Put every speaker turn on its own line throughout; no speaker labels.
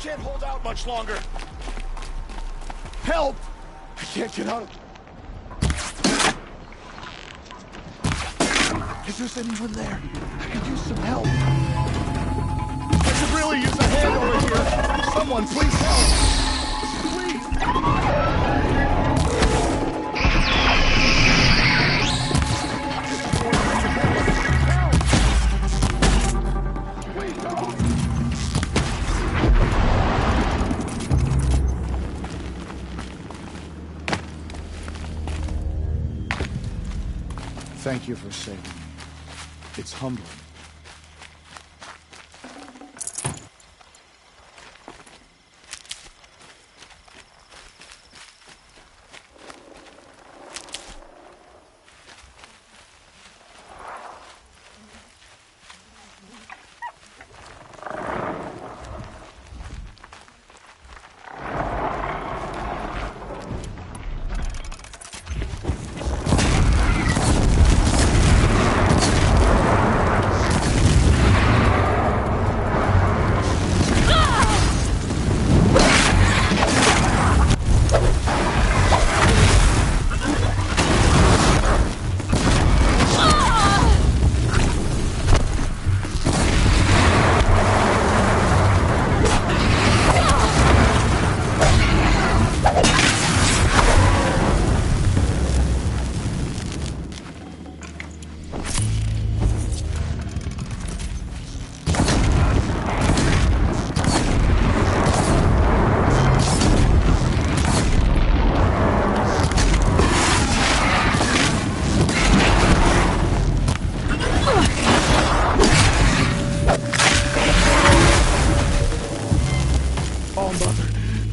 can't hold out much longer. Help! I can't get out of... Is there anyone there? I could use some help. I could really use a hand over here. Someone, please help. Please. Thank you for saving me. It's humbling.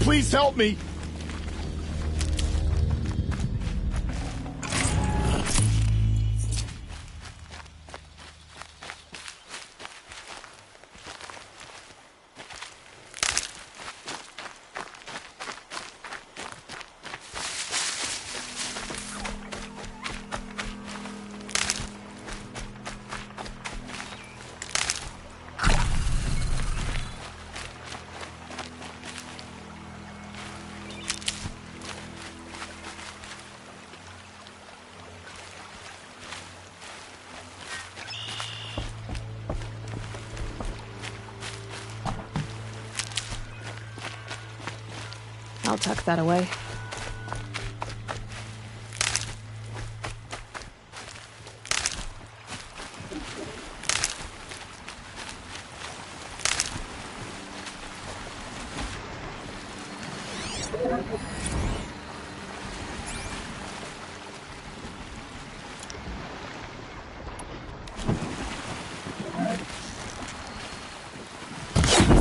Please help me!
I'll tuck that away.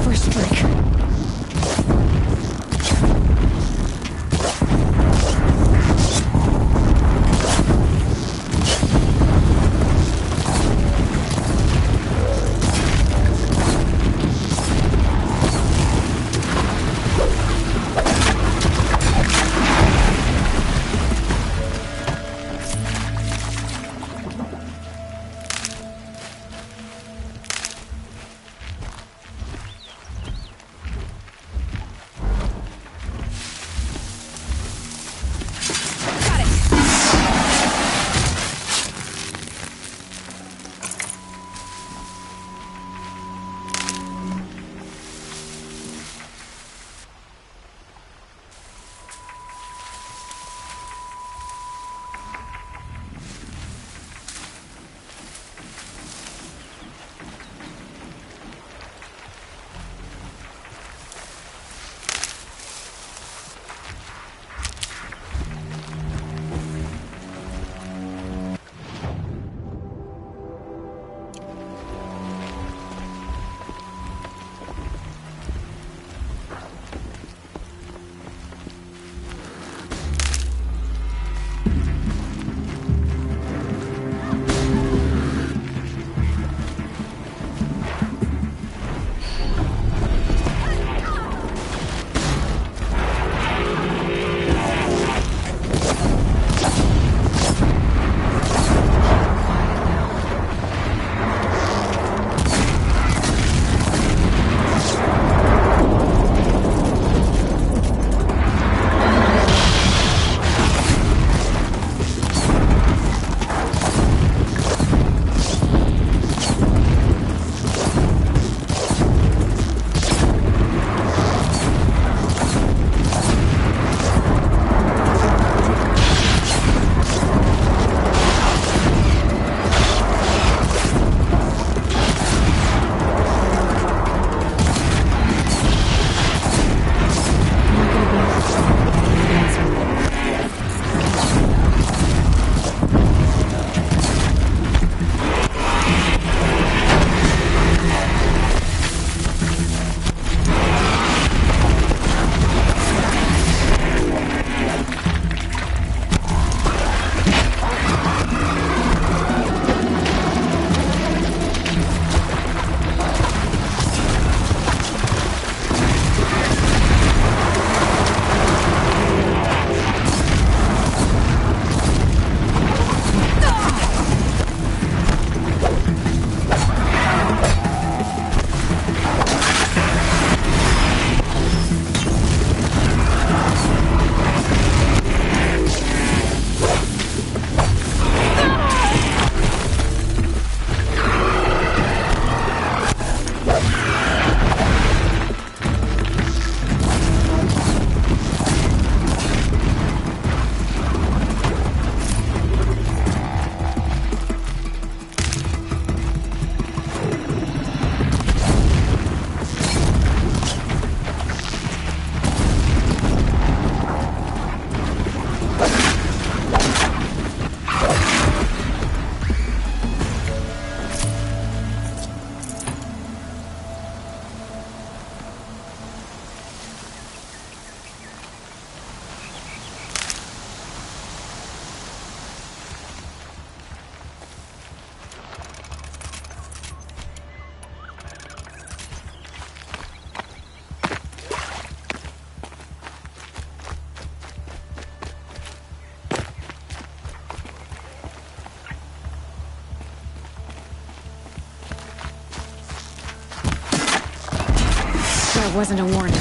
First break. That wasn't a warning.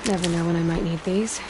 Never know when I might need these.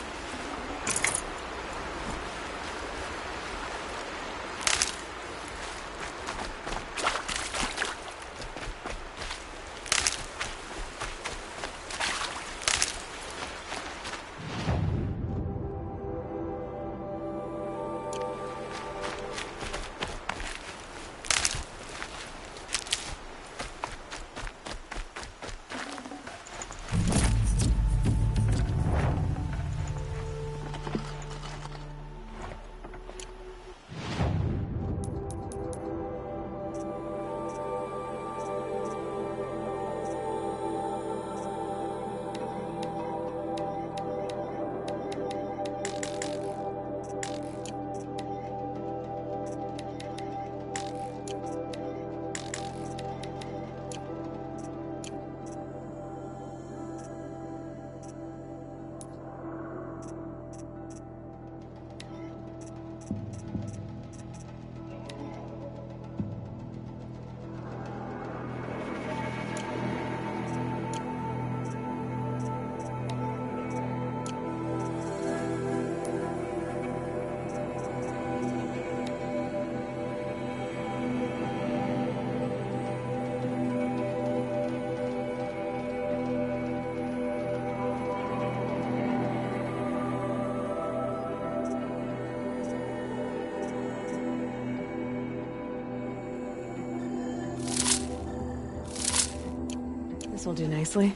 This will do nicely.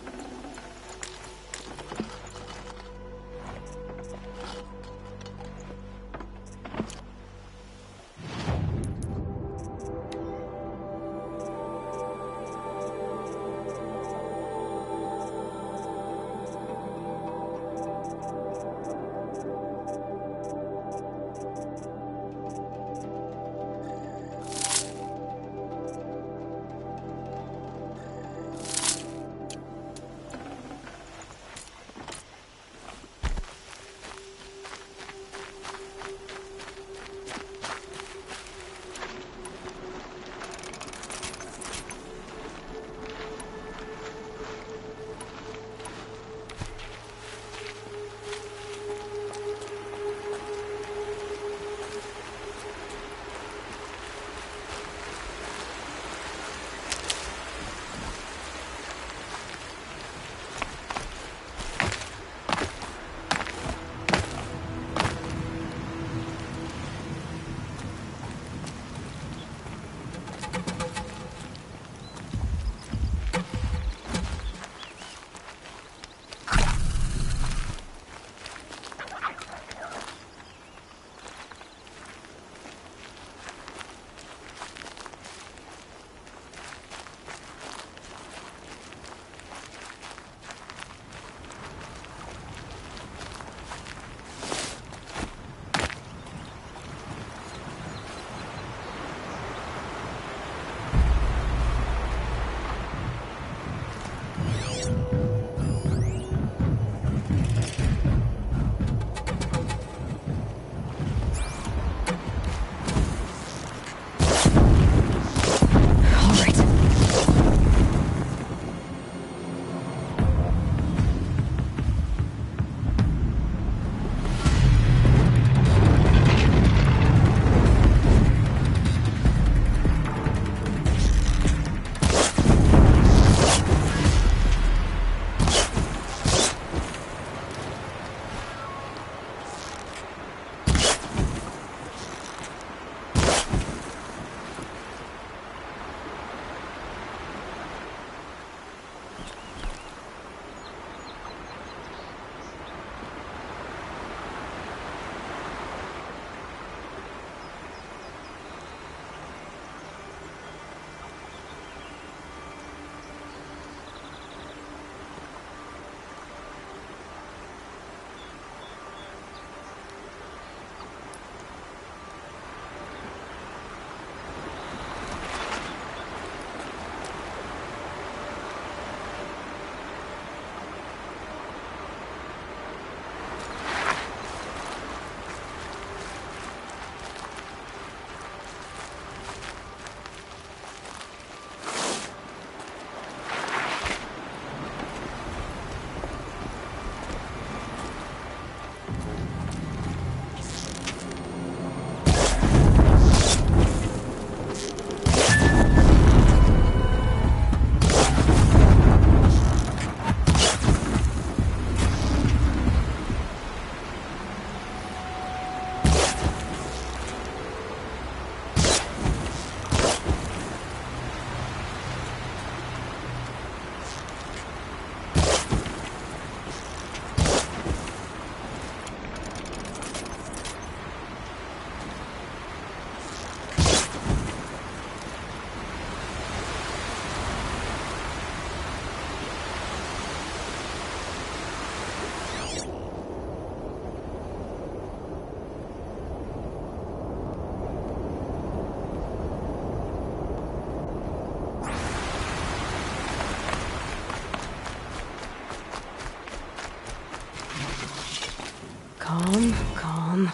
Calm, calm.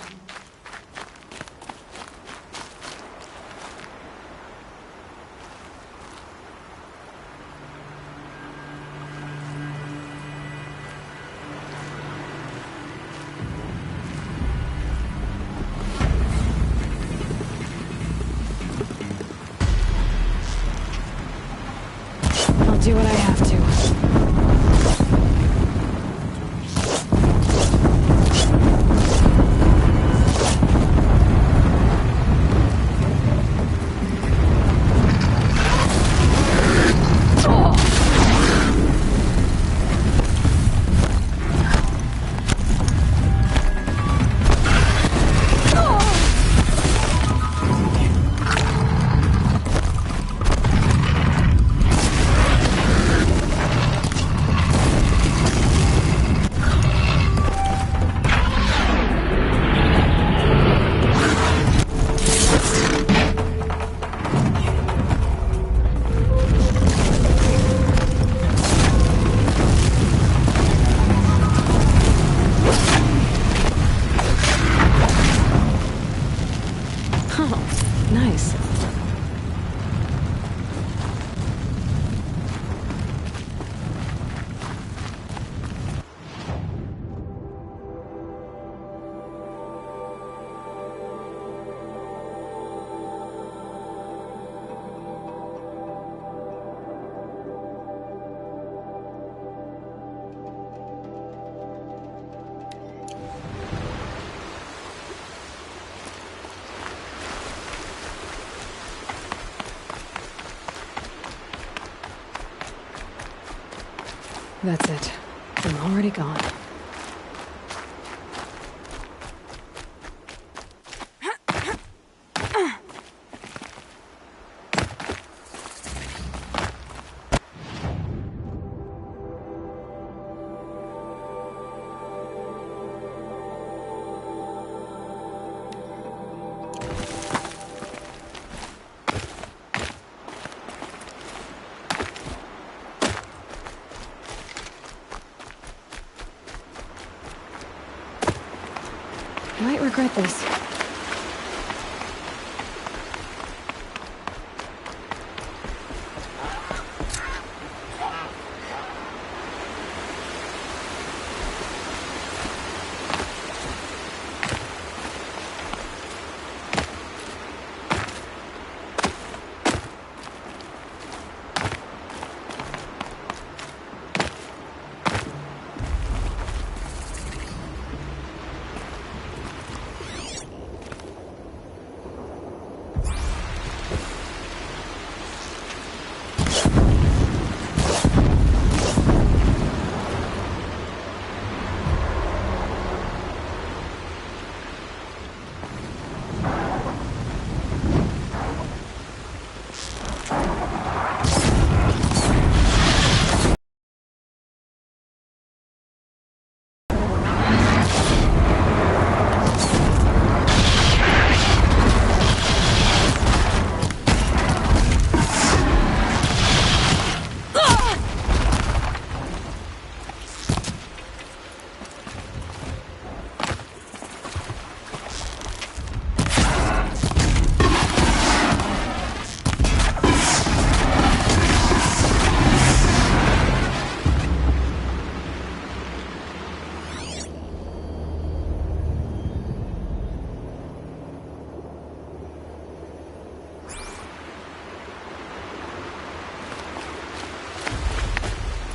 I'll do what I have to. Nice. That's it. I'm already gone. Might regret this.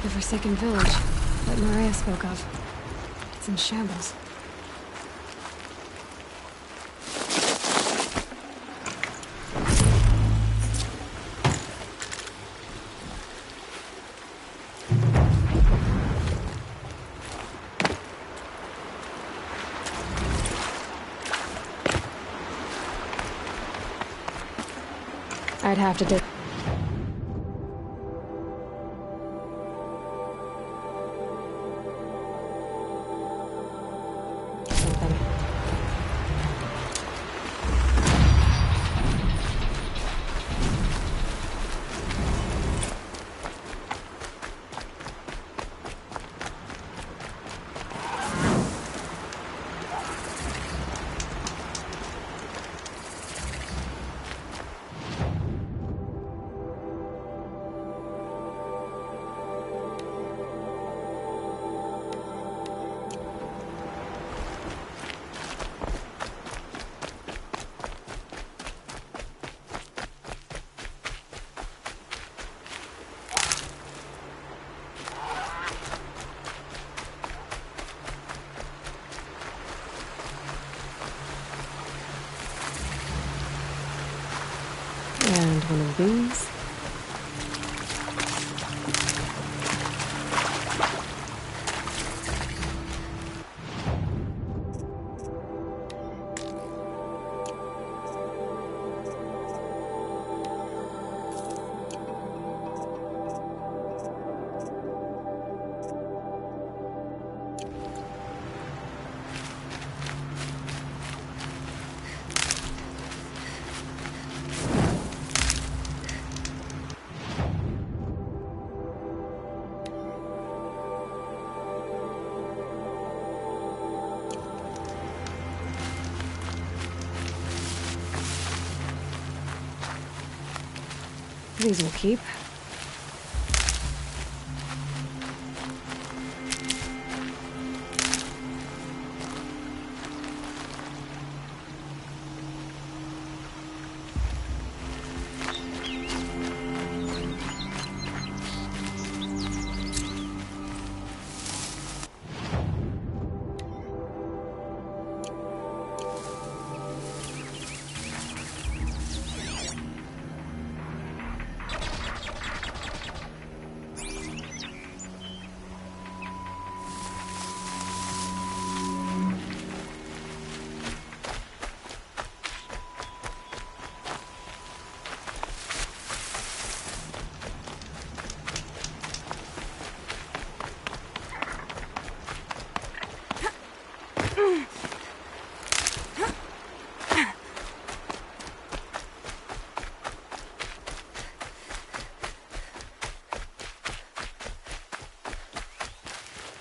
The Forsaken Village that Maria spoke of. It's in shambles. I'd have to do... something. these will keep.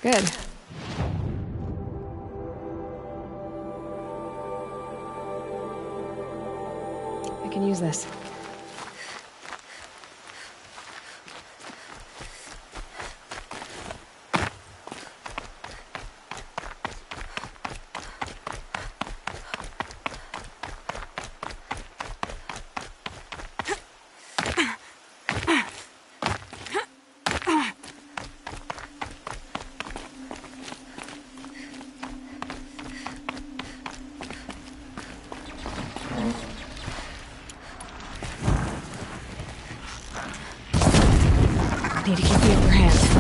Good. I can use this. Need to keep the upper hand.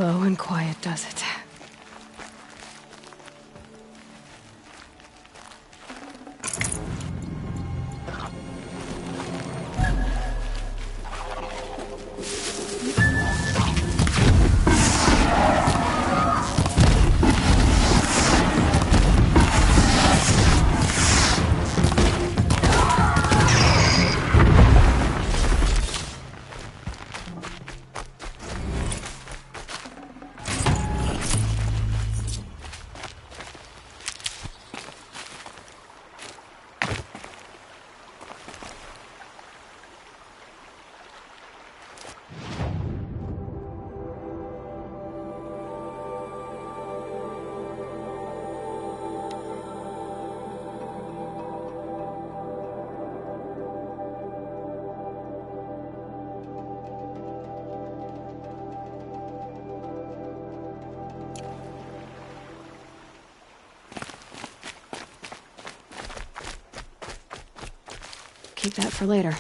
Slow and quiet does it. Keep that for later.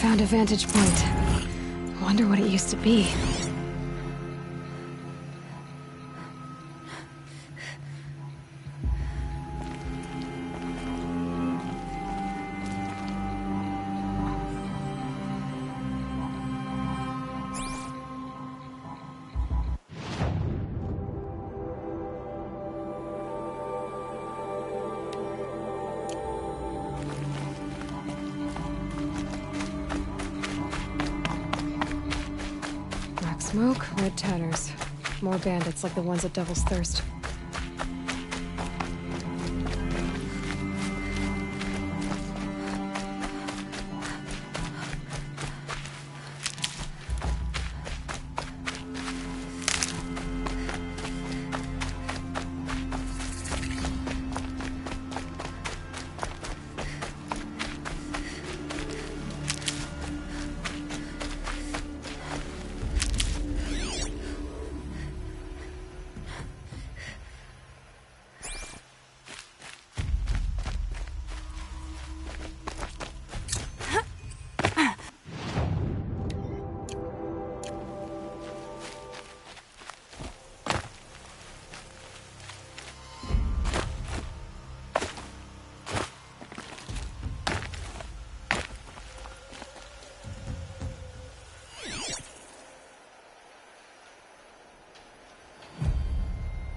Found a vantage point. Wonder what it used to be. Smoke, red tanners. More bandits like the ones at Devil's Thirst.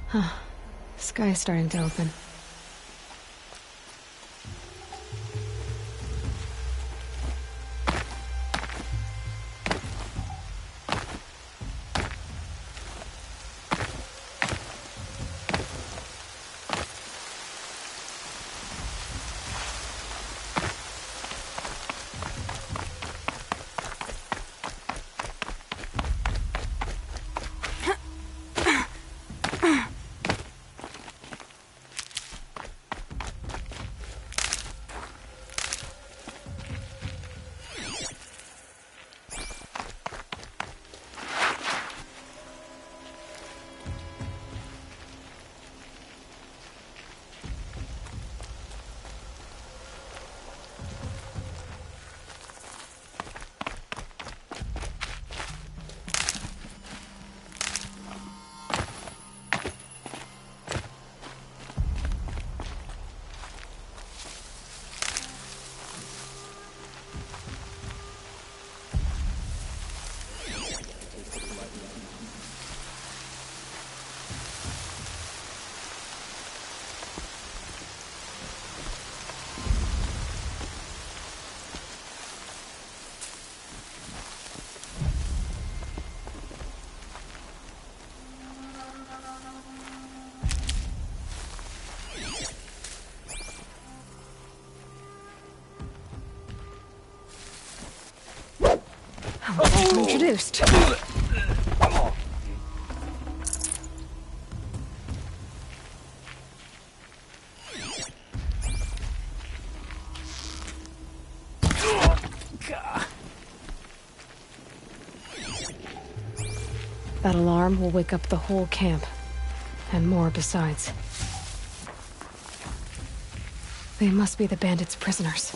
Huh. Sky is starting to open. I'm introduced. That alarm will wake up the whole camp. And more besides. They must be the bandits' prisoners.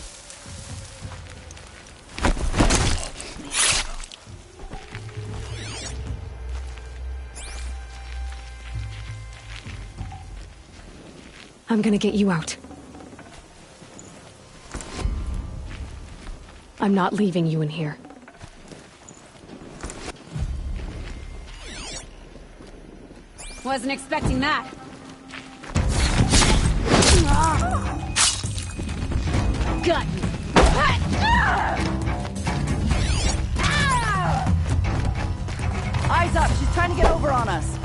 I'm gonna get you out. I'm not leaving you in here.
Wasn't expecting that. Got you.
Eyes up, she's trying to get over on us.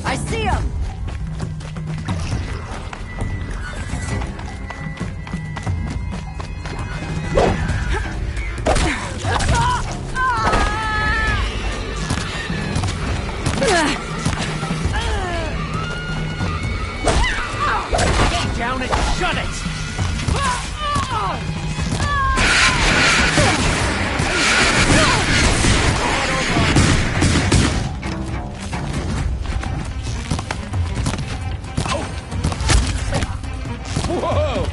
I see him!
Get down and shut it! Whoa!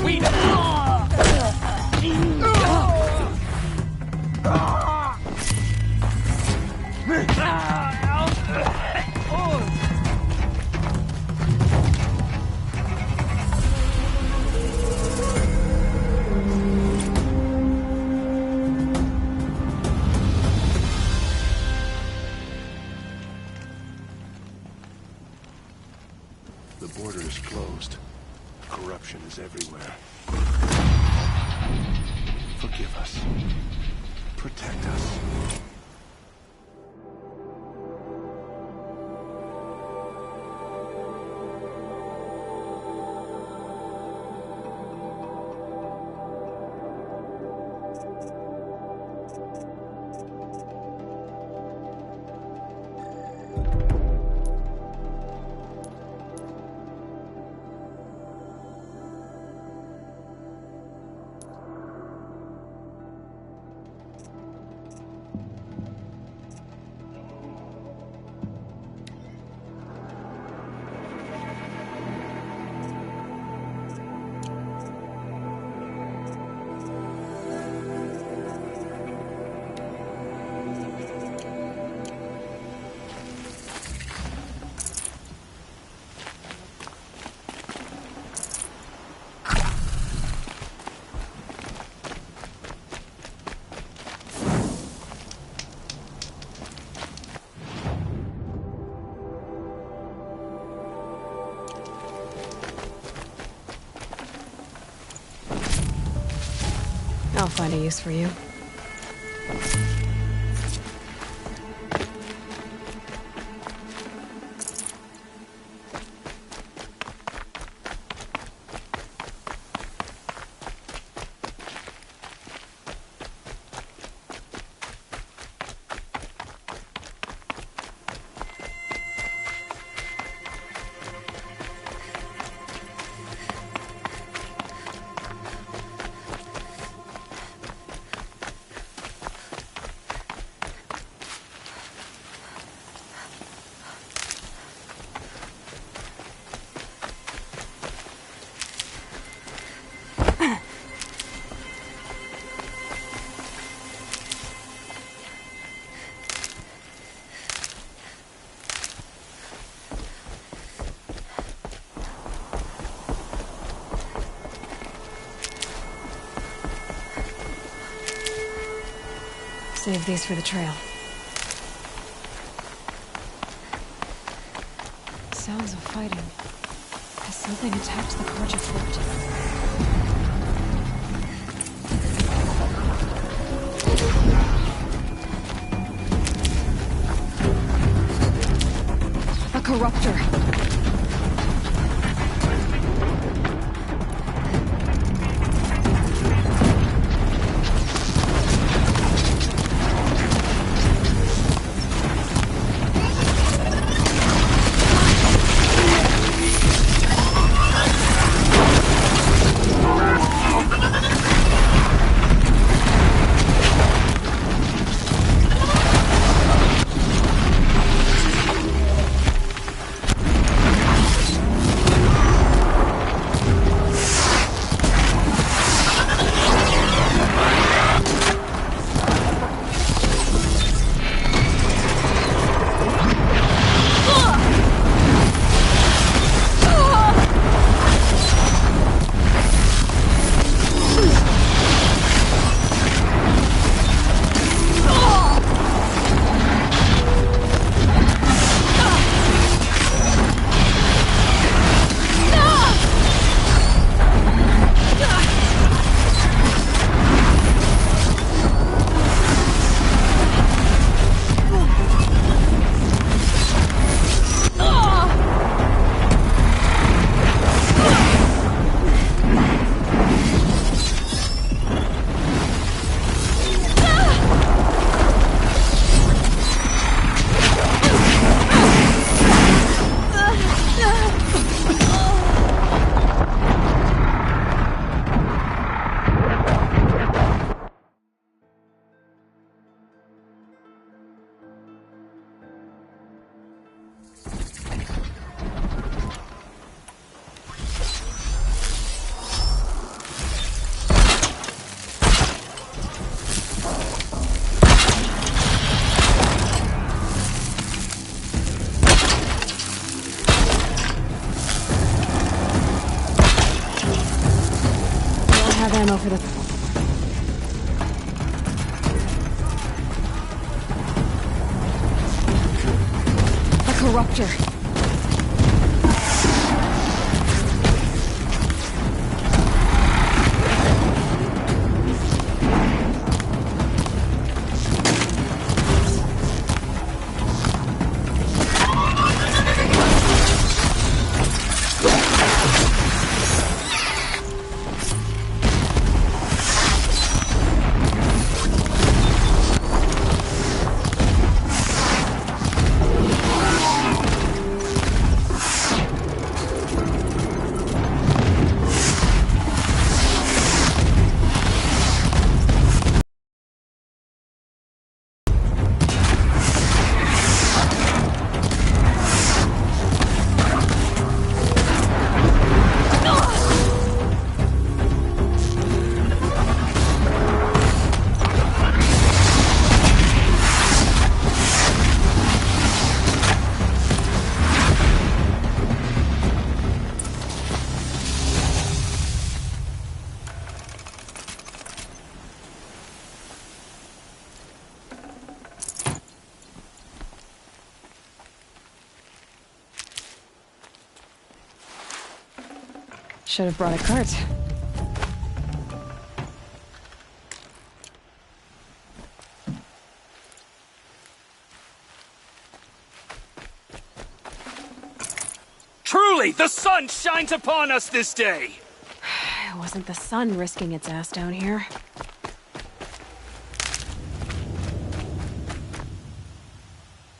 We The border is closed. Corruption is everywhere. Forgive us. Protect us.
I'll find a use for you. Save these for the trail. Sounds of fighting. Has something attacked the Carja fort? A corruptor! Have ammo for the... A corruptor. Should have brought a cart.
Truly, the sun shines upon us this day!
It wasn't the sun risking its ass down here.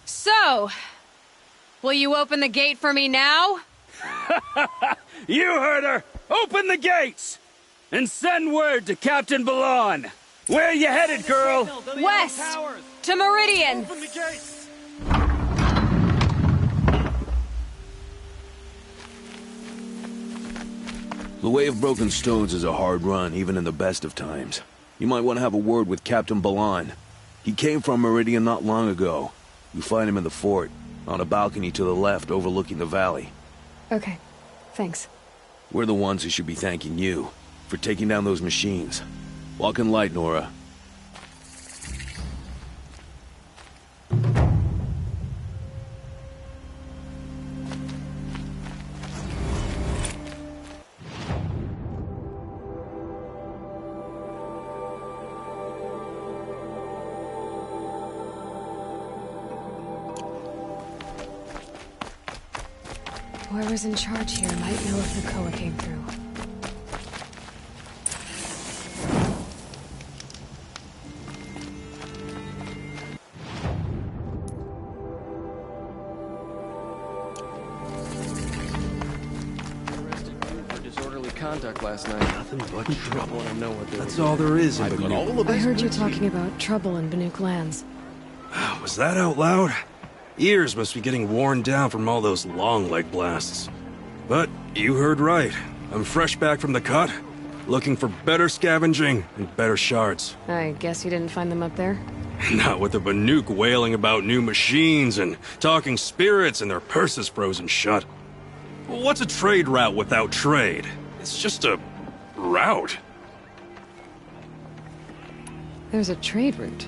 So, will you open the gate for me now?
You heard her! Open the gates! And send word to Captain Balan! Where you headed, girl?
West! To Meridian!
Open the gates!
The Way of Broken Stones is a hard run, even in the best of times. You might want to have a word with Captain Balan. He came from Meridian not long ago. You find him in the fort, on a balcony to the left overlooking the valley.
Okay, thanks.
We're the ones who should be thanking you for taking down those machines. Walk in light, Nora.
Whoever's in charge here might know if the Koa came through.
Disorderly conduct last night.
Nothing but trouble.
Want to know what
That's all there is in
I've got
Banuk.
all the
I
best
heard you
bits
talking
here.
about trouble in Banuk lands.
Was that out loud? Ears must be getting worn down from all those long leg blasts. But you heard right. I'm fresh back from the cut, looking for better scavenging and better shards.
I guess you didn't find them up there?
Not with the Banuk wailing about new machines and talking spirits and their purses frozen shut. What's a trade route without trade? It's just a route.
There's a trade route.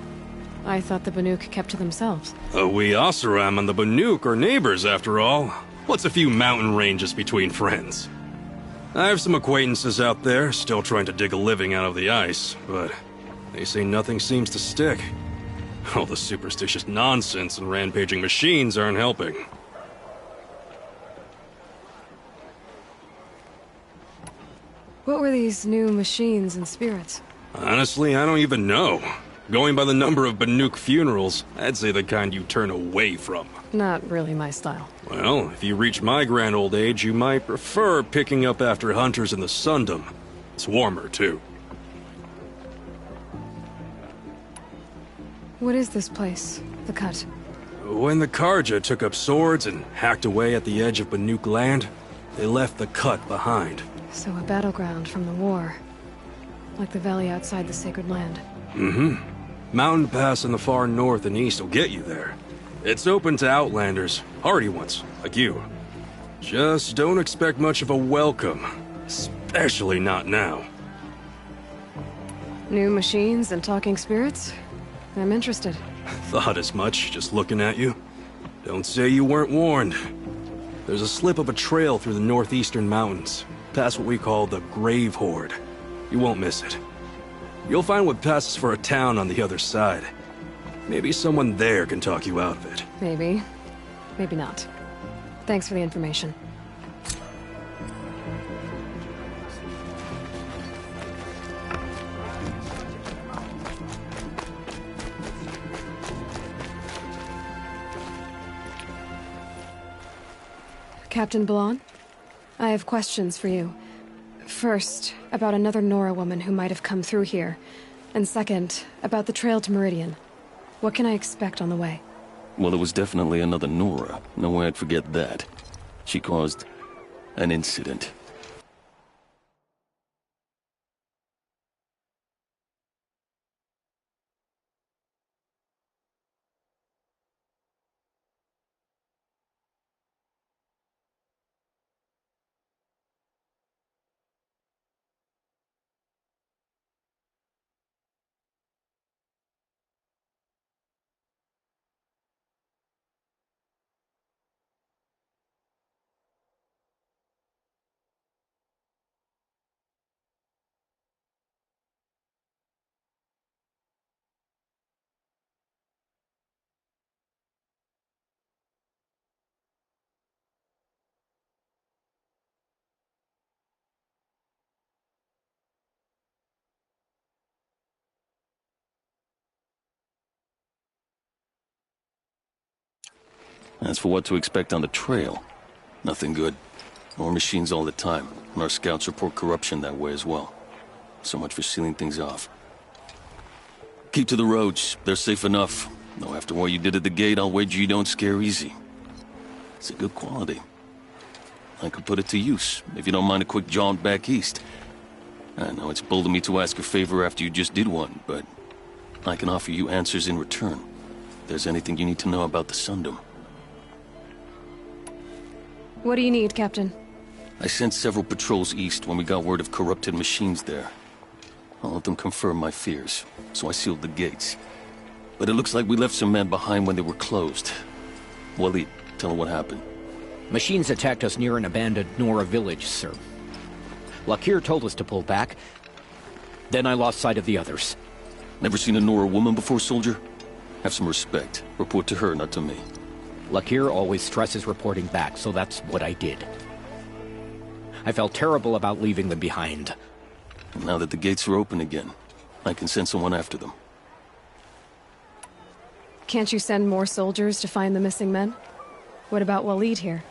I thought the Banuk kept to themselves.
We Oseram and the Banuk are neighbors, after all. What's a few mountain ranges between friends? I have some acquaintances out there, still trying to dig a living out of the ice, but they say nothing seems to stick. All the superstitious nonsense and rampaging machines aren't helping.
What were these new machines and spirits?
Honestly, I don't even know. Going by the number of Banuk funerals, I'd say the kind you turn away from.
Not really my style.
Well, if you reach my grand old age, you might prefer picking up after hunters in the Sundom. It's warmer, too.
What is this place? The Cut?
When the Karja took up swords and hacked away at the edge of Banuk land, they left the Cut behind.
So a battleground from the war. Like the valley outside the Sacred Land.
Mm-hmm. Mountain Pass in the far north and east will get you there. It's open to outlanders, hardy ones, like you. Just don't expect much of a welcome. Especially not now.
New machines and talking spirits? I'm interested.
Thought as much, just looking at you. Don't say you weren't warned. There's a slip of a trail through the northeastern mountains, past what we call the Grave Horde. You won't miss it. You'll find what passes for a town on the other side. Maybe someone there can talk you out of it.
Maybe. Maybe not. Thanks for the information. Captain Balon? I have questions for you. First, about another Nora woman who might have come through here. And second, about the trail to Meridian. What can I expect on the way?
Well, it was definitely another Nora. No way I'd forget that. She caused an incident. As for what to expect on the trail, nothing good. More machines all the time, and our scouts report corruption that way as well. So much for sealing things off. Keep to the roads, they're safe enough. Though after what you did at the gate, I'll wager you don't scare easy. It's a good quality. I could put it to use, if you don't mind a quick jaunt back east. I know it's bold of me to ask a favor after you just did one, but I can offer you answers in return. If there's anything you need to know about the Sundom.
What do you need, Captain?
I sent several patrols east when we got word of corrupted machines there. All of them confirmed my fears, so I sealed the gates. But it looks like we left some men behind when they were closed. Waleed, tell them what happened.
Machines attacked us near an abandoned Nora village, sir. Lakir told us to pull back. Then I lost sight of the others.
Never seen a Nora woman before, soldier? Have some respect. Report to her, not to me.
Lakir always stresses reporting back, so that's what I did. I felt terrible about leaving them behind.
And now that the gates are open again, I can send someone after them.
Can't you send more soldiers to find the missing men? What about Waleed here?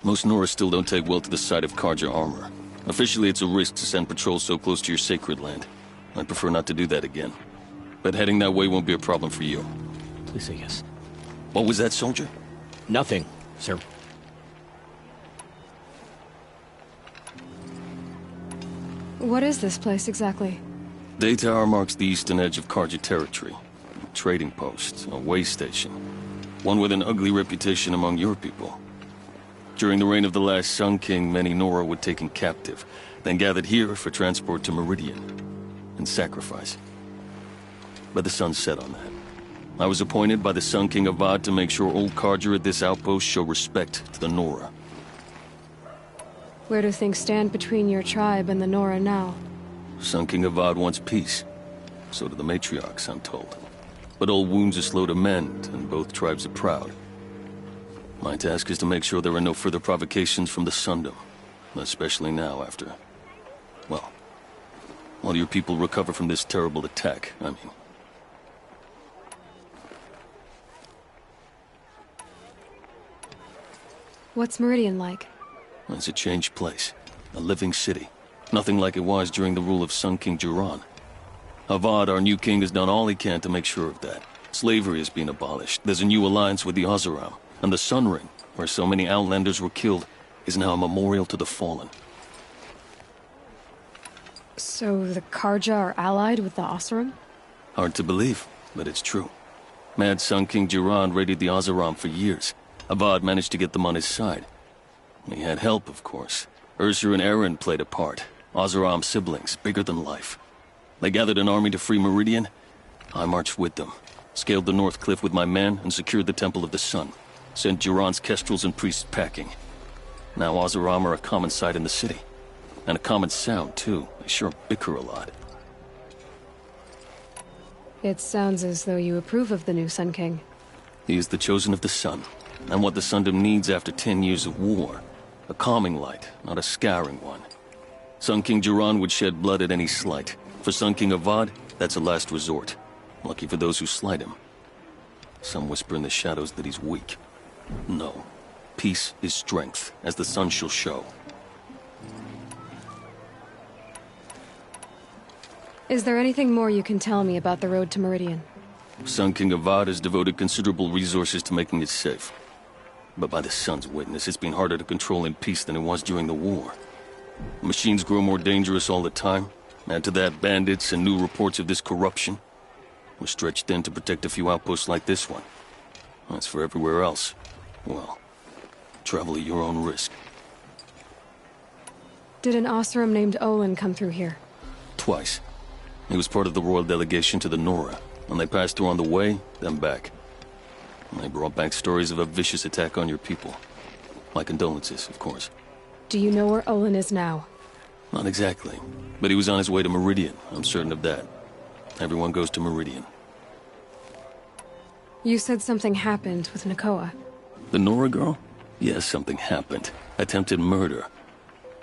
Most Nora still don't take well to the sight of Carja armor. Officially, it's a risk to send patrols so close to your sacred land. I'd prefer not to do that again. But heading that way won't be a problem for you.
Please say yes.
What was that, soldier?
Nothing, sir.
What is this place exactly?
Daytower marks the eastern edge of Carja territory. A trading post, a way station. One with an ugly reputation among your people. During the reign of the last Sun King, many Nora were taken captive, then gathered here for transport to Meridian, and sacrifice. But the sun set on that. I was appointed by the Sun King Avad to make sure old Carja at this outpost show respect to the Nora.
Where do things stand between your tribe and the Nora now?
Sun King Avad wants peace. So do the matriarchs, I'm told. But old wounds are slow to mend, and both tribes are proud. My task is to make sure there are no further provocations from the Sundom. Especially now after... well, while your people recover from this terrible attack, I mean.
What's Meridian like?
It's a changed place. A living city. Nothing like it was during the rule of Sun King Jiran. Avad, our new king, has done all he can to make sure of that. Slavery has been abolished. There's a new alliance with the Oseram. And the Sun Ring, where so many Outlanders were killed, is now a memorial to the fallen.
So the Carja are allied with the Oseram?
Hard to believe, but it's true. Mad Sun King Jiran raided the Oseram for years. Avad managed to get them on his side. He had help, of course. Ursur and Eren played a part. Oseram siblings, bigger than life. They gathered an army to free Meridian. I marched with them. Scaled the North Cliff with my men and secured the Temple of the Sun. Sent Jiran's kestrels and priests packing. Now Oseram are a common sight in the city. And a common sound, too. They sure bicker a lot.
It sounds as though you approve of the new Sun King.
He is the chosen of the Sun. And what the Sundom needs after 10 years of war. A calming light, not a scouring one. Sun King Jiran would shed blood at any slight. For Sun King Avad, that's a last resort. Lucky for those who slight him. Some whisper in the shadows that he's weak. No. Peace is strength, as the sun shall show.
Is there anything more you can tell me about the road to Meridian?
Sun King Avad has devoted considerable resources to making it safe. But by the sun's witness, it's been harder to control in peace than it was during the war. Machines grow more dangerous all the time. Add to that bandits and new reports of this corruption. We're stretched thin to protect a few outposts like this one. As for everywhere else, well, travel at your own risk.
Did an Oseram named Olin come through here?
Twice. He was part of the royal delegation to the Nora, and they passed through on the way, then back. And they brought back stories of a vicious attack on your people. My condolences, of course.
Do you know where Olin is now?
Not exactly, but he was on his way to Meridian, I'm certain of that. Everyone goes to Meridian.
You said something happened with Nakoa.
The Nora girl? Yes, something happened. Attempted murder.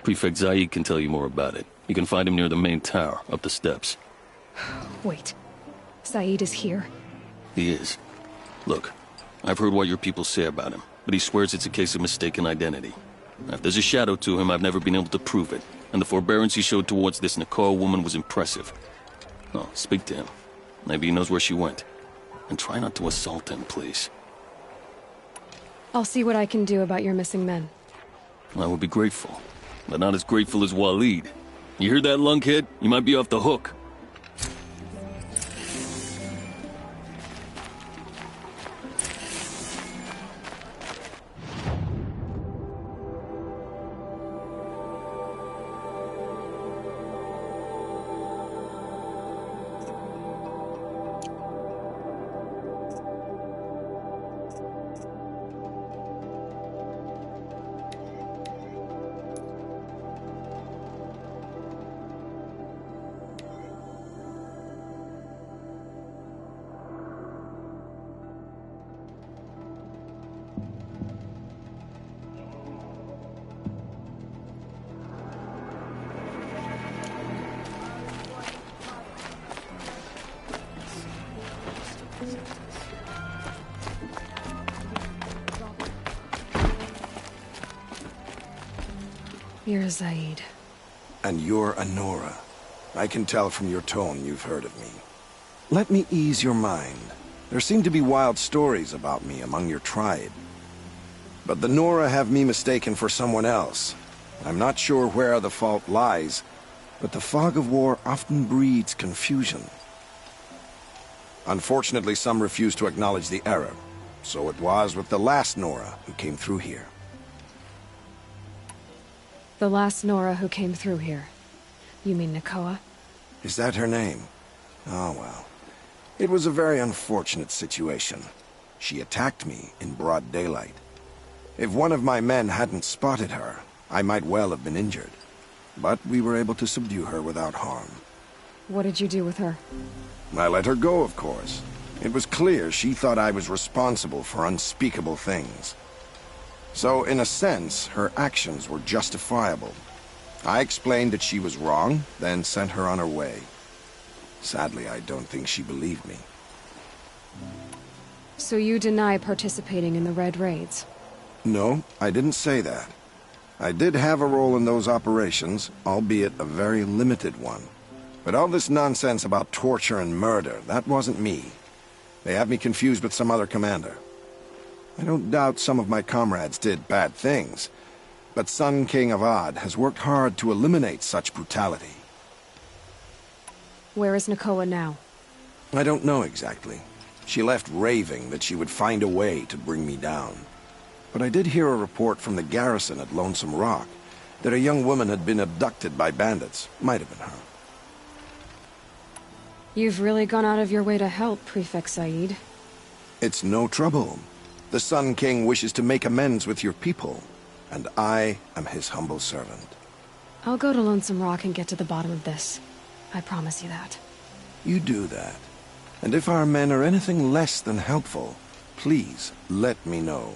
Prefect Zaid can tell you more about it. You can find him near the main tower, up the steps.
Wait. Zaid is here?
He is. Look, I've heard what your people say about him, but he swears it's a case of mistaken identity. Now, if there's a shadow to him, I've never been able to prove it, and the forbearance he showed towards this Nakoa woman was impressive. No, speak to him. Maybe he knows where she went. And try not to assault him, please.
I'll see what I can do about your missing men.
I would be grateful, but not as grateful as Waleed. You hear that, lunkhead? You might be off the hook.
You're Zaid.
And you're Anora. I can tell from your tone you've heard of me. Let me ease your mind. There seem to be wild stories about me among your tribe. But the Nora have me mistaken for someone else. I'm not sure where the fault lies, but the fog of war often breeds confusion. Unfortunately, some refuse to acknowledge the error. So it was with the last Nora who came through here.
The last Nora who came through here. You mean Nakoa?
Is that her name? Oh, well. It was a very unfortunate situation. She attacked me in broad daylight. If one of my men hadn't spotted her, I might well have been injured. But we were able to subdue her without harm.
What did you do with her?
I let her go, of course. It was clear she thought I was responsible for unspeakable things. So, in a sense, her actions were justifiable. I explained that she was wrong, then sent her on her way. Sadly, I don't think she believed me.
So you deny participating in the Red Raids?
No, I didn't say that. I did have a role in those operations, albeit a very limited one. But all this nonsense about torture and murder, that wasn't me. They have me confused with some other commander. I don't doubt some of my comrades did bad things, but Sun King Avad has worked hard to eliminate such brutality.
Where is Nakoa now?
I don't know exactly. She left raving that she would find a way to bring me down. But I did hear a report from the garrison at Lonesome Rock that a young woman had been abducted by bandits. Might have been her.
You've really gone out of your way to help, Prefect Zaid.
It's no trouble. The Sun King wishes to make amends with your people, and I am his humble servant.
I'll go to Lonesome Rock and get to the bottom of this. I promise you that.
You do that. And if our men are anything less than helpful, please let me know.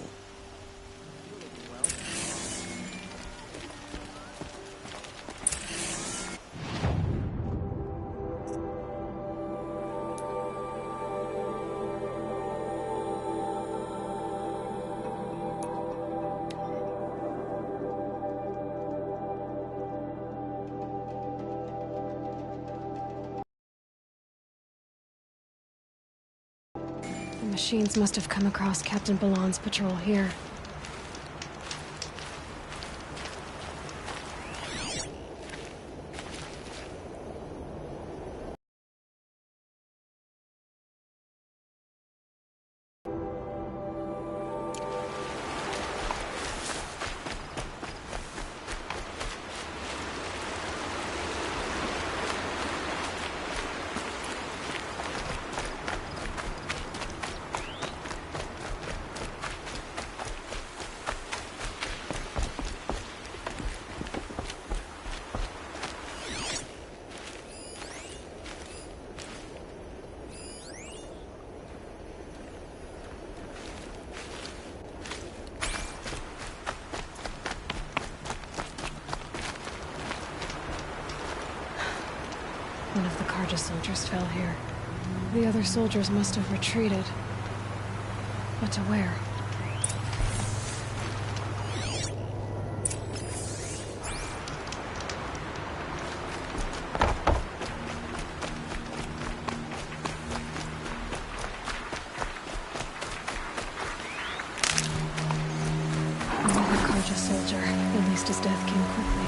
The machines must have come across Captain Balan's patrol here. One of the Carja soldiers fell here. The other soldiers must have retreated. But to where? Another Carja soldier. At least his death came quickly.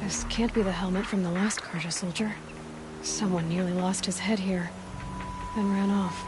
This can't be the helmet from the last Carja soldier. Someone nearly lost his head here, then ran off.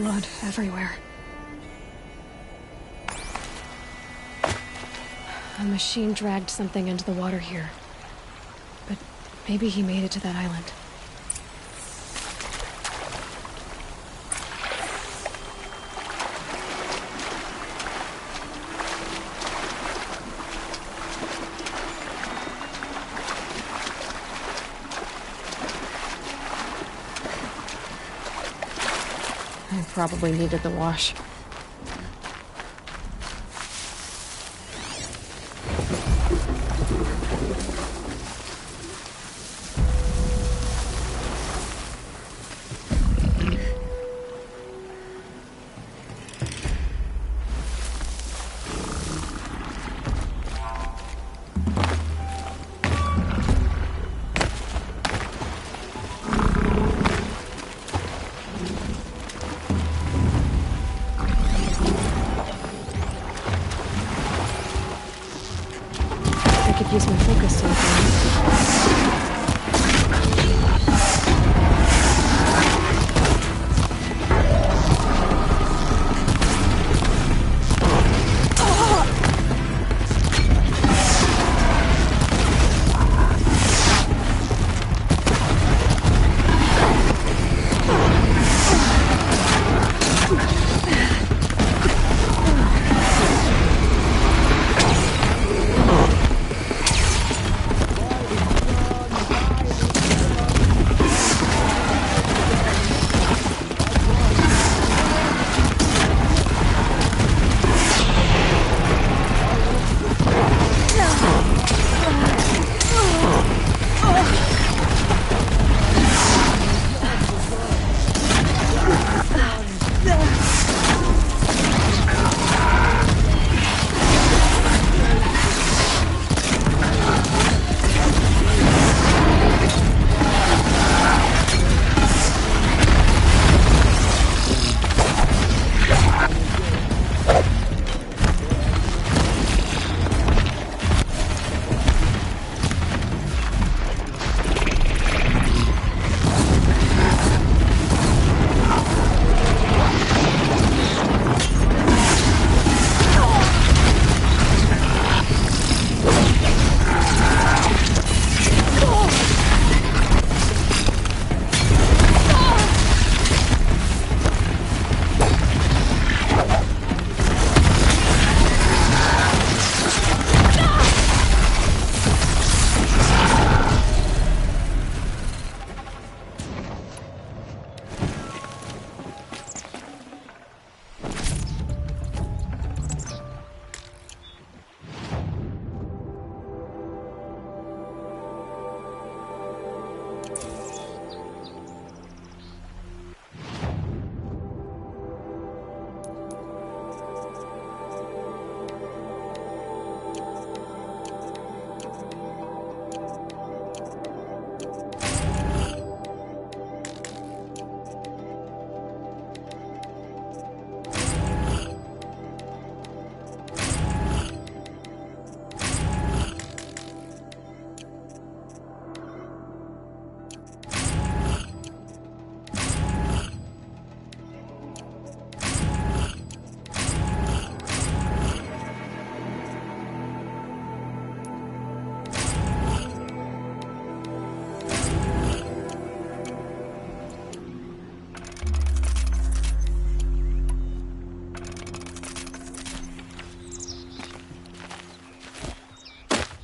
blood everywhere. A machine dragged something into the water here. But maybe he made it to that island. I probably needed the wash. Use my focus sometimes.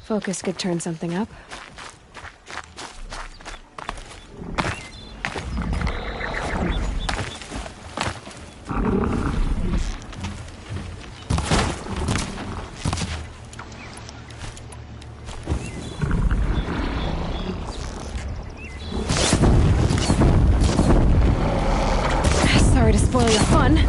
Focus could turn something up. Sorry to spoil your fun.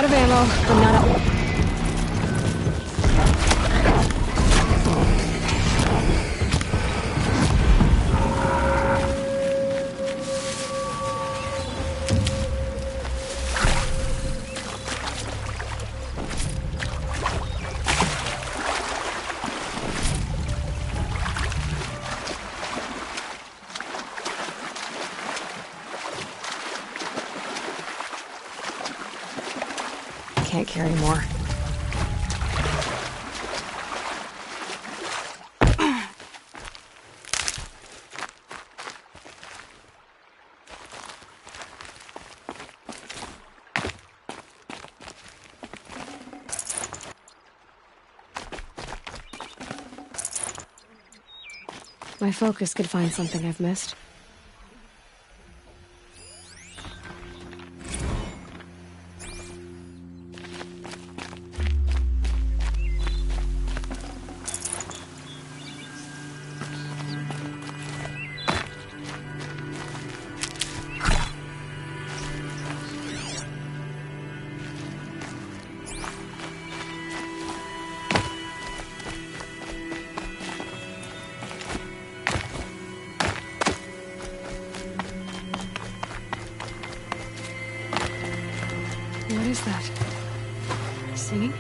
out of ammo, but not out. Can't carry more. My focus could find something I've missed. What is that? Singing?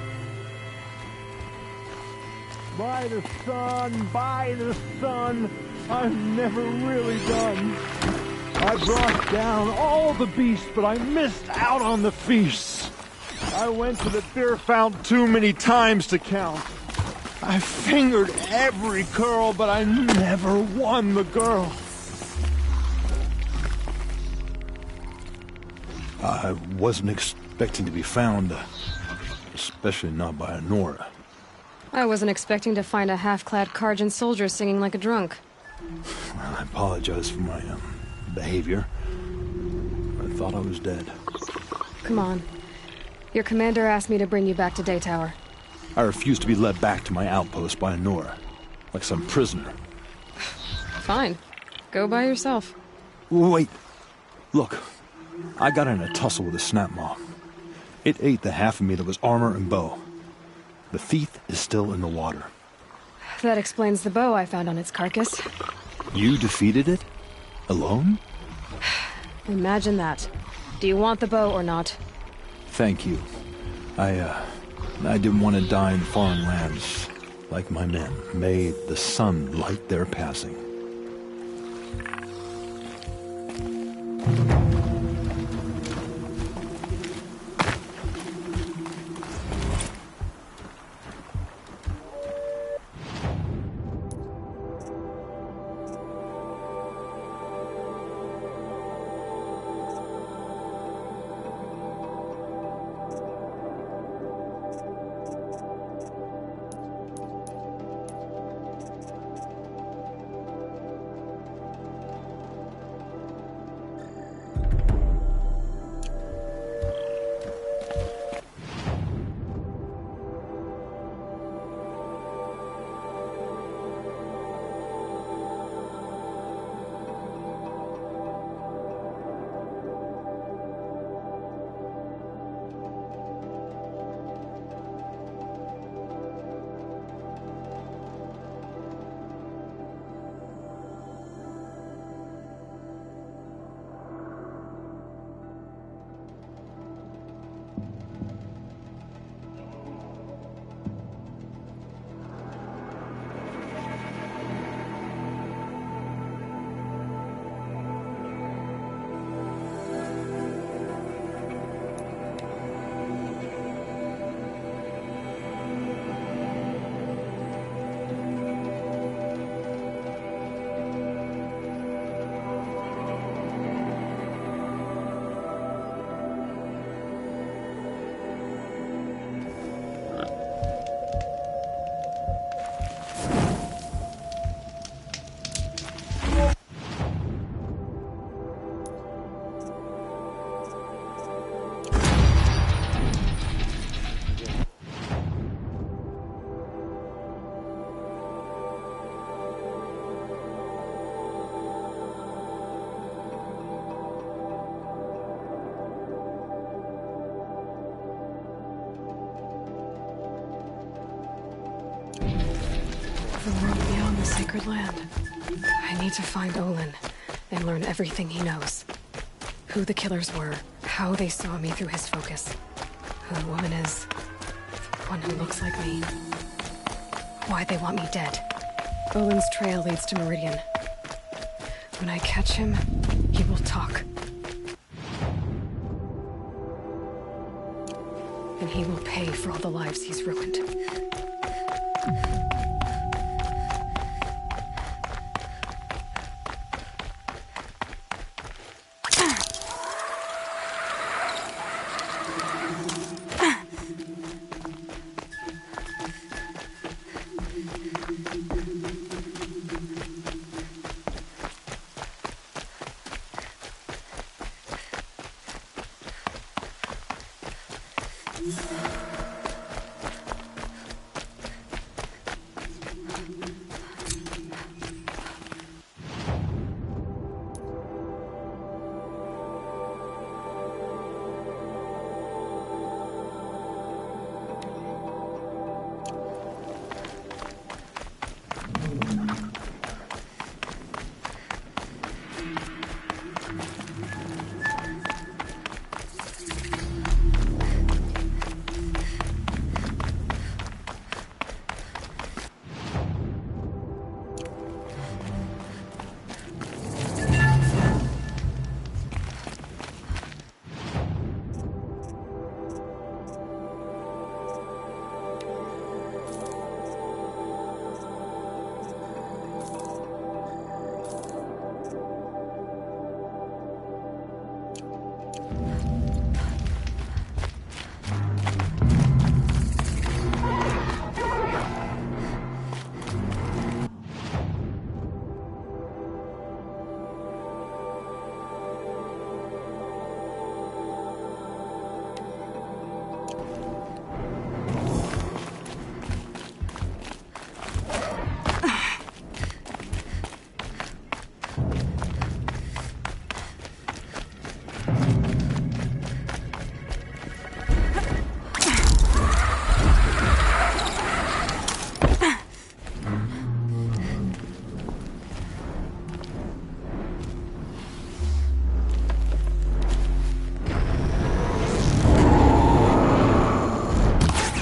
By the sun, I'm never really done. I brought down all the beasts, but I missed out on the feasts. I went to the beer fountain too many times to count. I fingered every curl, but I never won the girl.
I wasn't expecting to be found, especially not by Nora.
I wasn't expecting to find a half-clad Karjan soldier singing like a drunk.
I apologize for my behavior. I thought I was dead.
Come on. Your commander asked me to bring you back to Daytower.
I refused to be led back to my outpost by Nora, like some prisoner.
Fine. Go by yourself.
Wait. Look. I got in a tussle with a snapmaw. It ate the half of me that was armor and bow. The thief is still in the water.
That explains the bow I found on its carcass.
You defeated it? Alone?
Imagine that. Do you want the bow or not?
Thank you. I didn't want to die in foreign lands, like my men. May the sun light their passing.
of the world beyond the sacred land. I need to find Olin and learn everything he knows. Who the killers were, how they saw me through his focus, who the woman is, the one who looks like me, why they want me dead. Olin's trail leads to Meridian. When I catch him, he will talk. And he will pay for all the lives he's ruined.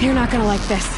You're not gonna like this.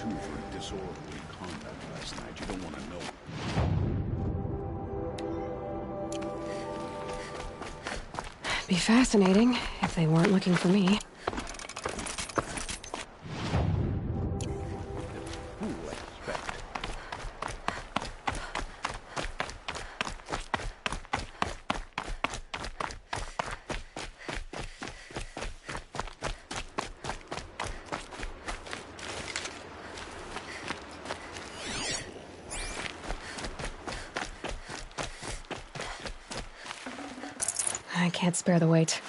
two for a disorderly combat last night. You don't want to know.
Be fascinating if they weren't looking for me. I can't spare the weight.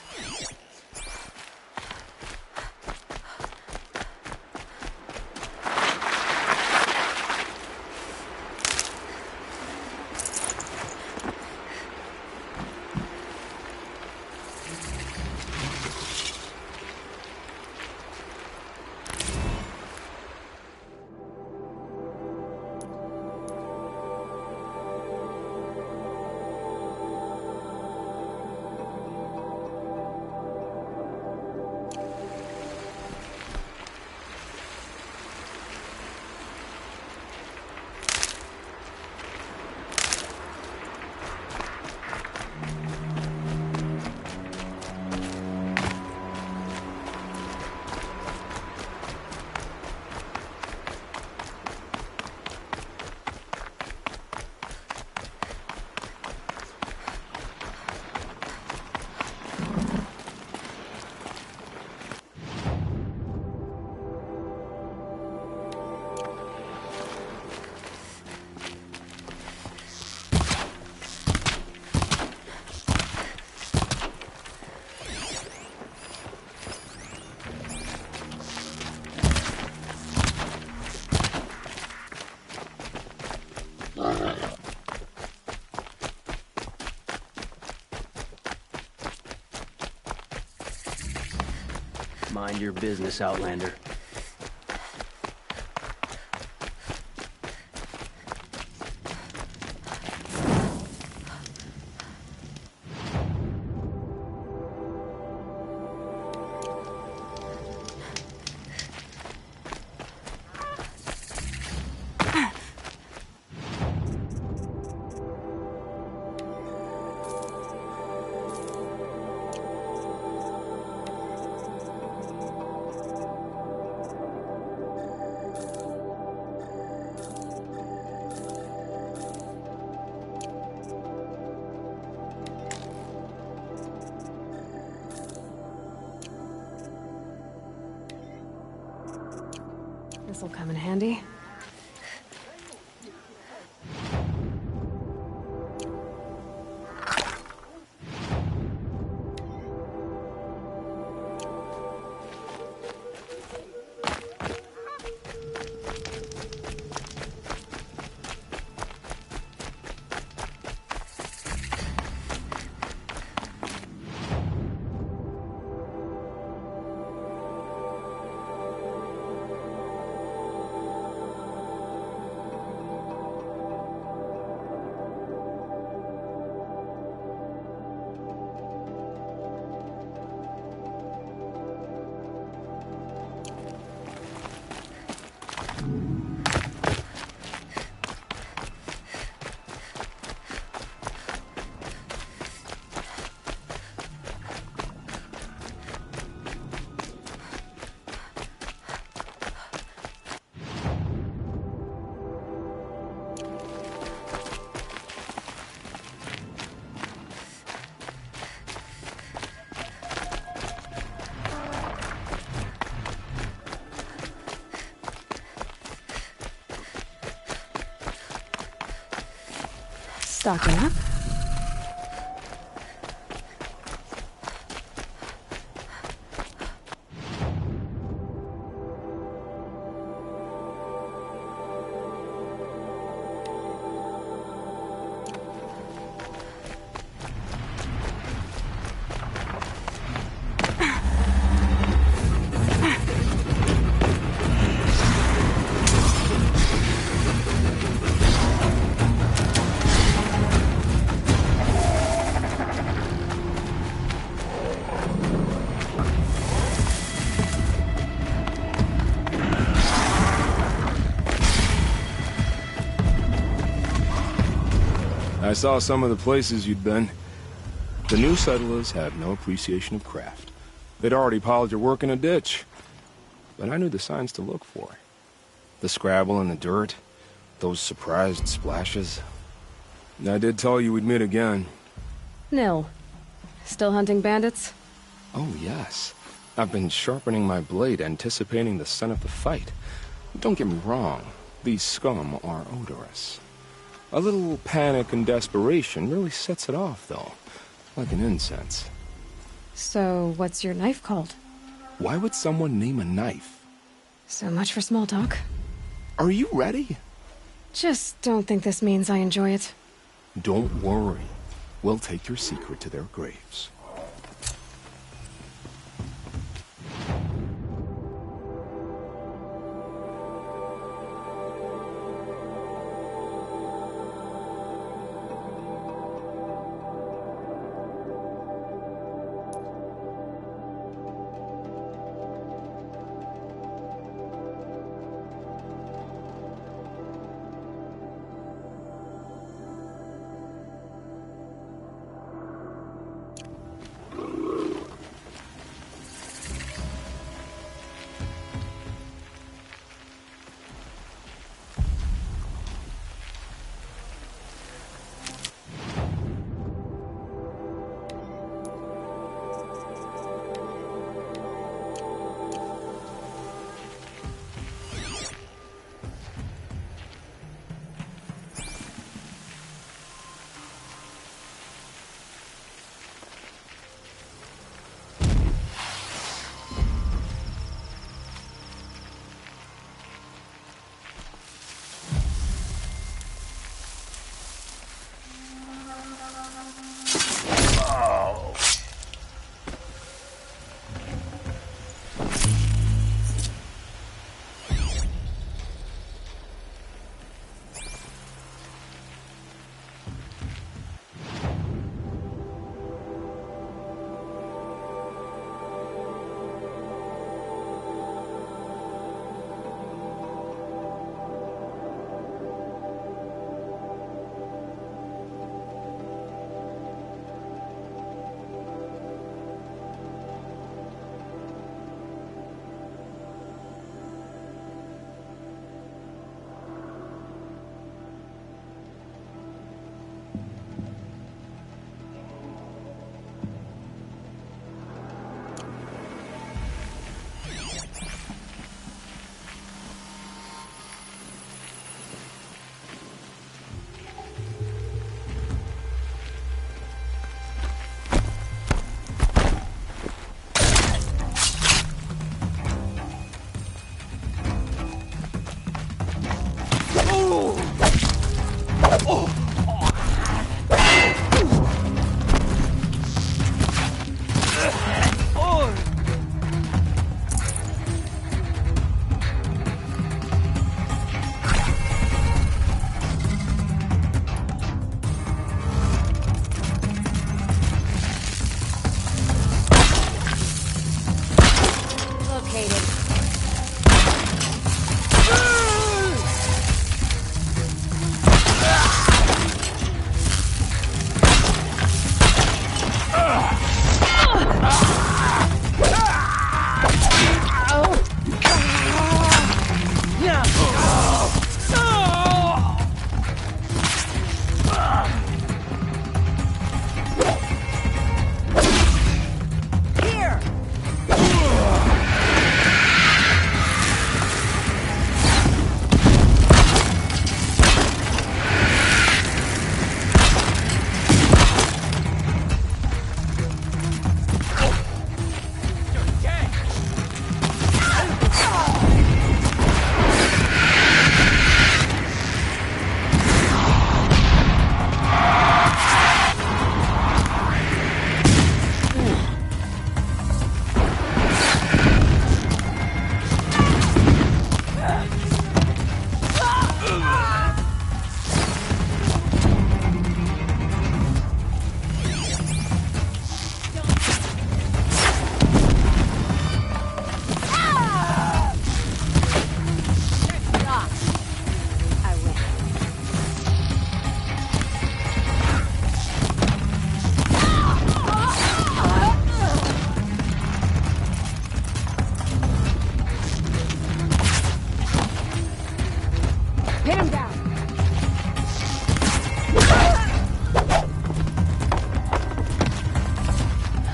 Mind your business, Outlander. This'll come in handy. Stocking up.
I saw some of the places you'd been. The new settlers have no appreciation of craft. They'd already piled your work in a ditch. But I knew the signs to look for. The scrabble in the dirt, those surprised splashes. I did tell you we'd meet again.
Nil. Still hunting bandits?
Oh, yes. I've been sharpening my blade, anticipating the scent of the fight. Don't get me wrong, these scum are odorous. A little panic and desperation really sets it off, though, like an incense.
So, what's your knife called?
Why would someone name a knife?
So much for small talk.
Are you ready?
Just don't think this means I enjoy it.
Don't worry. We'll take your secret to their graves.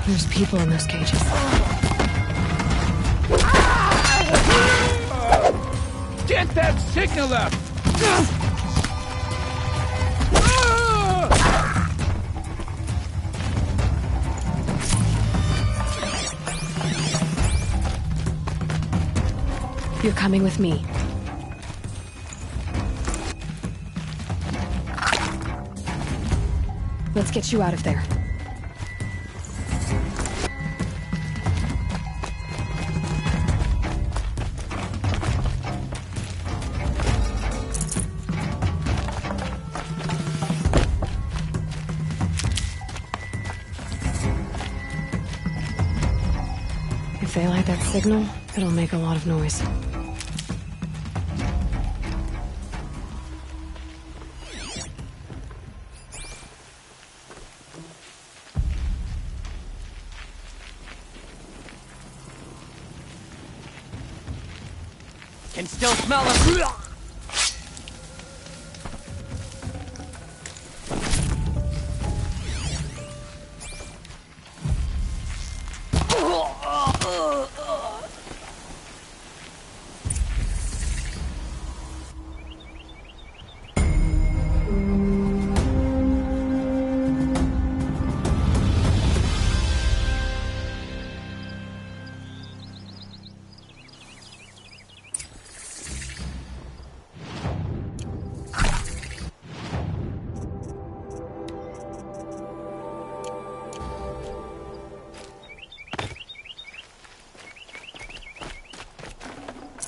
There's people in those cages.
Get that signal up!
You're coming with me. Let's get you out of there. If they light that signal, it'll make a lot of noise.
Can still smell them.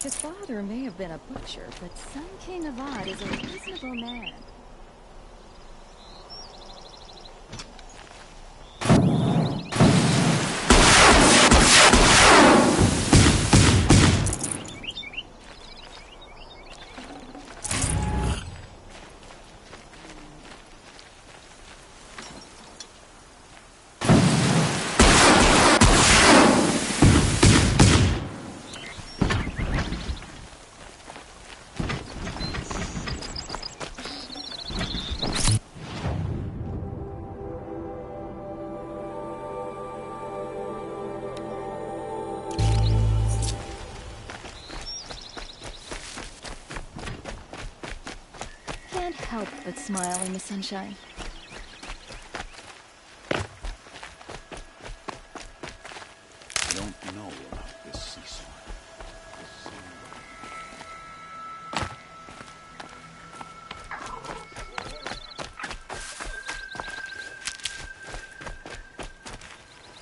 His father may have been a butcher, but Sun King Avad is a reasonable man. Can't help but smile in the sunshine.
I don't know about this seesaw.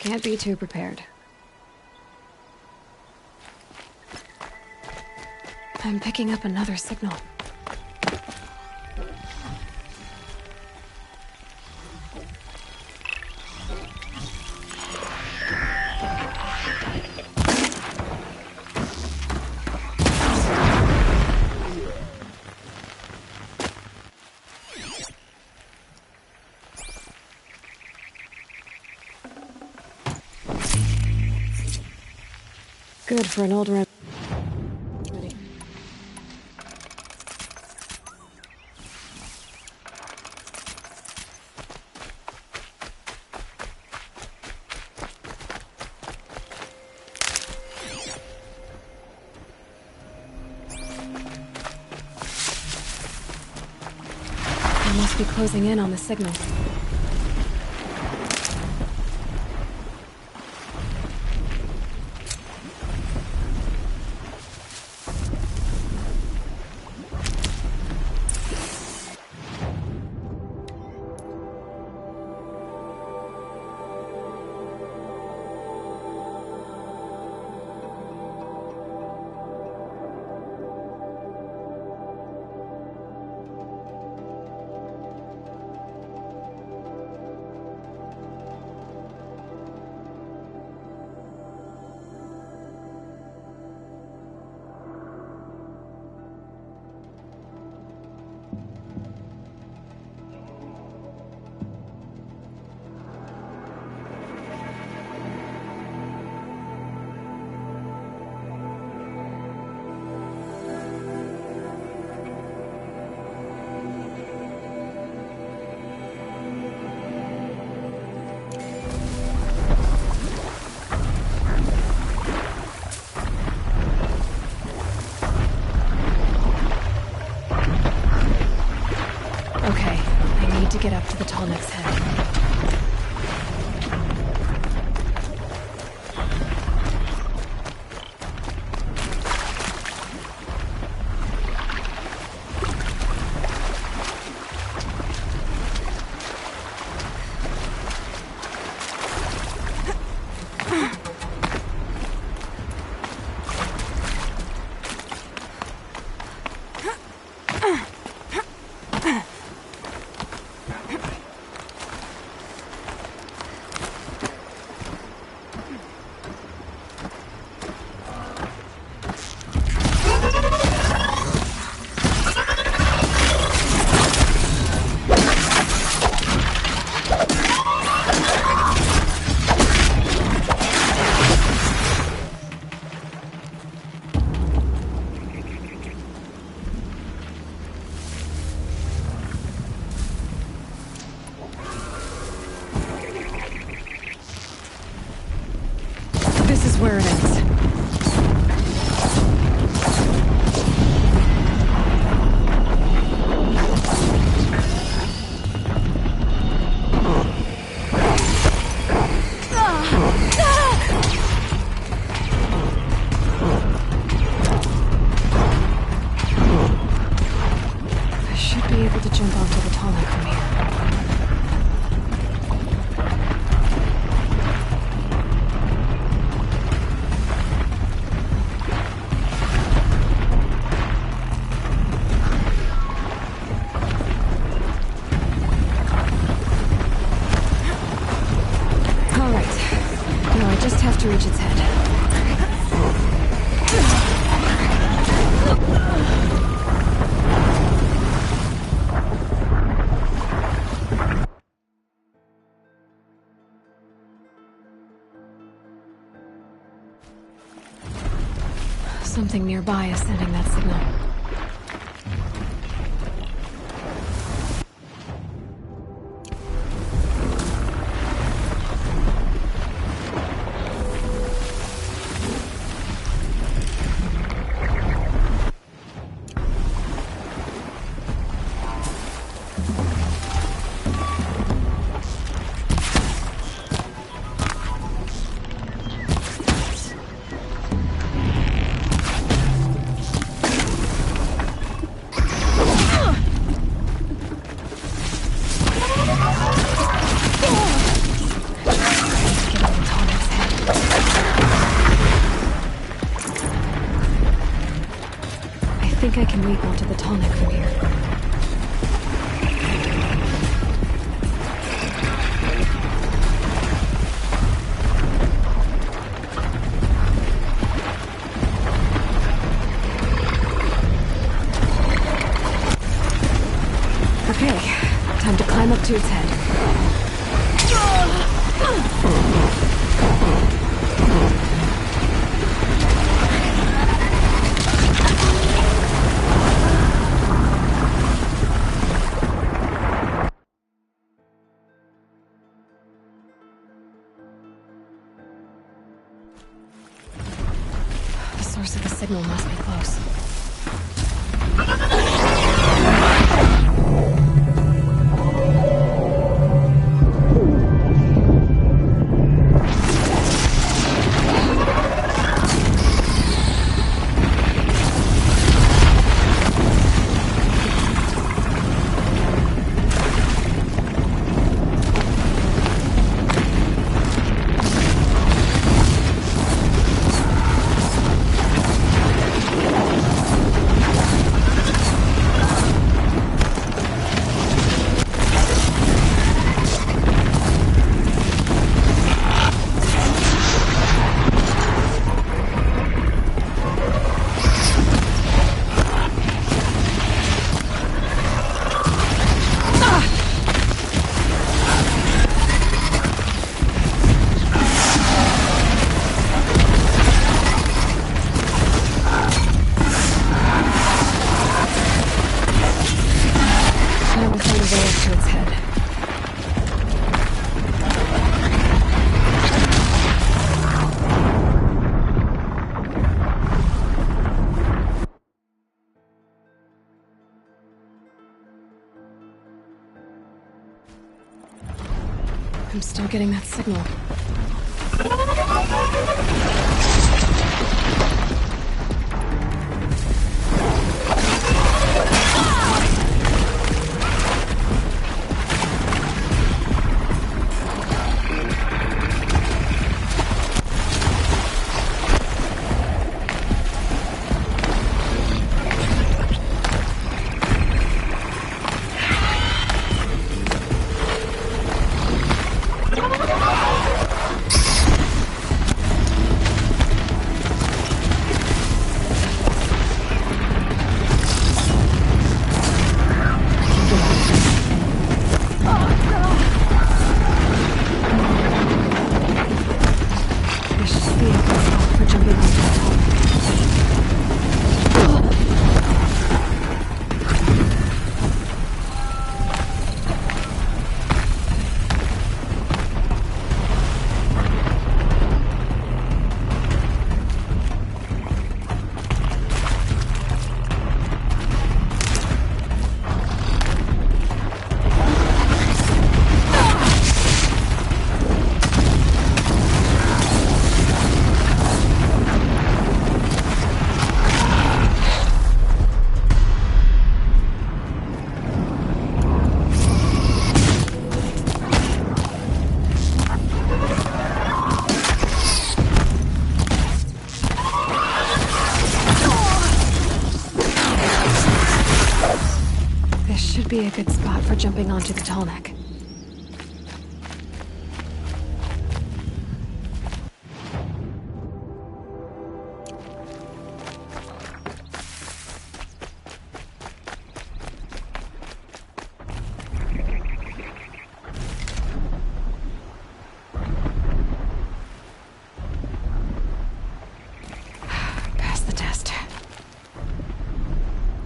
Can't be too prepared. I'm picking up another signal. Good for an old remedy. They must be closing in on the signal. the Tallneck's head. This is where it ends. I should be able to jump onto the Tallneck from here. Just have to reach its head. Something nearby is sending that signal. I think I can leap onto the Tallneck from here. Okay, time to climb up to its head. The source of the signal must be close. I'm still getting that signal. Be a good spot for jumping onto the tall neck. Pass the test.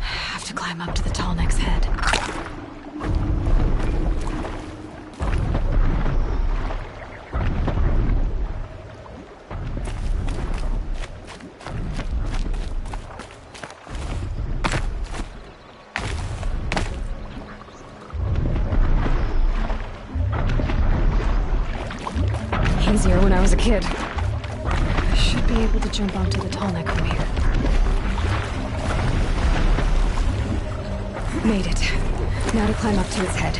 Have to climb up to the tall neck's head. Easier when I was a kid. I should be able to jump onto the tall neck from here. Made it. Now to climb up to its head.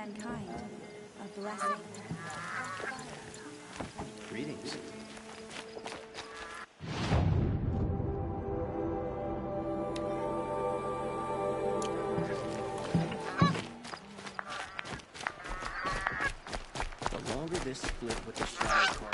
mankind. A blessing.
Greetings. The longer this split with the Shadow Cartel.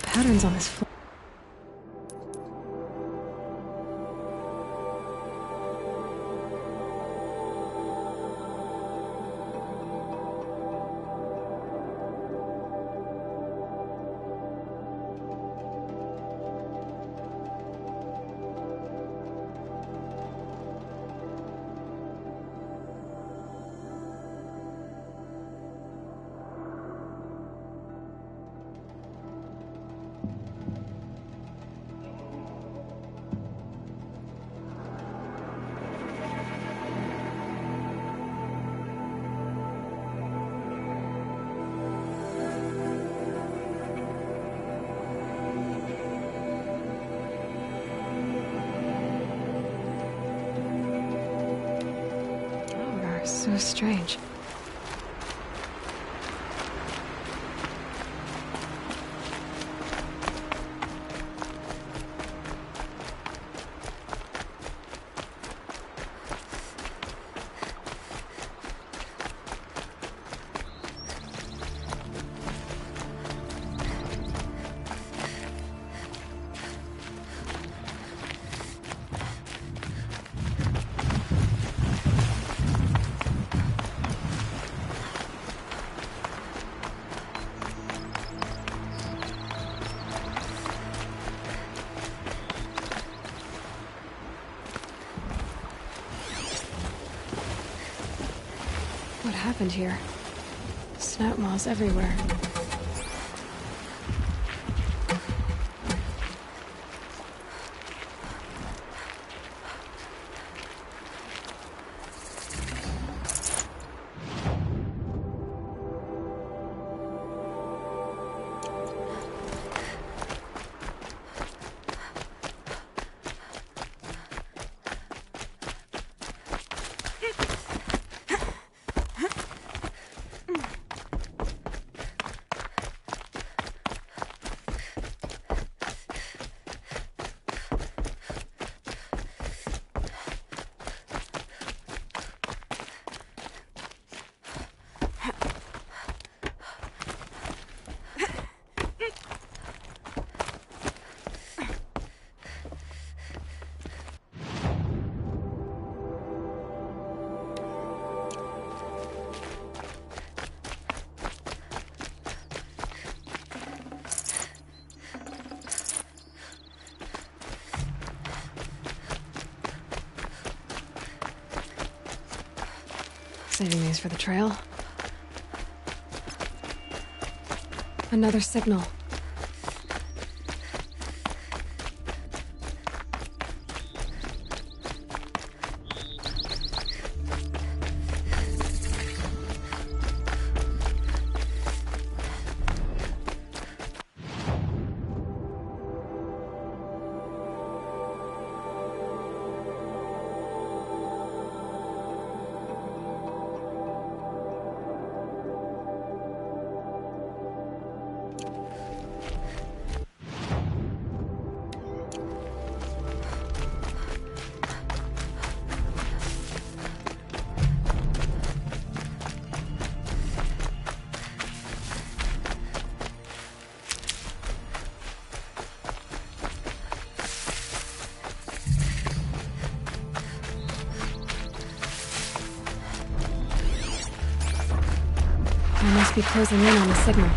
Patterns on this floor. So strange. What happened here? Snap moths everywhere. Saving these for the trail. Another signal. They must be closing in on the signal.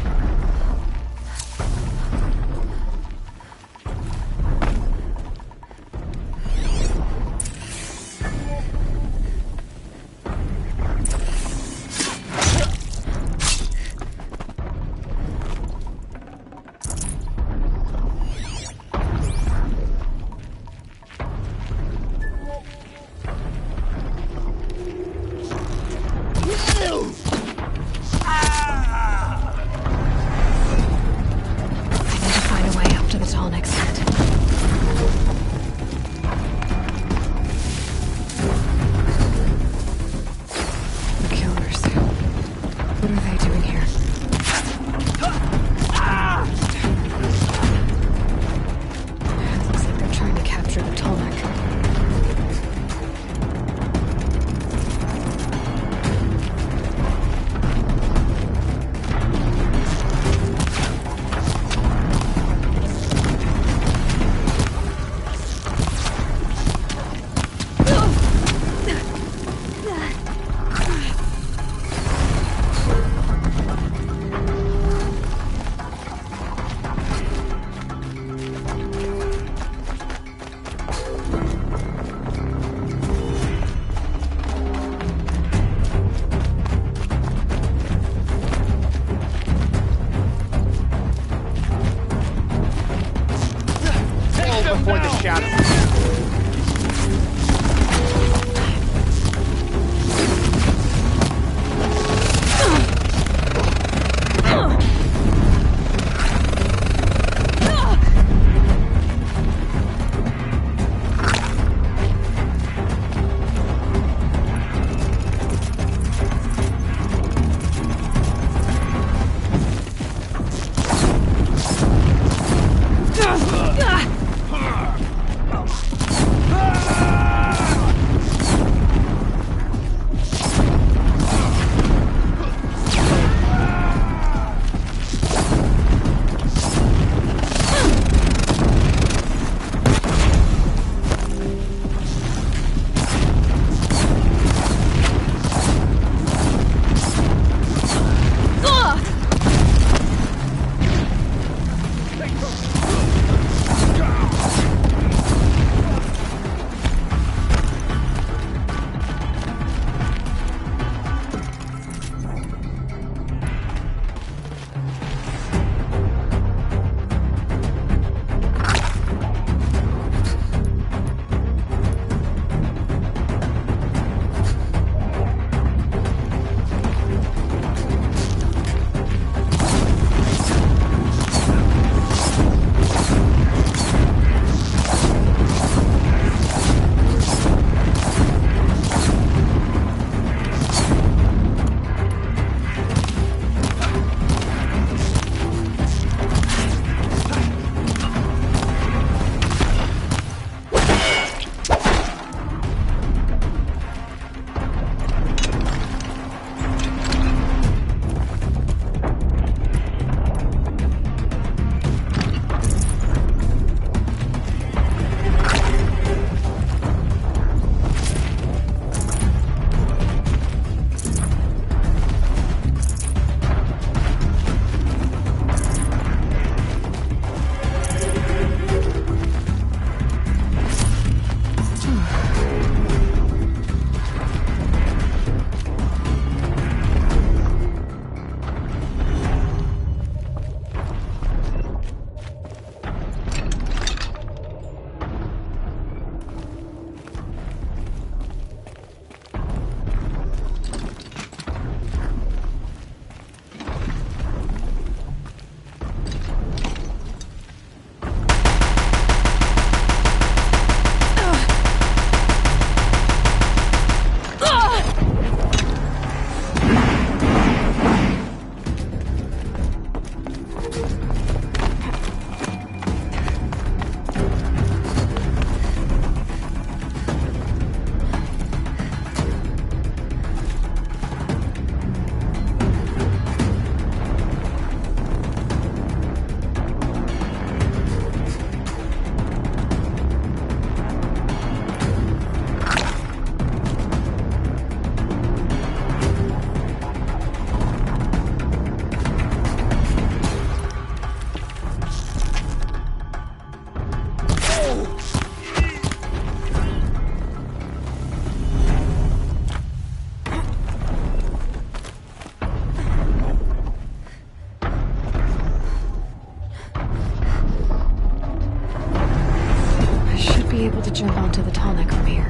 able to jump onto the tonic from here.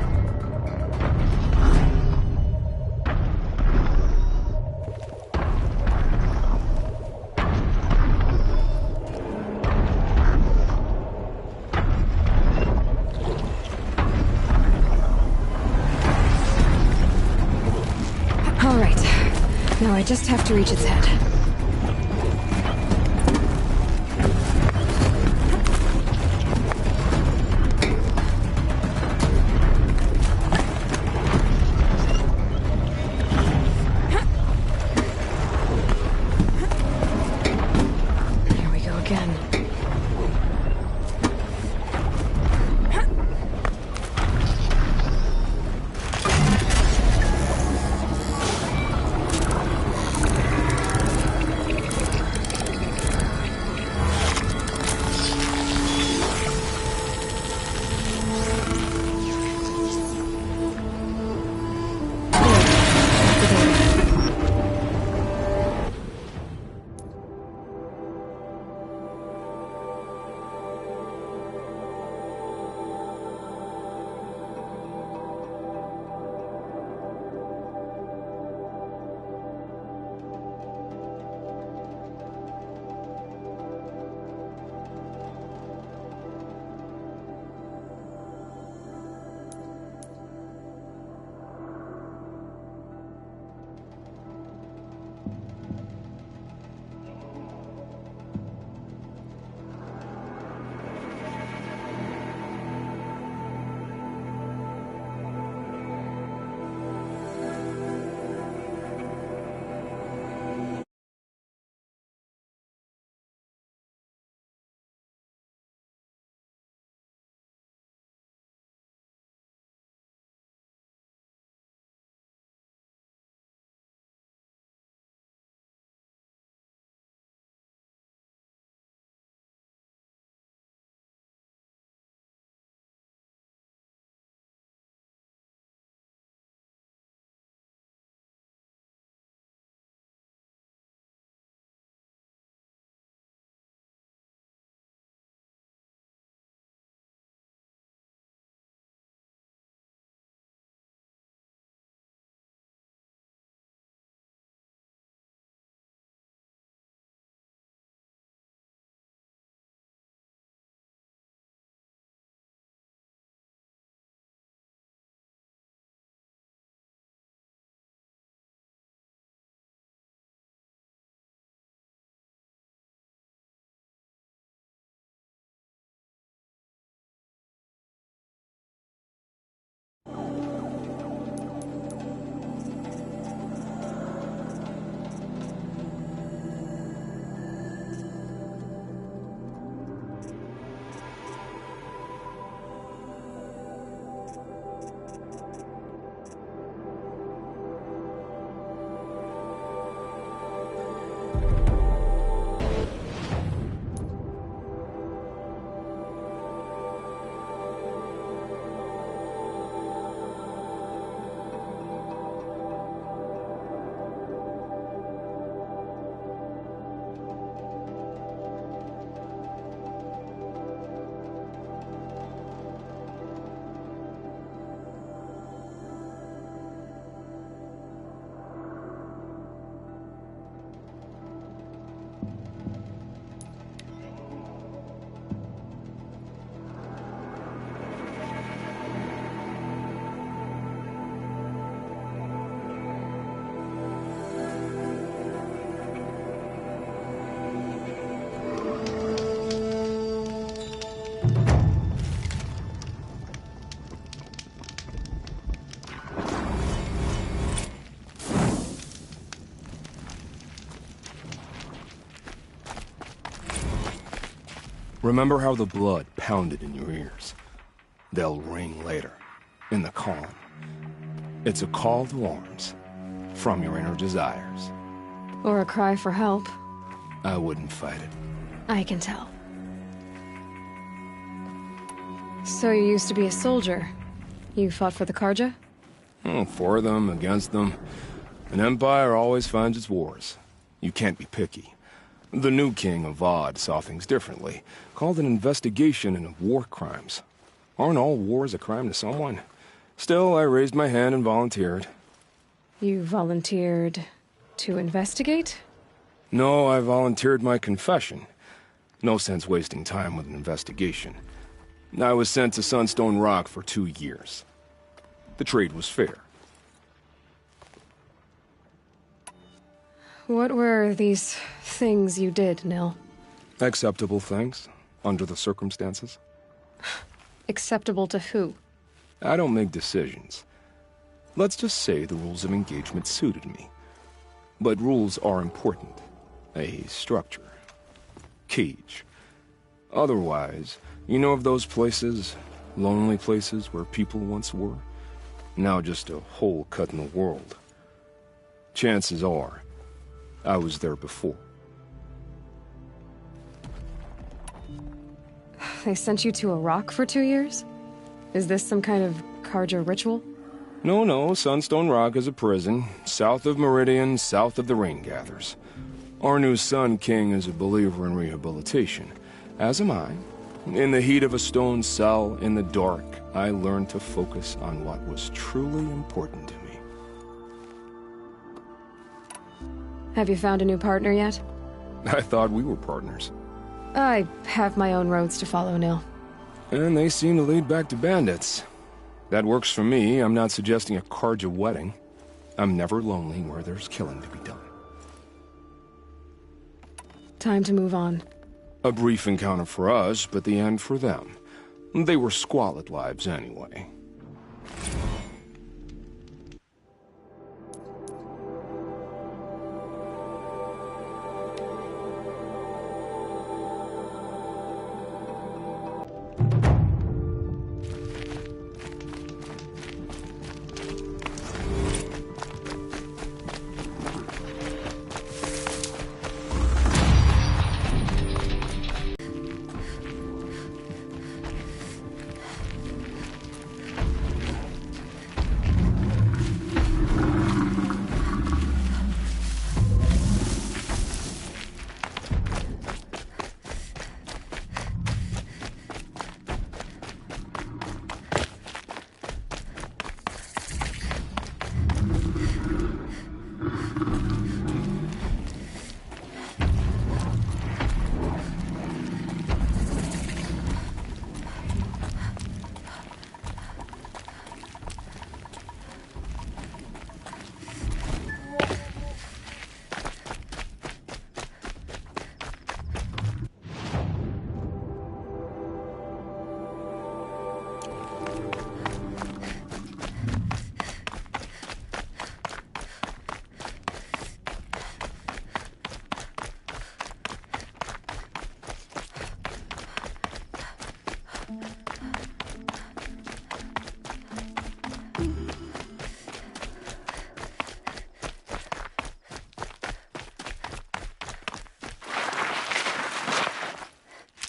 All right. Now I just have to reach its head.
Remember how the blood pounded in your ears? They'll ring later, in the calm. It's a call to arms, from your inner desires.
Or a cry for help.
I wouldn't fight it.
I can tell. So you used to be a soldier. You fought for the Carja?
Oh, for them, against them. An empire always finds its wars. You can't be picky. The new king of Avad saw things differently. Called an investigation into war crimes. Aren't all wars a crime to someone? Still, I raised my hand and volunteered.
You volunteered to investigate?
No, I volunteered my confession. No sense wasting time with an investigation. I was sent to Sunstone Rock for 2 years. The trade was fair.
What were these things you did, Nil?
Acceptable things, under the circumstances.
Acceptable to who?
I don't make decisions. Let's just say the rules of engagement suited me. But rules are important. A structure. Cage. Otherwise, you know of those places, lonely places where people once were? Now just a hole cut in the world. Chances are, I was there before.
They sent you to a rock for 2 years? Is this some kind of Carja ritual?
No, Sunstone Rock is a prison, south of Meridian, south of the Rain Gathers. Our new Sun King is a believer in rehabilitation, as am I. In the heat of a stone cell, in the dark, I learned to focus on what was truly important to me.
Have you found a new partner yet?
I thought we were partners.
I have my own roads to follow, Nil.
And they seem to lead back to bandits. That works for me. I'm not suggesting a Carja wedding. I'm never lonely where there's killing to be done.
Time to move on.
A brief encounter for us, but the end for them. They were squalid lives anyway.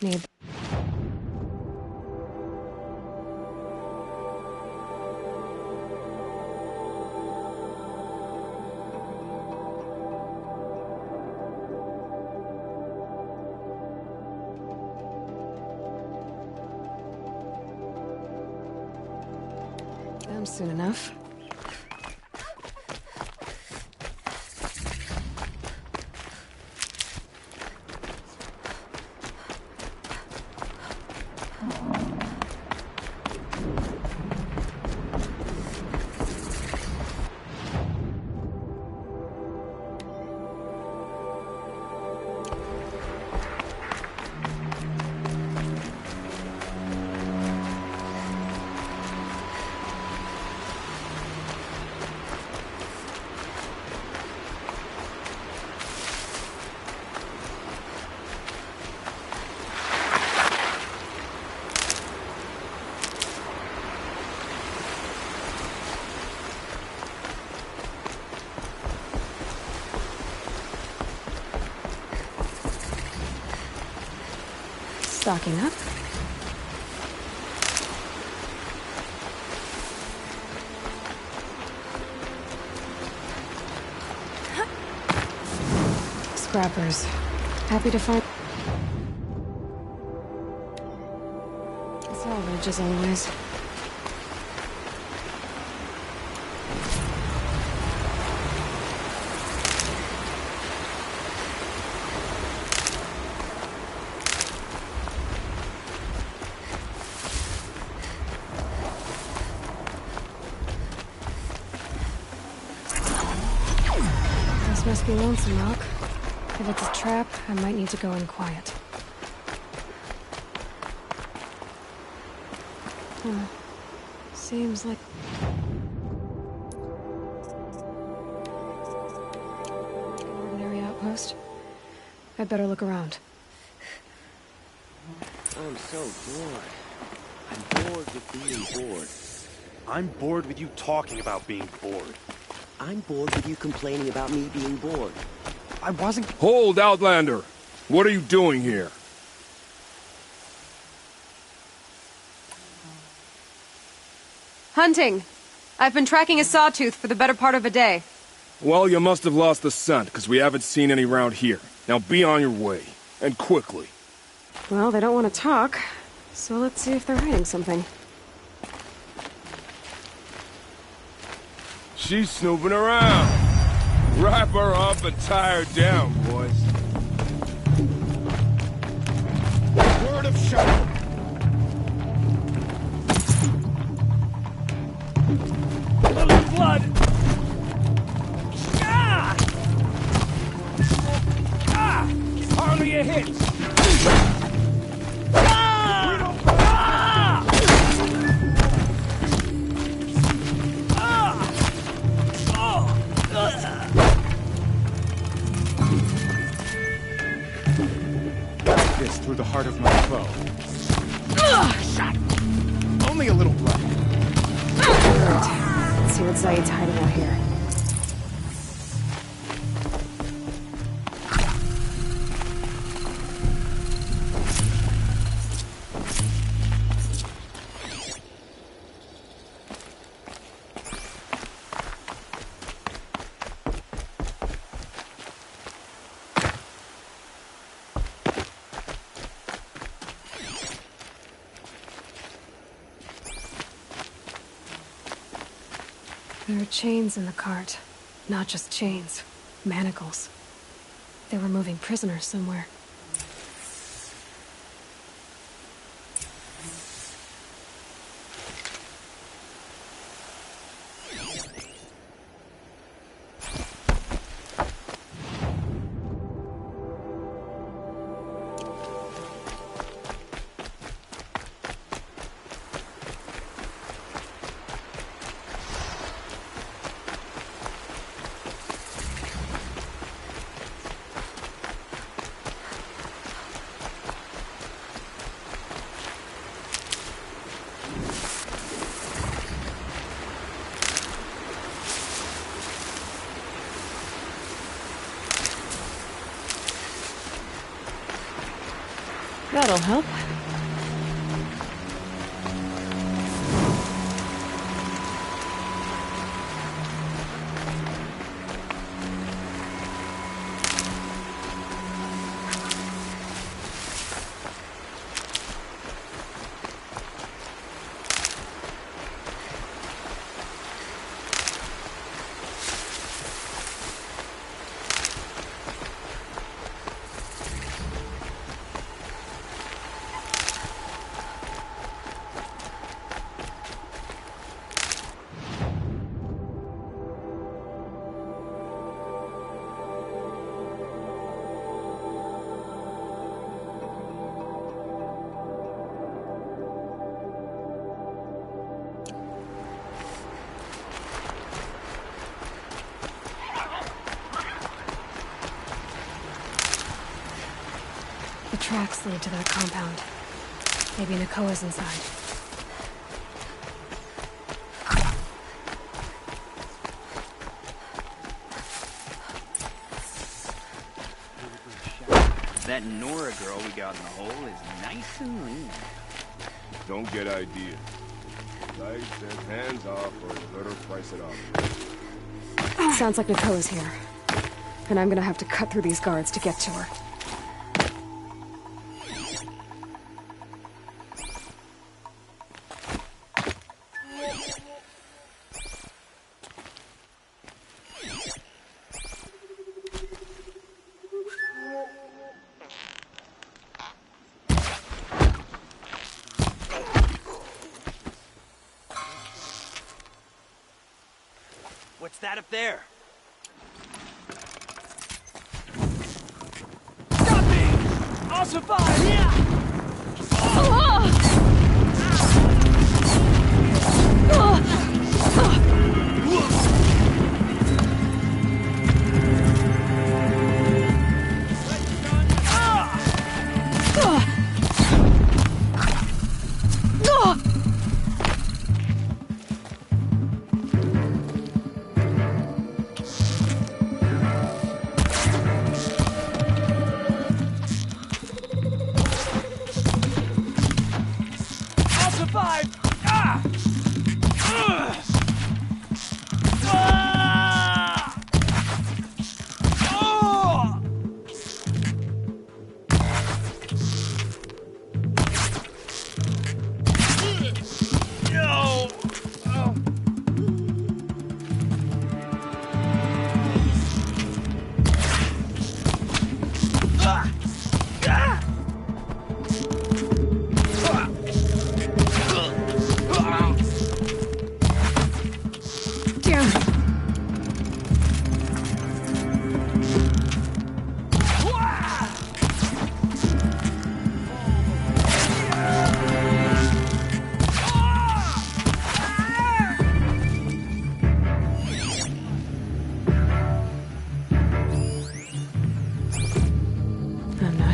Need. Soon enough. Stocking up. Scrappers. Happy to find... Salvage. Garbage as always. This must be Lonesome Rock. If it's a trap, I might need to go in quiet. Seems like... an ordinary outpost. I'd better look around.
I'm so bored. I'm bored with being bored.
I'm bored with you talking about being bored.
I'm bored with you complaining about me being bored.
I wasn't...
Hold, Outlander! What are you doing here?
Hunting. I've been tracking a sawtooth for the better part of a day.
Well, you must have lost the scent, because we haven't seen any round here. Now be on your way. And quickly.
Well, they don't want to talk, so let's see if they're hiding something.
She's snooping around. Wrap her up and tie her down, boys. Word of shadow.
Little blood! Ah! Ah! Hardly a hit! Ah! Ah! Ah!
Got this through the heart of my foe. Shot! Only a little blood.
Alright, let's see what Zaid's hiding out here. There are chains in the cart. Not just chains. Manacles. They were moving prisoners somewhere. That'll help. The tracks lead to that compound. Maybe Nakoa's inside.
That Nora girl we got in the hole is nice and lean.
Don't get ideas. Light says hands off or let her price it off.
Sounds like Nakoa's here. And I'm gonna have to cut through these guards to get to her.
What's that up there?
Stop me! I'll survive! Yeah!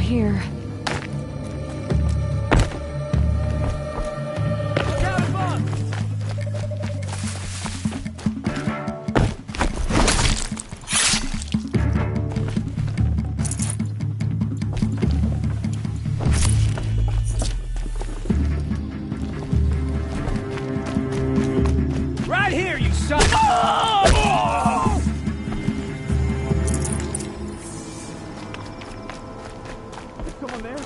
Here.
Right here, you son! Someone there?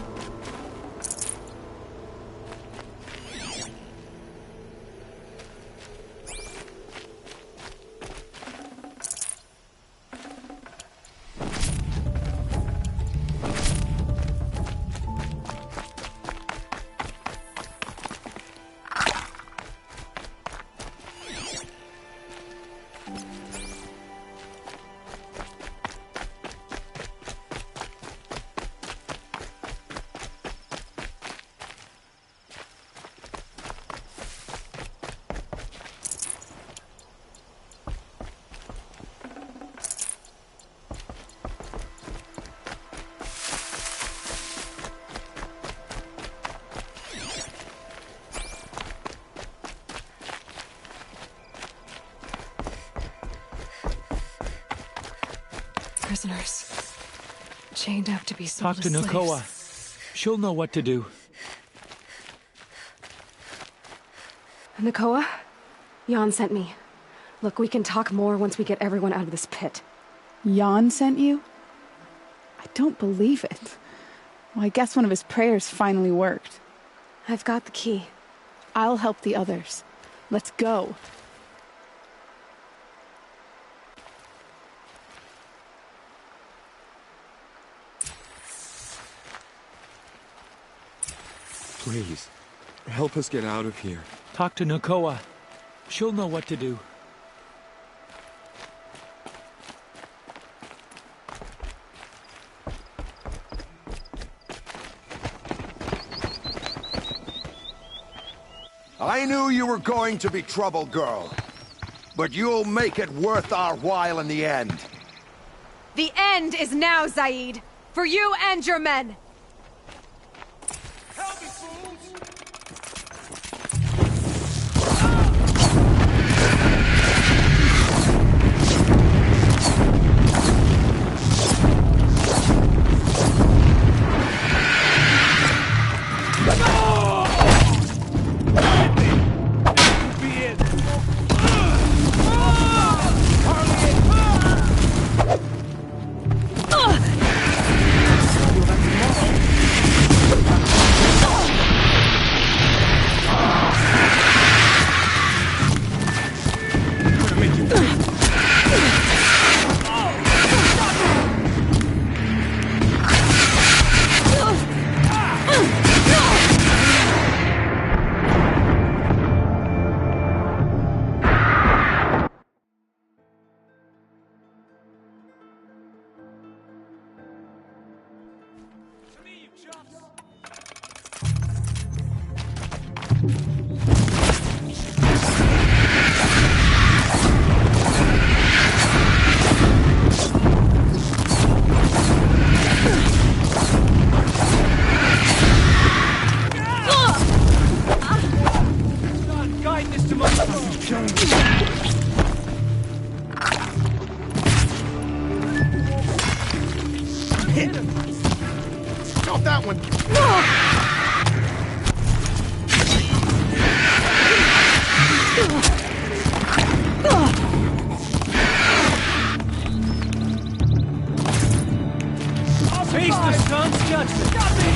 Prisoners. Chained up to be sold
Talk to
as
Nakoa.
slaves.
She'll know what to do.
Nakoa? Jan sent me. Look, we can talk more once we get everyone out of this pit.
Jan sent you? I don't believe it. Well, I guess one of his prayers finally worked.
I've got the key.
I'll help the others. Let's go.
Please, help us get out of here.
Talk to Nakoa. She'll know what to do.
I knew you were going to be trouble, girl. But you'll make it worth our while in the end.
The end is now, Zaid. For you and your men.
Hit him! Got that one!
Face the sun's judgment! Stop me!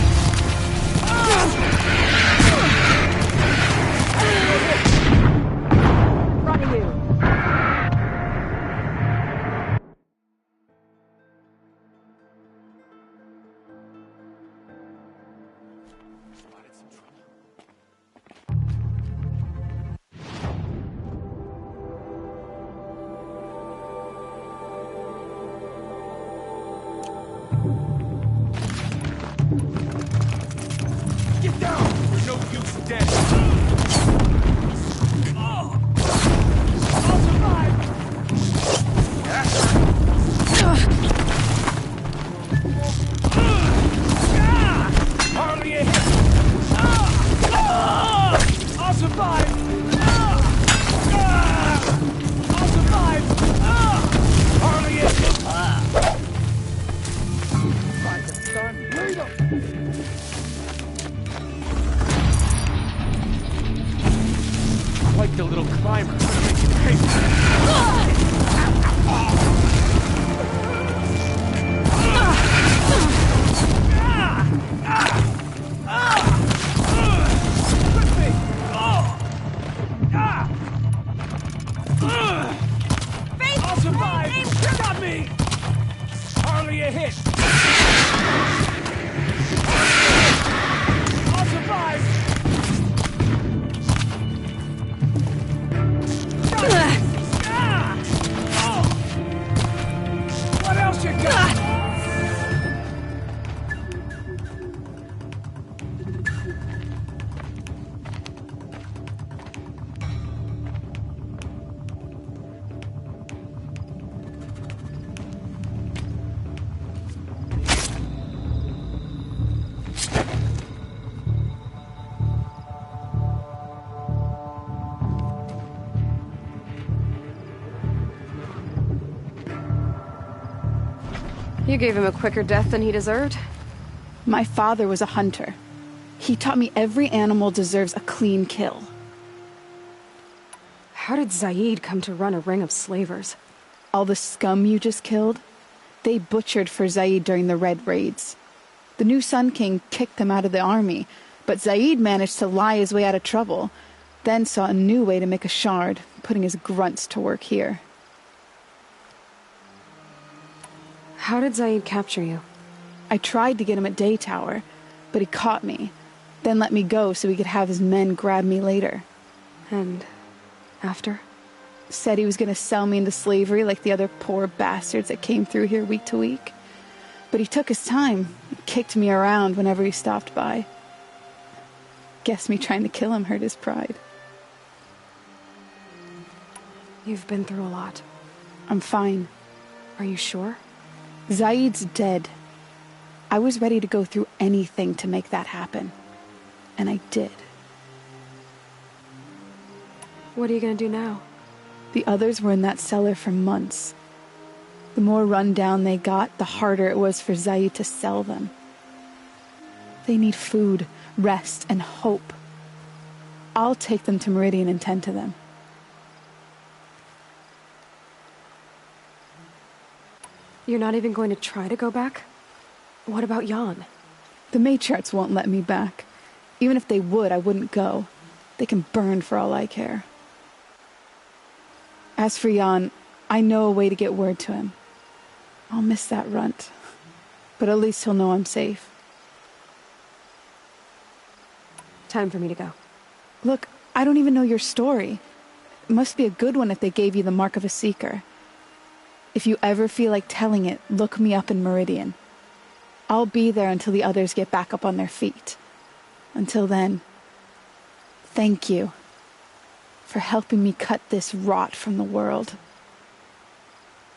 Get down! There's no use dead.
I'll survive!
Hardly a hit!
I'll survive! I'll survive!
Hardly a hit!
Like the little climber. Gonna make you pay for
I'll survive! Stop me! Hardly a hit!
I'll survive!
What else you got?
You gave him a quicker death than he deserved.
My father was a hunter. He taught me every animal deserves a clean kill.
How did Zaid come to run a ring of slavers?
All the scum you just killed? They butchered for Zaid during the Red Raids. The new Sun King kicked them out of the army, but Zaid managed to lie his way out of trouble, then saw a new way to make a shard, putting his grunts to work here.
How did Zaid capture you?
I tried to get him at Day Tower, but he caught me, then let me go so he could have his men grab me later.
And after?
Said he was going to sell me into slavery like the other poor bastards that came through here week to week. But he took his time, kicked me around whenever he stopped by. Guess me trying to kill him hurt his pride.
You've been through a lot.
I'm fine.
Are you sure?
Zaid's dead. I was ready to go through anything to make that happen. And I did.
What are you gonna do now?
The others were in that cellar for months. The more run down they got, the harder it was for Zaid to sell them. They need food, rest, and hope. I'll take them to Meridian and tend to them.
You're not even going to try to go back? What about Jan?
The matriarchs won't let me back. Even if they would, I wouldn't go. They can burn for all I care. As for Jan, I know a way to get word to him. I'll miss that runt. But at least he'll know I'm safe.
Time for me to go.
Look, I don't even know your story. It must be a good one if they gave you the mark of a seeker. If you ever feel like telling it, look me up in Meridian. I'll be there until the others get back up on their feet. Until then, thank you for helping me cut this rot from the world.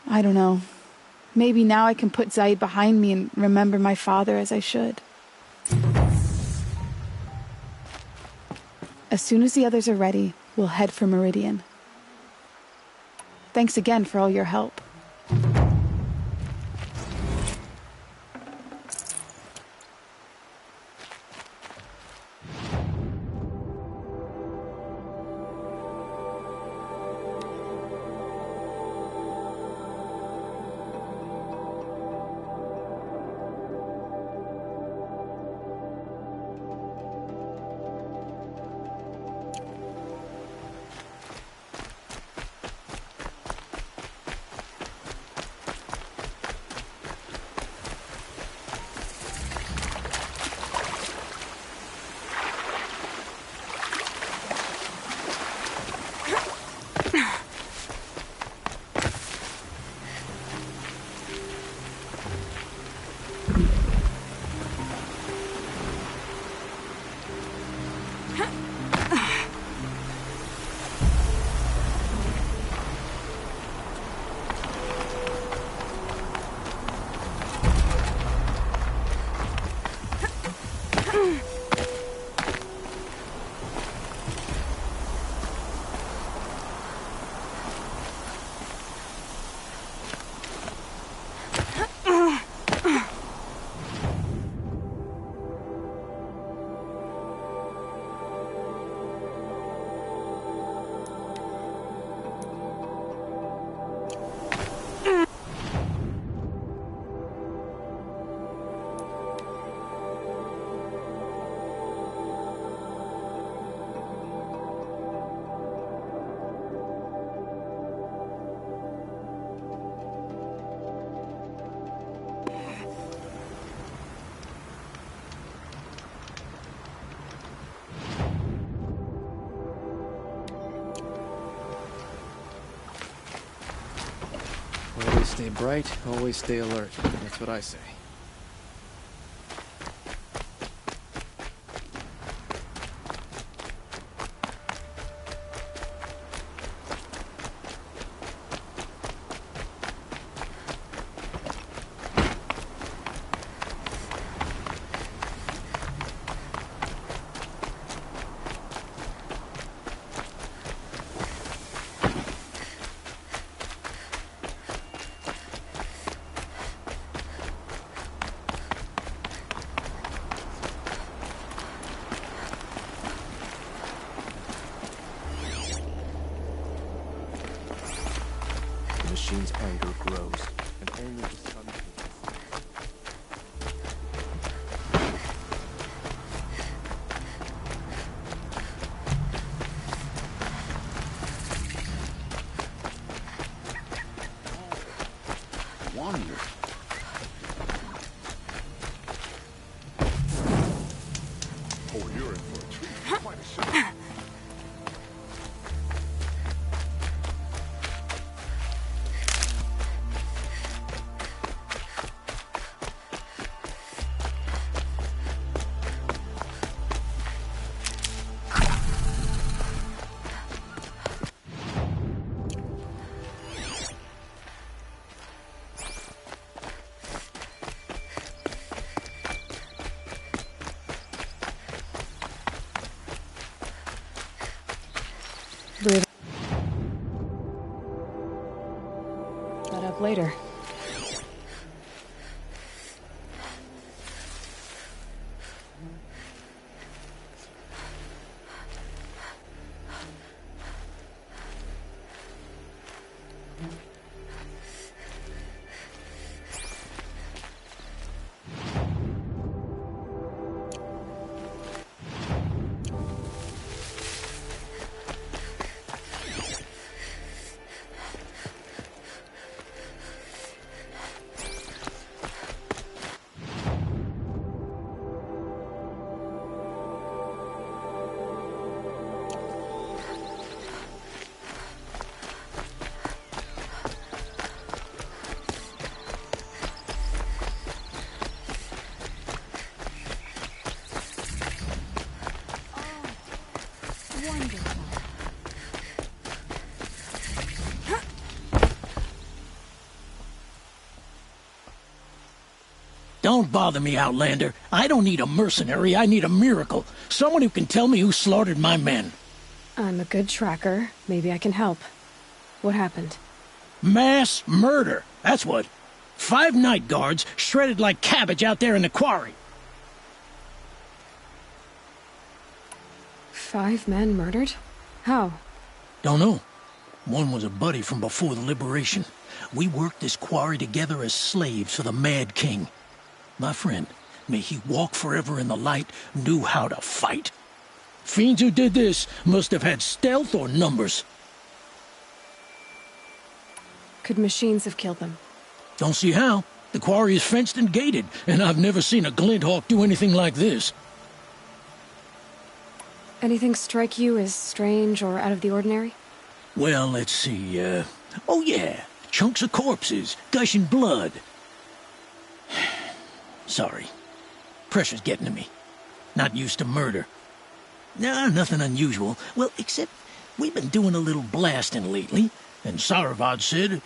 I don't know. Maybe now I can put Zaid behind me and remember my father as I should. As soon as the others are ready, we'll head for Meridian. thanks again for all your help.
Always stay bright, always stay alert. That's what I say.
The machine's anger grows, and only the sun can...
Wonderful. Oh, you're in for a treat. Quite a show.
Breathe that up later.
Don't bother me, Outlander. I don't need a mercenary, I need a miracle. Someone who can tell me who slaughtered my men.
I'm a good tracker. Maybe I can help. What happened?
Mass murder. That's what. 5 night guards shredded like cabbage out there in the quarry.
5 men murdered? How?
Don't know. One was a buddy from before the liberation. We worked this quarry together as slaves for the Mad King. My friend, may he walk forever in the light, knew how to fight. Fiends who did this must have had stealth or numbers.
Could machines have killed them?
Don't see how. The quarry is fenced and gated, and I've never seen a Glinthawk do anything like this.
Anything strike you as strange or out of the ordinary?
Well, let's see, oh yeah, chunks of corpses, gushing blood. Sorry. Pressure's getting to me. Not used to murder. Nah, nothing unusual. Well, except we've been doing a little blasting lately, and Saravad said,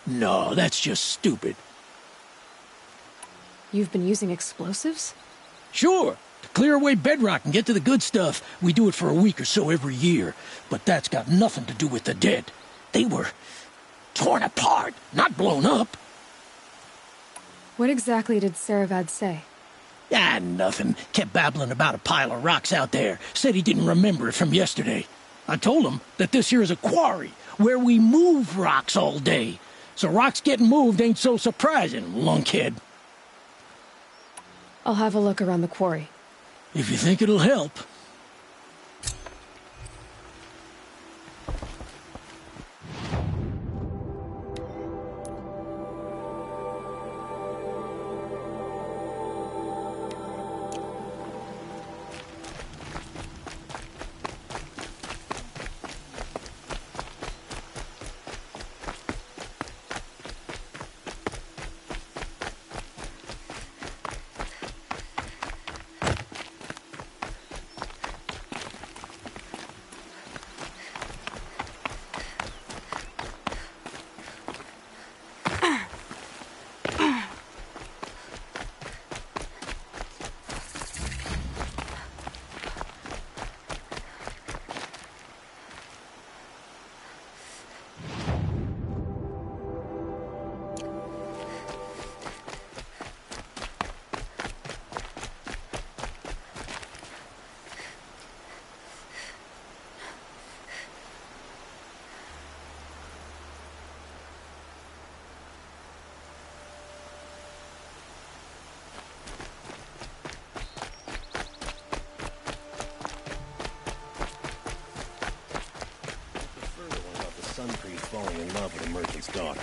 no, that's just stupid.
You've been using explosives?
Sure. To clear away bedrock and get to the good stuff, we do it for a week or so every year. But that's got nothing to do with the dead. They were torn apart, not blown up.
What exactly did Saravad say?
Ah, nothing. Kept babbling about a pile of rocks out there. Said he didn't remember it from yesterday. I told him that this here is a quarry, where we move rocks all day. So rocks getting moved ain't so surprising, lunkhead.
I'll have a look around the quarry.
If you think it'll help.
Falling in love with a merchant's daughter.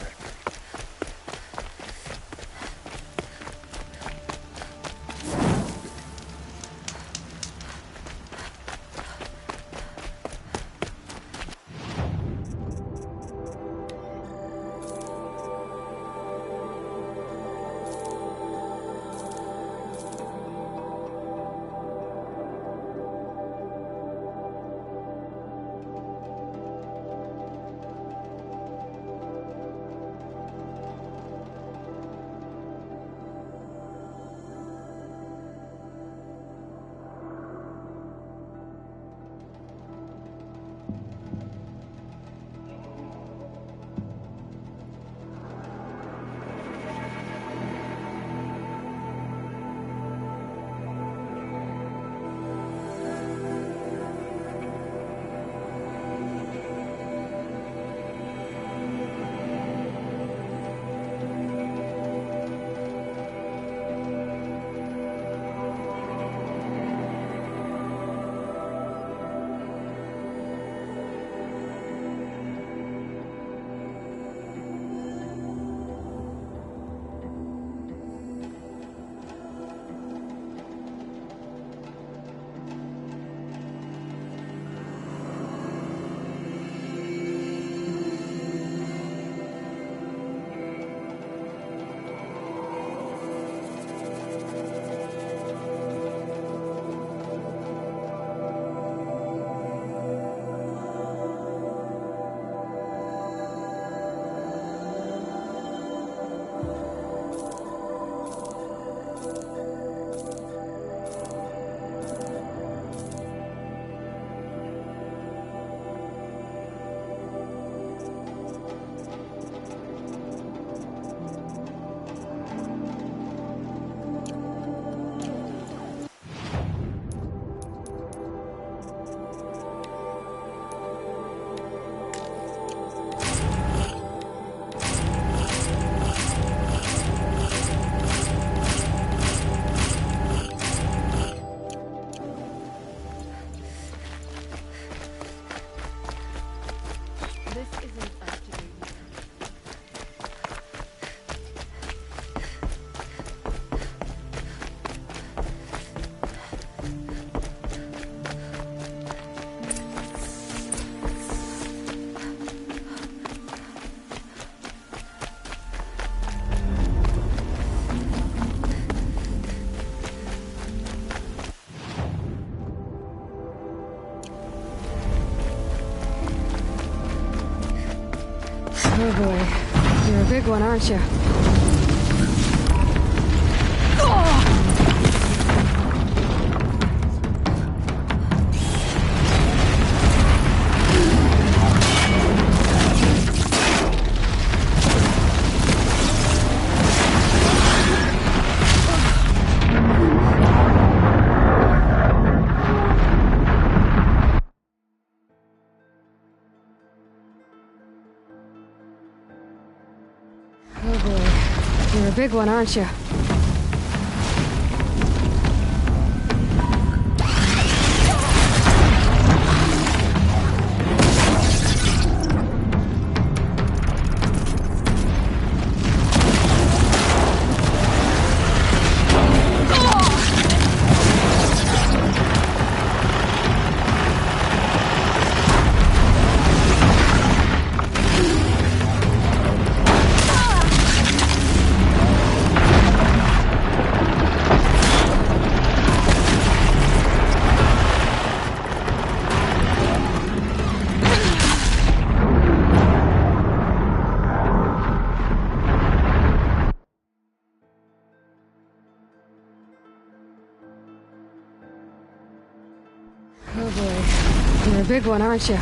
This isn't up to date.
Oh boy, you're a big one, aren't you? Oh boy, you're a big one, aren't you? Oh boy, you're a big one, aren't you?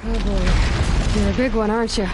Oh boy, you're a big one, aren't you?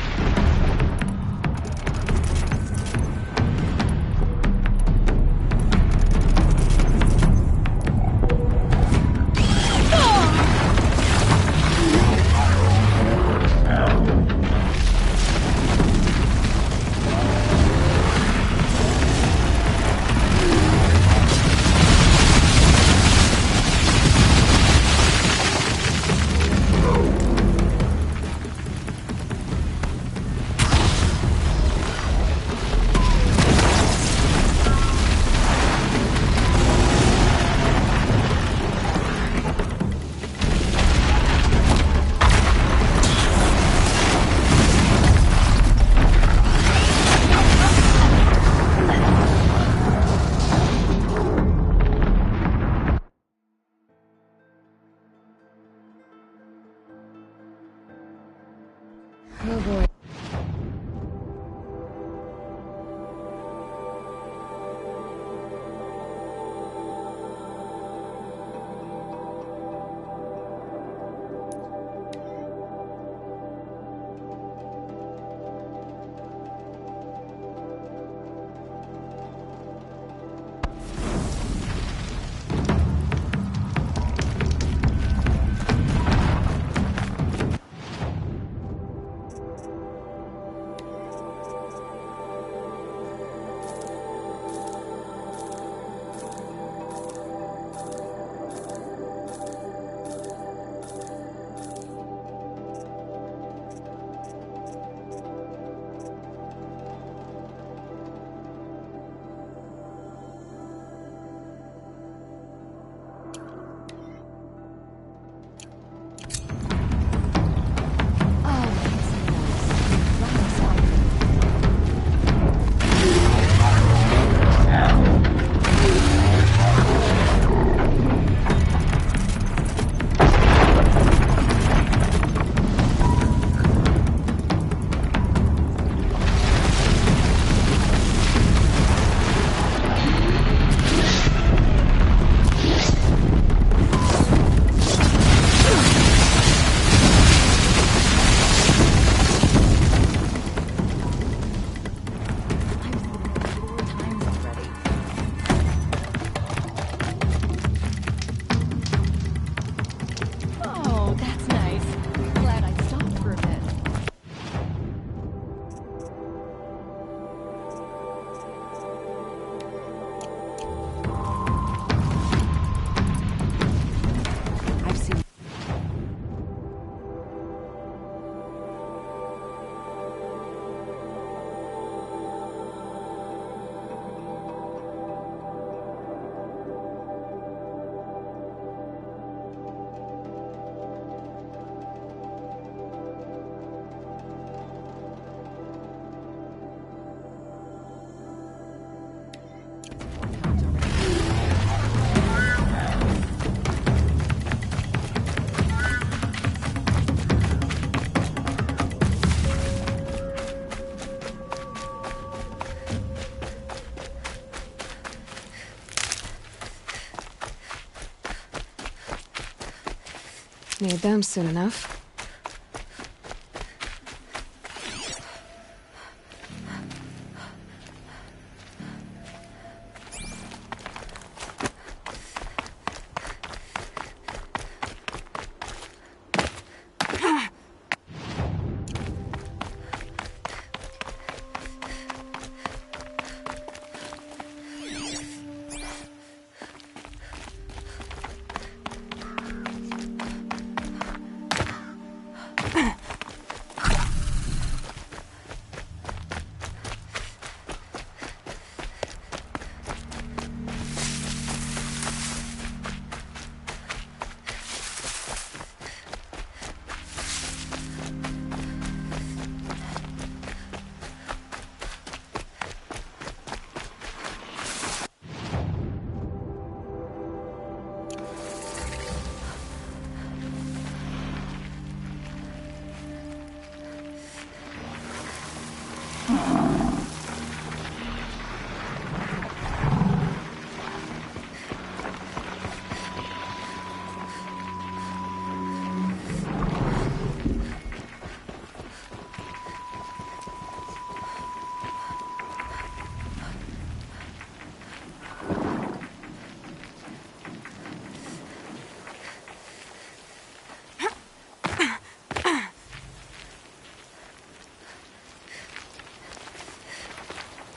Need them soon enough.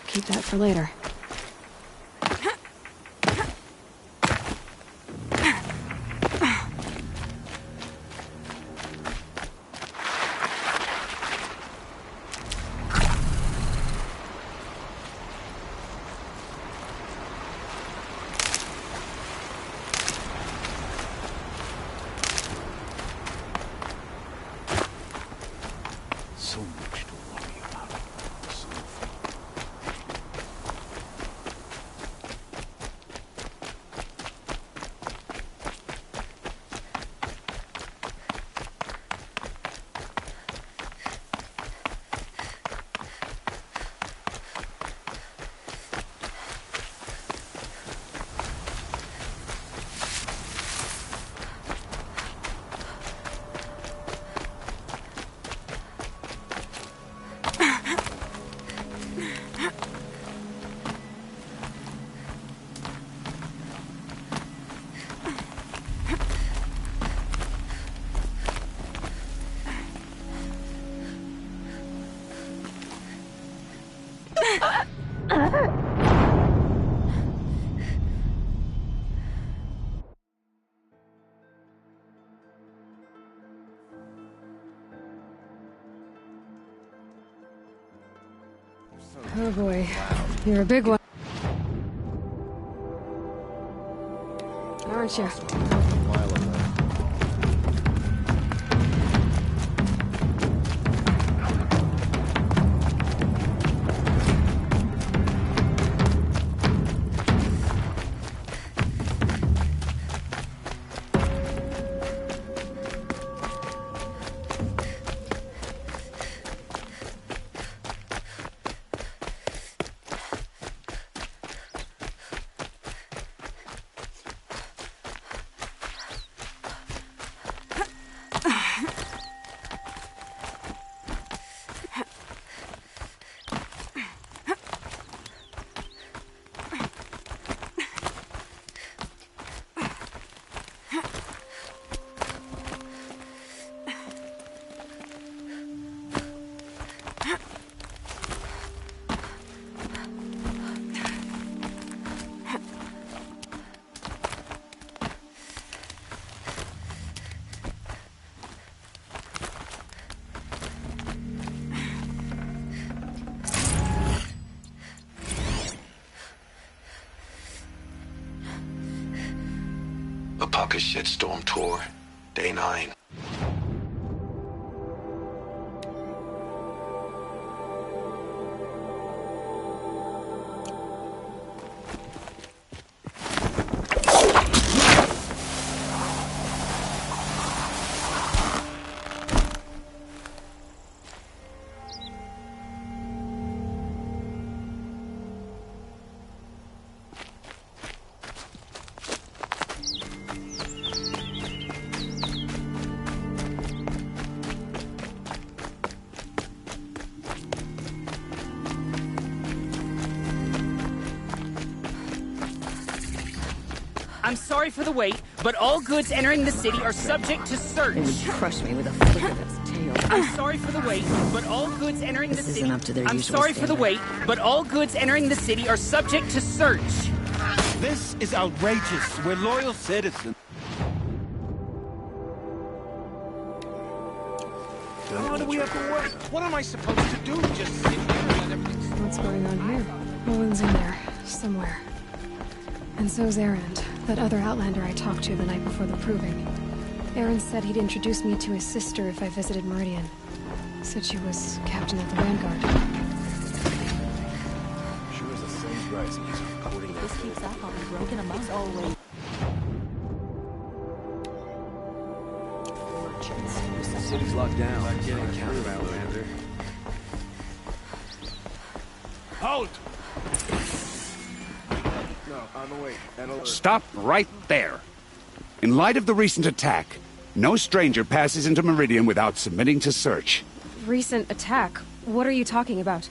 Keep that for later.
So much to worry about. So far.
Oh boy, you're a big one. Aren't you?
Apaka Shitstorm Tour, Day 9.
I'm sorry for the wait, but all goods entering the city are subject to search.
It would crush me with a flick of its tail.
I'm sorry for the wait, but all goods entering the
This
city...
isn't up to their
I'm
usual
sorry for the
standard.
wait, but all goods entering the city are subject to search.
This is outrageous. We're loyal citizens.
How do we have to wait? What am I supposed to do? Just sit here and let everything...
What's going on here? Owen's in there, somewhere. And so's Erend, that other Outlander I talked to the night before the Proving. Erend said he'd introduce me to his sister if I visited Meridian. Said she was captain of the Vanguard.
Sure is the same price as recording
If this keeps up, I'll be broken among always.
The city's locked down. Not getting counted, Outlander.
Halt!
No, on the way.
Stop right there. In light of the recent attack, no stranger passes into Meridian without submitting to search.
Recent attack? What are you talking about?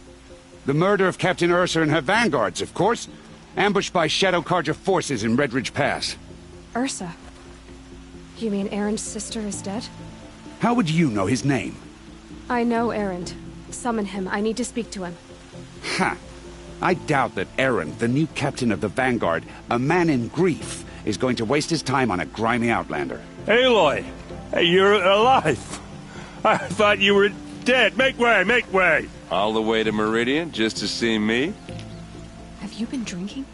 The murder of Captain Ursa and her vanguards, of course. Ambushed by Shadow Carja forces in Redridge Pass.
Ursa? You mean Erend's sister is dead?
How would you know his name?
I know Erend. Summon him. I need to speak to him.
Ha! I doubt that Erend, the new captain of the Vanguard, a man in grief, is going to waste his time on a grimy Outlander.
Aloy! Hey, you're alive! I thought you were dead. Make way, make way!
All the way to Meridian just to see me?
Have you been drinking?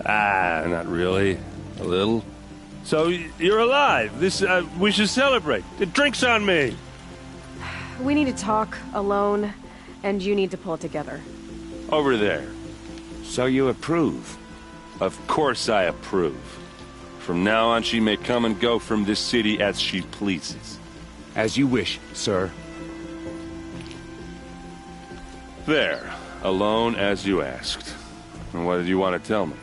Ah, not really. A little. So, you're alive. This, we should celebrate. The drink's on me.
We need to talk, alone, and you need to pull it together.
Over there.
So you approve?
Of course I approve. From now on, she may come and go from this city as she pleases.
As you wish, sir.
There. Alone as you asked. And what did you want to tell me?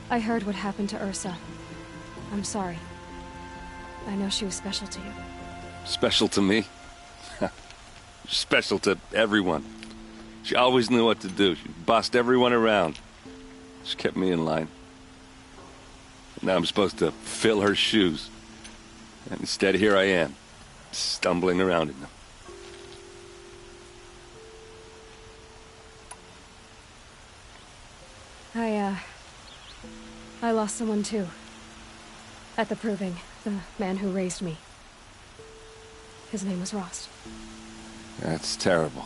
I heard what happened to Ursa. I'm sorry. I know she was special to you.
Special to me? Special to everyone. She always knew what to do. She bossed everyone around. She kept me in line. Now I'm supposed to fill her shoes. And instead, here I am, stumbling around in them.
I lost someone too. At the Proving, the man who raised me. His name was Rost.
That's terrible.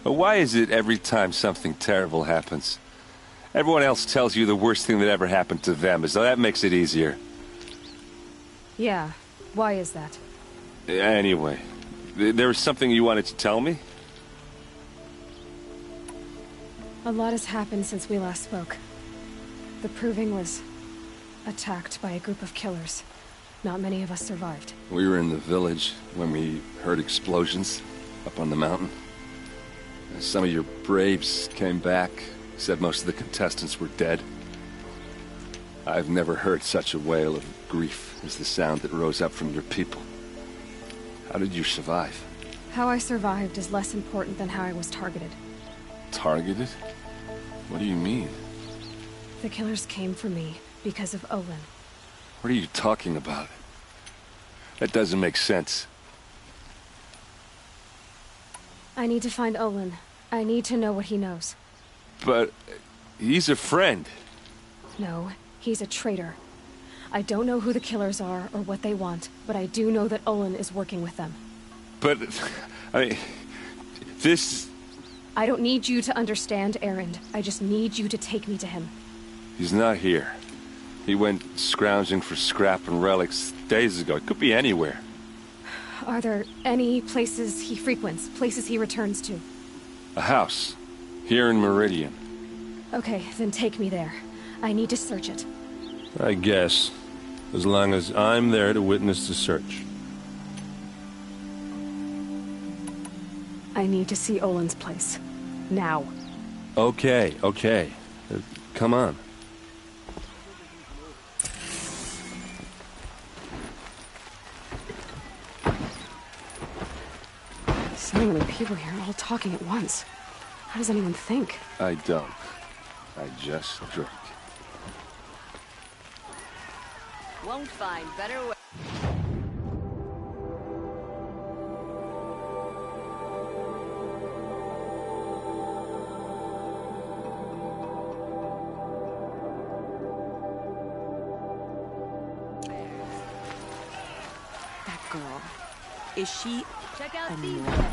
But why is it every time something terrible happens, everyone else tells you the worst thing that ever happened to them, as though that makes it easier?
Yeah, why is that?
Anyway, there was something you wanted to tell me?
A lot has happened since we last spoke. The Proving was attacked by a group of killers. Not many of us survived.
We were in the village when we heard explosions up on the mountain. Some of your braves came back, said most of the contestants were dead. I've never heard such a wail of grief as the sound that rose up from your people. How did you survive?
How I survived is less important than how I was targeted.
Targeted? What do you mean?
The killers came for me because of Olin.
What are you talking about? That doesn't make sense.
I need to find Olin. I need to know what he knows.
But he's a friend.
No, he's a traitor. I don't know who the killers are or what they want, but I do know that Olin is working with them.
But, I mean, this...
I don't need you to understand, Erend. I just need you to take me to him.
He's not here. He went scrounging for scrap and relics days ago. It could be anywhere.
Are there any places he frequents, places he returns to?
A house. Here in Meridian.
Okay, then take me there. I need to search it.
I guess. As long as I'm there to witness the search.
I need to see Olin's place. Now.
Okay, okay. Come on.
So many people here, all talking at once. How does anyone think?
I don't. I just drink.
Won't find better way.
That girl. Is she
Check out
a
these.
Nora?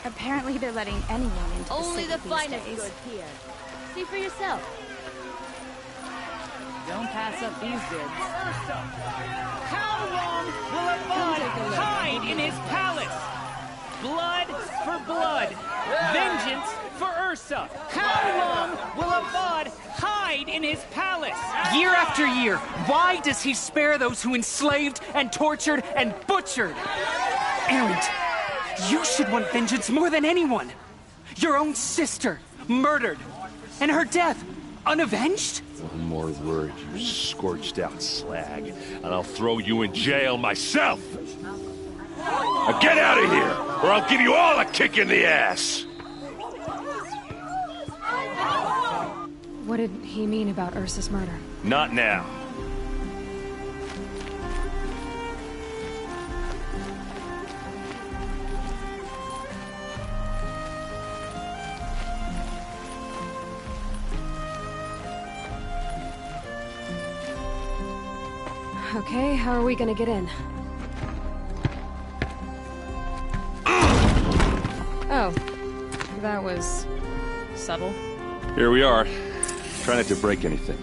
Apparently they're letting anyone into the
Only
city
the
these
finest
days.
goods here. See for yourself. Don't pass up these goods.
How long will Avad hide in his palace? Blood for blood. Vengeance for Ursa. How long will Avad hide in his palace? Year after year, why does he spare those who enslaved and tortured and butchered? Erend, you should want vengeance more than anyone. Your own sister, murdered. And her death, unavenged?
One more word, you scorched out slag, and I'll throw you in jail myself! Now get out of here, or I'll give you all a kick in the ass!
What did he mean about Ursa's murder?
Not now.
Okay, how are we gonna get in? Oh, that was subtle.
Here we are. Try not to break anything.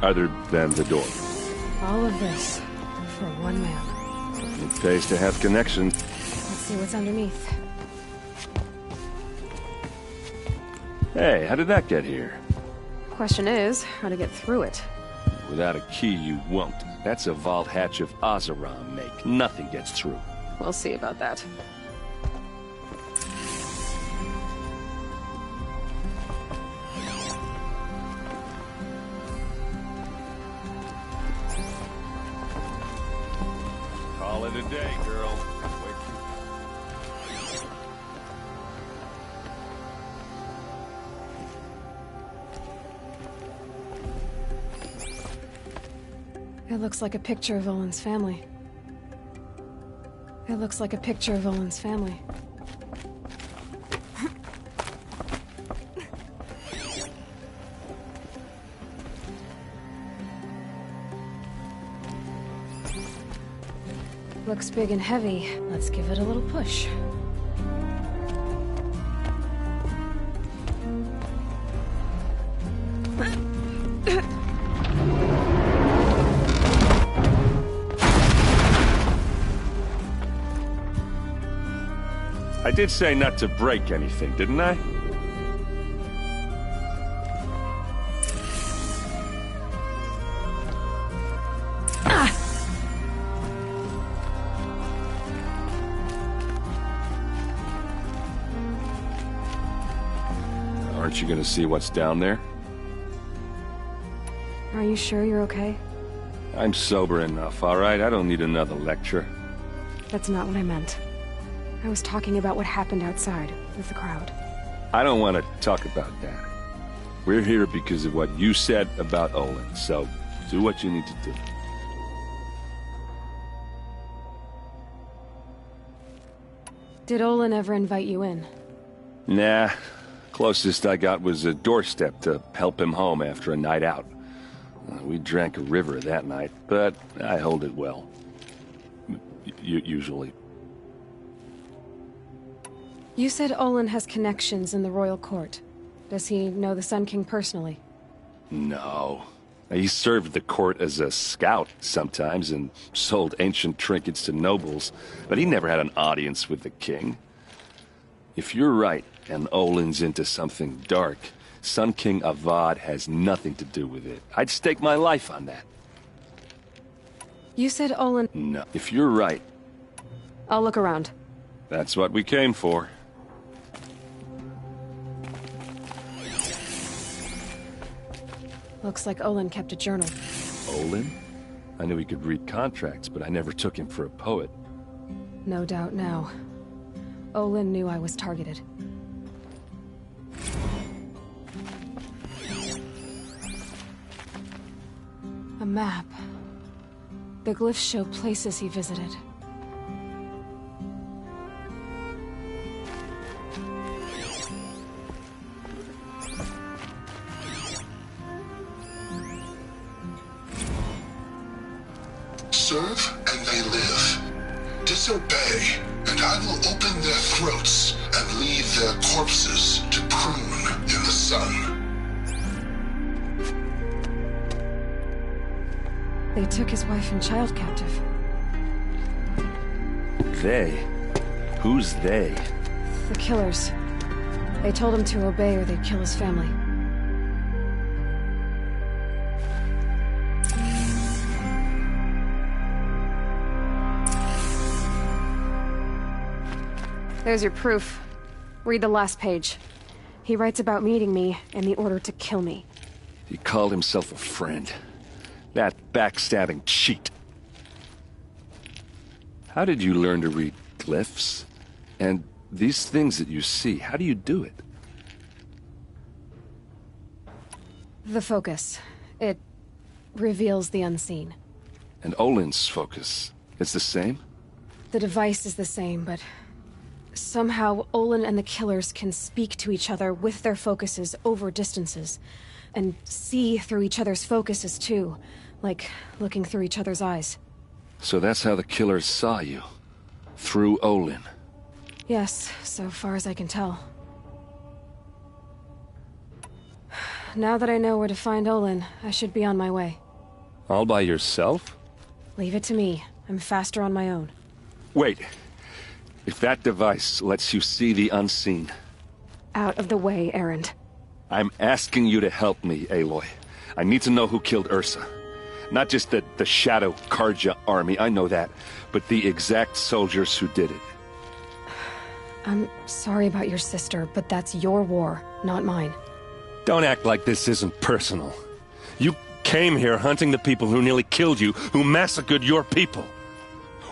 Other than the door.
All of this for one man.
It pays to have connection.
Let's see what's underneath.
Hey, how did that get here?
Question is, how to get through it.
Without a key, you won't. That's a vault hatch of Oseram make. Nothing gets through.
We'll see about that.
Call it a day, girl.
It looks like a picture of Olin's family. It looks like a picture of Olin's family. Looks big and heavy. Let's give it a little push.
I did say not to break anything, didn't I? Aren't you gonna see what's down there?
Are you sure you're okay?
I'm sober enough, all right? I don't need another lecture.
That's not what I meant. I was talking about what happened outside with the crowd.
I don't want to talk about that. We're here because of what you said about Olin, so do what you need to do.
Did Olin ever invite you in?
Nah. Closest I got was a doorstep to help him home after a night out. We drank a river that night, but I hold it well. Usually.
You said Olin has connections in the royal court. Does he know the Sun King personally?
No. He served the court as a scout sometimes and sold ancient trinkets to nobles, but he never had an audience with the king. If you're right, and Olin's into something dark, Sun King Avad has nothing to do with it. I'd stake my life on that.
You said Olin...
No. If you're right...
I'll look around.
That's what we came for.
Looks like Olin kept a journal.
Olin? I knew he could read contracts, but I never took him for a poet.
No doubt now. Olin knew I was targeted. A map. The glyphs show places he visited.
Serve and they live. Disobey, and I will open their throats and leave their corpses to prune in the sun.
They took his wife and child captive.
They? Who's they?
The killers. They told him to obey or they'd kill his family. There's your proof. Read the last page. He writes about meeting me and the order to kill me.
He called himself a friend. That backstabbing cheat. How did you learn to read glyphs? And these things that you see, how do you do it?
The focus. It reveals the unseen.
And Olin's focus, it's the same?
The device is the same, but somehow Olin and the killers can speak to each other with their focuses over distances. And see through each other's focuses, too. Like looking through each other's eyes.
So that's how the killers saw you? Through Olin?
Yes, so far as I can tell. Now that I know where to find Olin, I should be on my way.
All by yourself?
Leave it to me. I'm faster on my own.
Wait. If that device lets you see the unseen...
Out of the way, Erend.
I'm asking you to help me, Aloy. I need to know who killed Ursa. Not just the Shadow Karja army, I know that, but the exact soldiers who did it.
I'm sorry about your sister, but that's your war, not mine.
Don't act like this isn't personal. You came here hunting the people who nearly killed you, who massacred your people.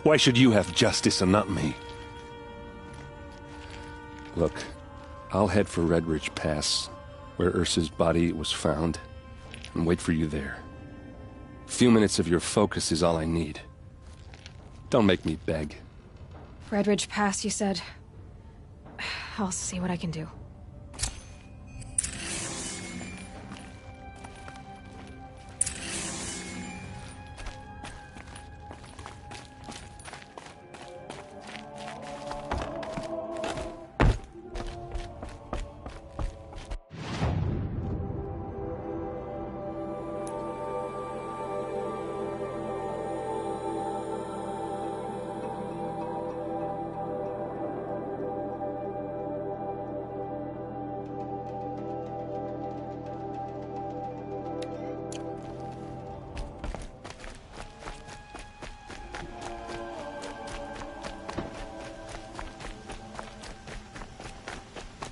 Why should you have justice and not me? Look, I'll head for Red Ridge Pass, where Ursa's body was found, and wait for you there. A few minutes of your focus is all I need. Don't make me beg.
Red Ridge Pass, you said? I'll see what I can do.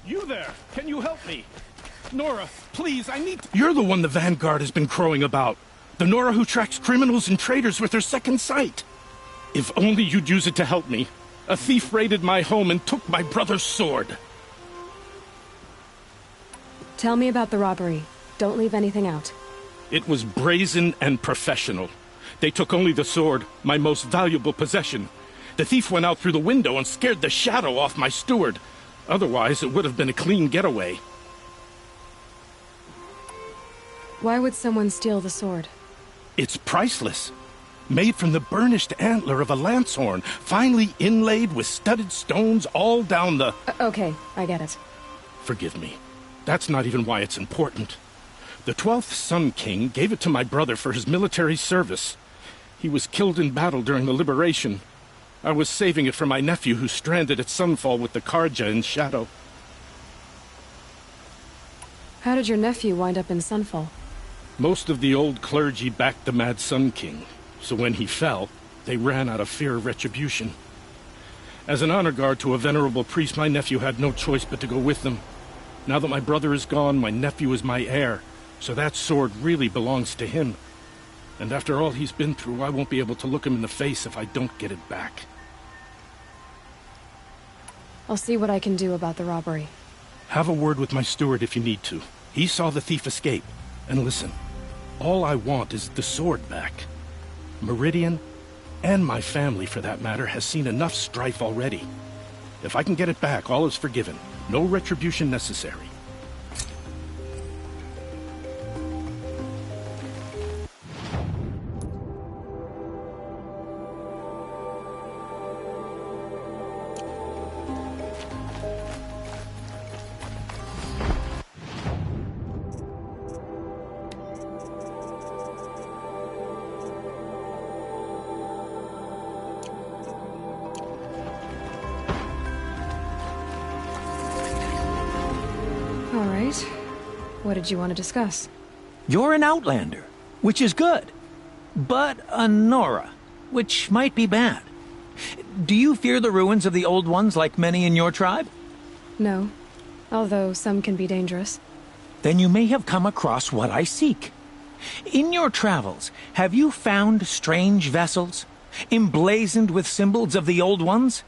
You there! Can you help me? Nora, please, I need... You're the one the Vanguard has been crowing about. The Nora who tracks criminals and traitors with her second sight. If only you'd use it to help me. A thief raided my home and took my brother's sword.
Tell me about the robbery. Don't leave anything out.
It was brazen and professional. They took only the sword, my most valuable possession. The thief went out through the window and scared the shadow off my steward. Otherwise, it would have been a clean getaway.
Why would someone steal the sword?
It's priceless. Made from the burnished antler of a lancehorn, finely inlaid with studded stones all down the...
Okay, I get it.
Forgive me. That's not even why it's important. The 12th Sun King gave it to my brother for his military service. He was killed in battle during the Liberation. I was saving it for my nephew who's stranded at Sunfall with the Karja in Shadow.
How did your nephew wind up in Sunfall?
Most of the old clergy backed the Mad Sun King, so when he fell, they ran out of fear of retribution. As an honor guard to a venerable priest, my nephew had no choice but to go with them. Now that my brother is gone, my nephew is my heir, so that sword really belongs to him. And after all he's been through, I won't be able to look him in the face if I don't get it back.
I'll see what I can do about the robbery.
Have a word with my steward if you need to. He saw the thief escape. And listen, all I want is the sword back. Meridian, and my family for that matter, has seen enough strife already. If I can get it back, all is forgiven. No retribution necessary.
All right. What did you want to discuss?
You're an outlander, which is good. But a Nora, which might be bad. Do you fear the ruins of the Old Ones like many in your tribe?
No, although some can be dangerous.
Then you may have come across what I seek. In your travels, have you found strange vessels, emblazoned with symbols of the Old Ones?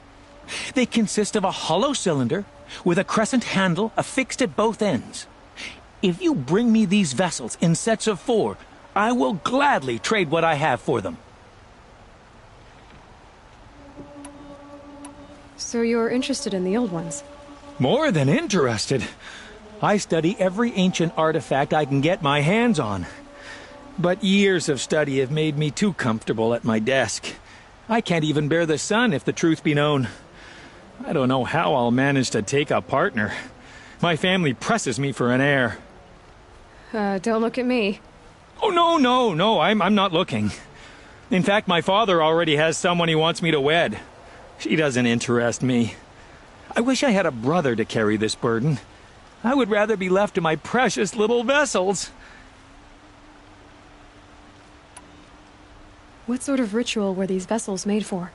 They consist of a hollow cylinder with a crescent handle affixed at both ends. If you bring me these vessels in sets of 4, I will gladly trade what I have for them.
So you're interested in the Old Ones?
More than interested. I study every ancient artifact I can get my hands on. But years of study have made me too comfortable at my desk. I can't even bear the sun, if the truth be known. I don't know how I'll manage to take a partner. My family presses me for an heir.
Don't look at me.
Oh, no, I'm not looking. In fact, my father already has someone he wants me to wed. She doesn't interest me. I wish I had a brother to carry this burden. I would rather be left to my precious little vessels.
What sort of ritual were these vessels made for?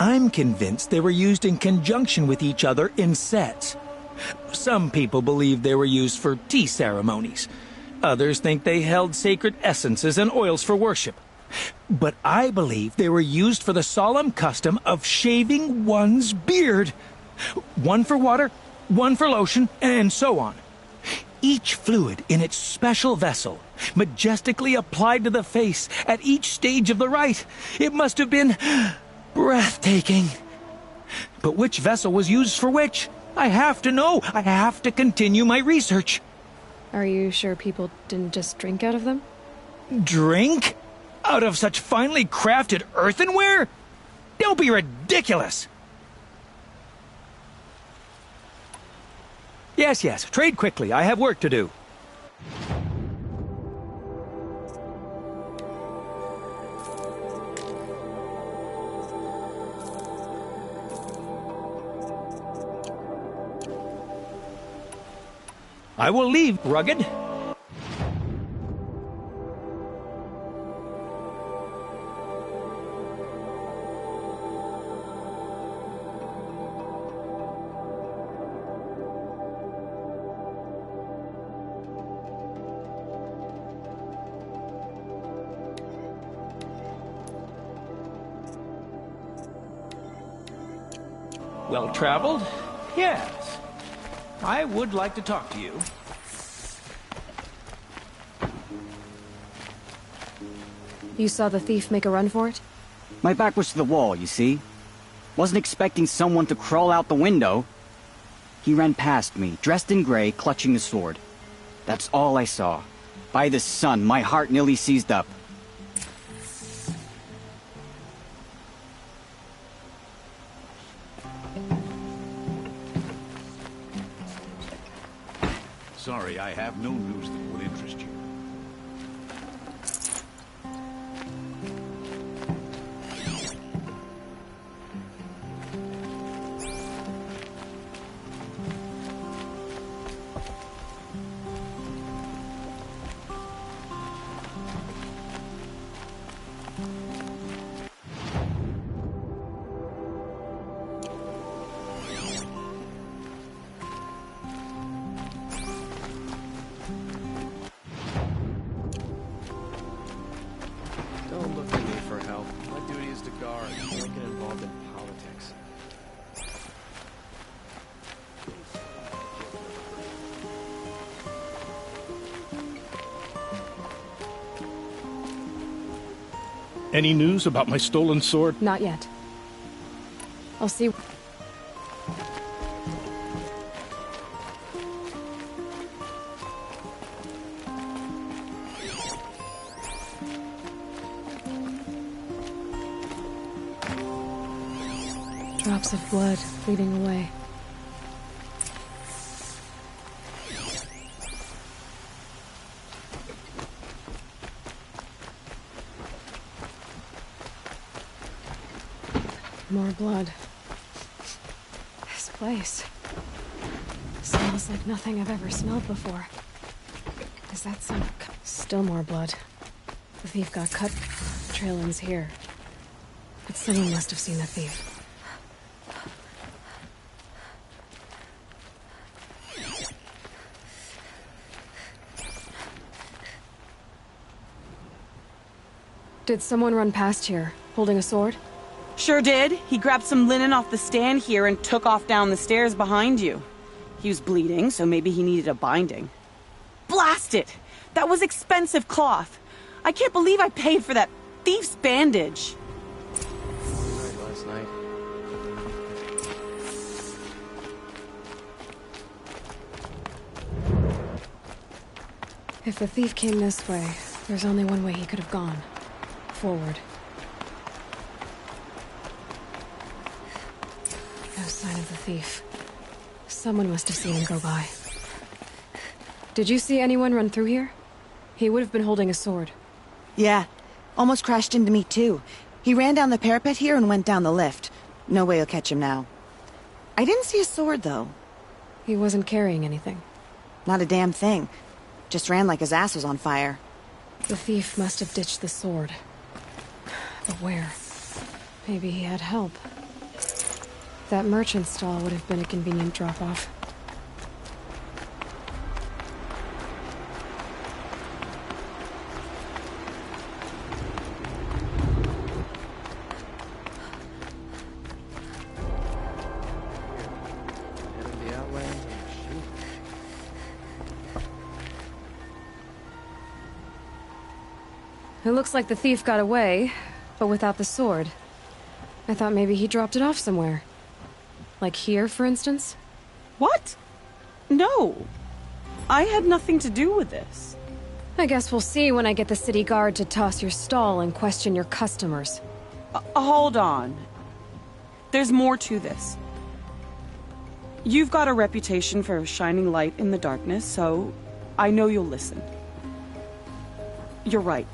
I'm convinced they were used in conjunction with each other in sets. Some people believe they were used for tea ceremonies. Others think they held sacred essences and oils for worship. But I believe they were used for the solemn custom of shaving one's beard. One for water, one for lotion, and so on. Each fluid in its special vessel, majestically applied to the face at each stage of the rite. It must have been breathtaking. But which vessel was used for which? I have to know. I have to continue my research.
Are you sure people didn't just drink out of them?
Drink? Out of such finely crafted earthenware? Don't be ridiculous! Yes, trade quickly. I have work to do. I will leave, Rugged. Well traveled? Yes. I would like to talk to you.
You saw the thief make a run for it?
My back was to the wall, you see. Wasn't expecting someone to crawl out the window. He ran past me, dressed in gray, clutching the sword. That's all I saw. By the sun, my heart nearly seized up.
Sorry, I have no news that would interest you.
Any news about my stolen sword?
Not yet. I'll see. Drops of blood bleeding away. More blood. This place smells like nothing I've ever smelled before. Is that some... Still more blood. The thief got cut. The trail ends here. But someone must have seen the thief. Did someone run past here, holding a sword?
Sure did. He grabbed some linen off the stand here and took off down the stairs behind you. He was bleeding, so maybe he needed a binding. Blast it! That was expensive cloth. I can't believe I paid for that thief's bandage.
Last night.
If the thief came this way, there's only one way he could have gone. Forward. No sign of the thief. Someone must have seen him go by. Did you see anyone run through here? He would have been holding a sword.
Yeah. Almost crashed into me, too. He ran down the parapet here and went down the lift. No way you'll catch him now. I didn't see a sword, though.
He wasn't carrying anything.
Not a damn thing. Just ran like his ass was on fire.
The thief must have ditched the sword. But where? Maybe he had help. That merchant stall would have been a convenient drop-off. It looks like the thief got away, but without the sword. I thought maybe he dropped it off somewhere. Like here, for instance?
What? No. I had nothing to do with this.
I guess we'll see when I get the city guard to toss your stall and question your customers.
Hold on. There's more to this. You've got a reputation for shining light in the darkness, so I know you'll listen. You're right.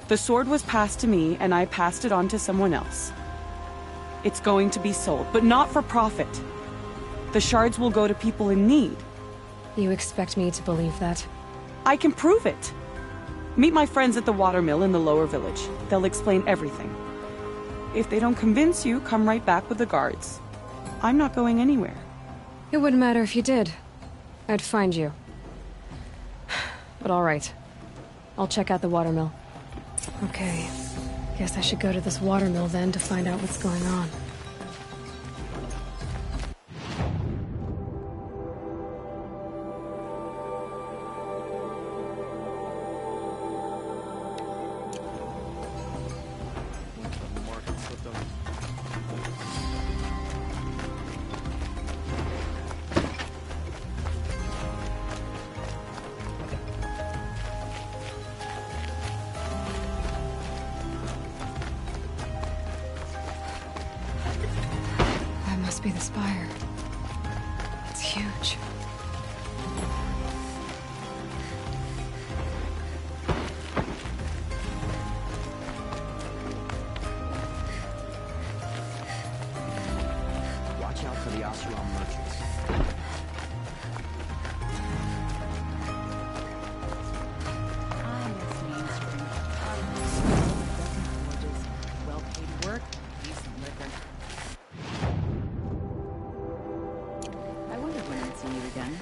The sword was passed to me, and I passed it on to someone else. It's going to be sold, but not for profit. The shards will go to people in need.
You expect me to believe that?
I can prove it. Meet my friends at the watermill in the lower village. They'll explain everything. If they don't convince you, come right back with the guards. I'm not going anywhere.
It wouldn't matter if you did. I'd find you. But all right. I'll check out the watermill. Okay. Guess I should go to this watermill then to find out what's going on. Be the spire. It's huge.
Watch out for the Oseram merchants.
Well-paid work, decent liquor. I wonder when I'd see you again.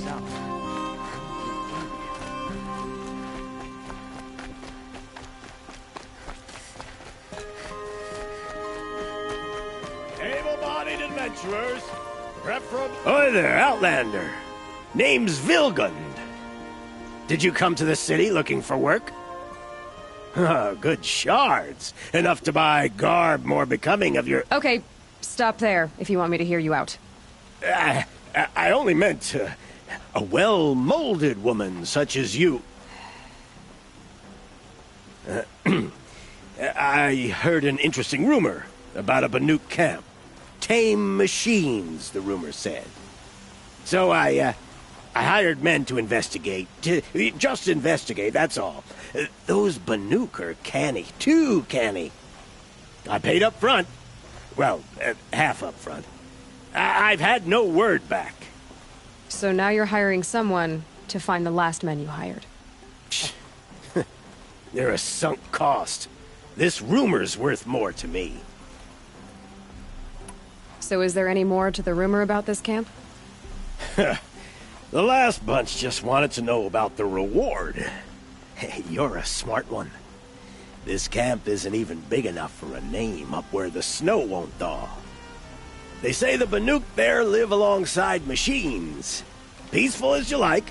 south.
Able-bodied adventurers, preferable... Oi there, Outlander. Name's Vilgund. Did you come to the city looking for work? Good shards. Enough to buy garb more becoming of your...
Okay, stop there if you want me to hear you out.
I only meant a well-molded woman such as you. I heard an interesting rumor about a Banuk camp. Tame machines, the rumor said. So I hired men to investigate. Just investigate, that's all. Those Banuk are canny. Too canny. I paid up front. Well, half up front. I've had no word back.
So now you're hiring someone to find the last men you hired.
They're a sunk cost. This rumor's worth more to me.
So is there any more to the rumor about this camp?
The last bunch just wanted to know about the reward. Hey, you're a smart one. This camp isn't even big enough for a name up where the snow won't thaw. They say the Banuk there live alongside machines. Peaceful as you like.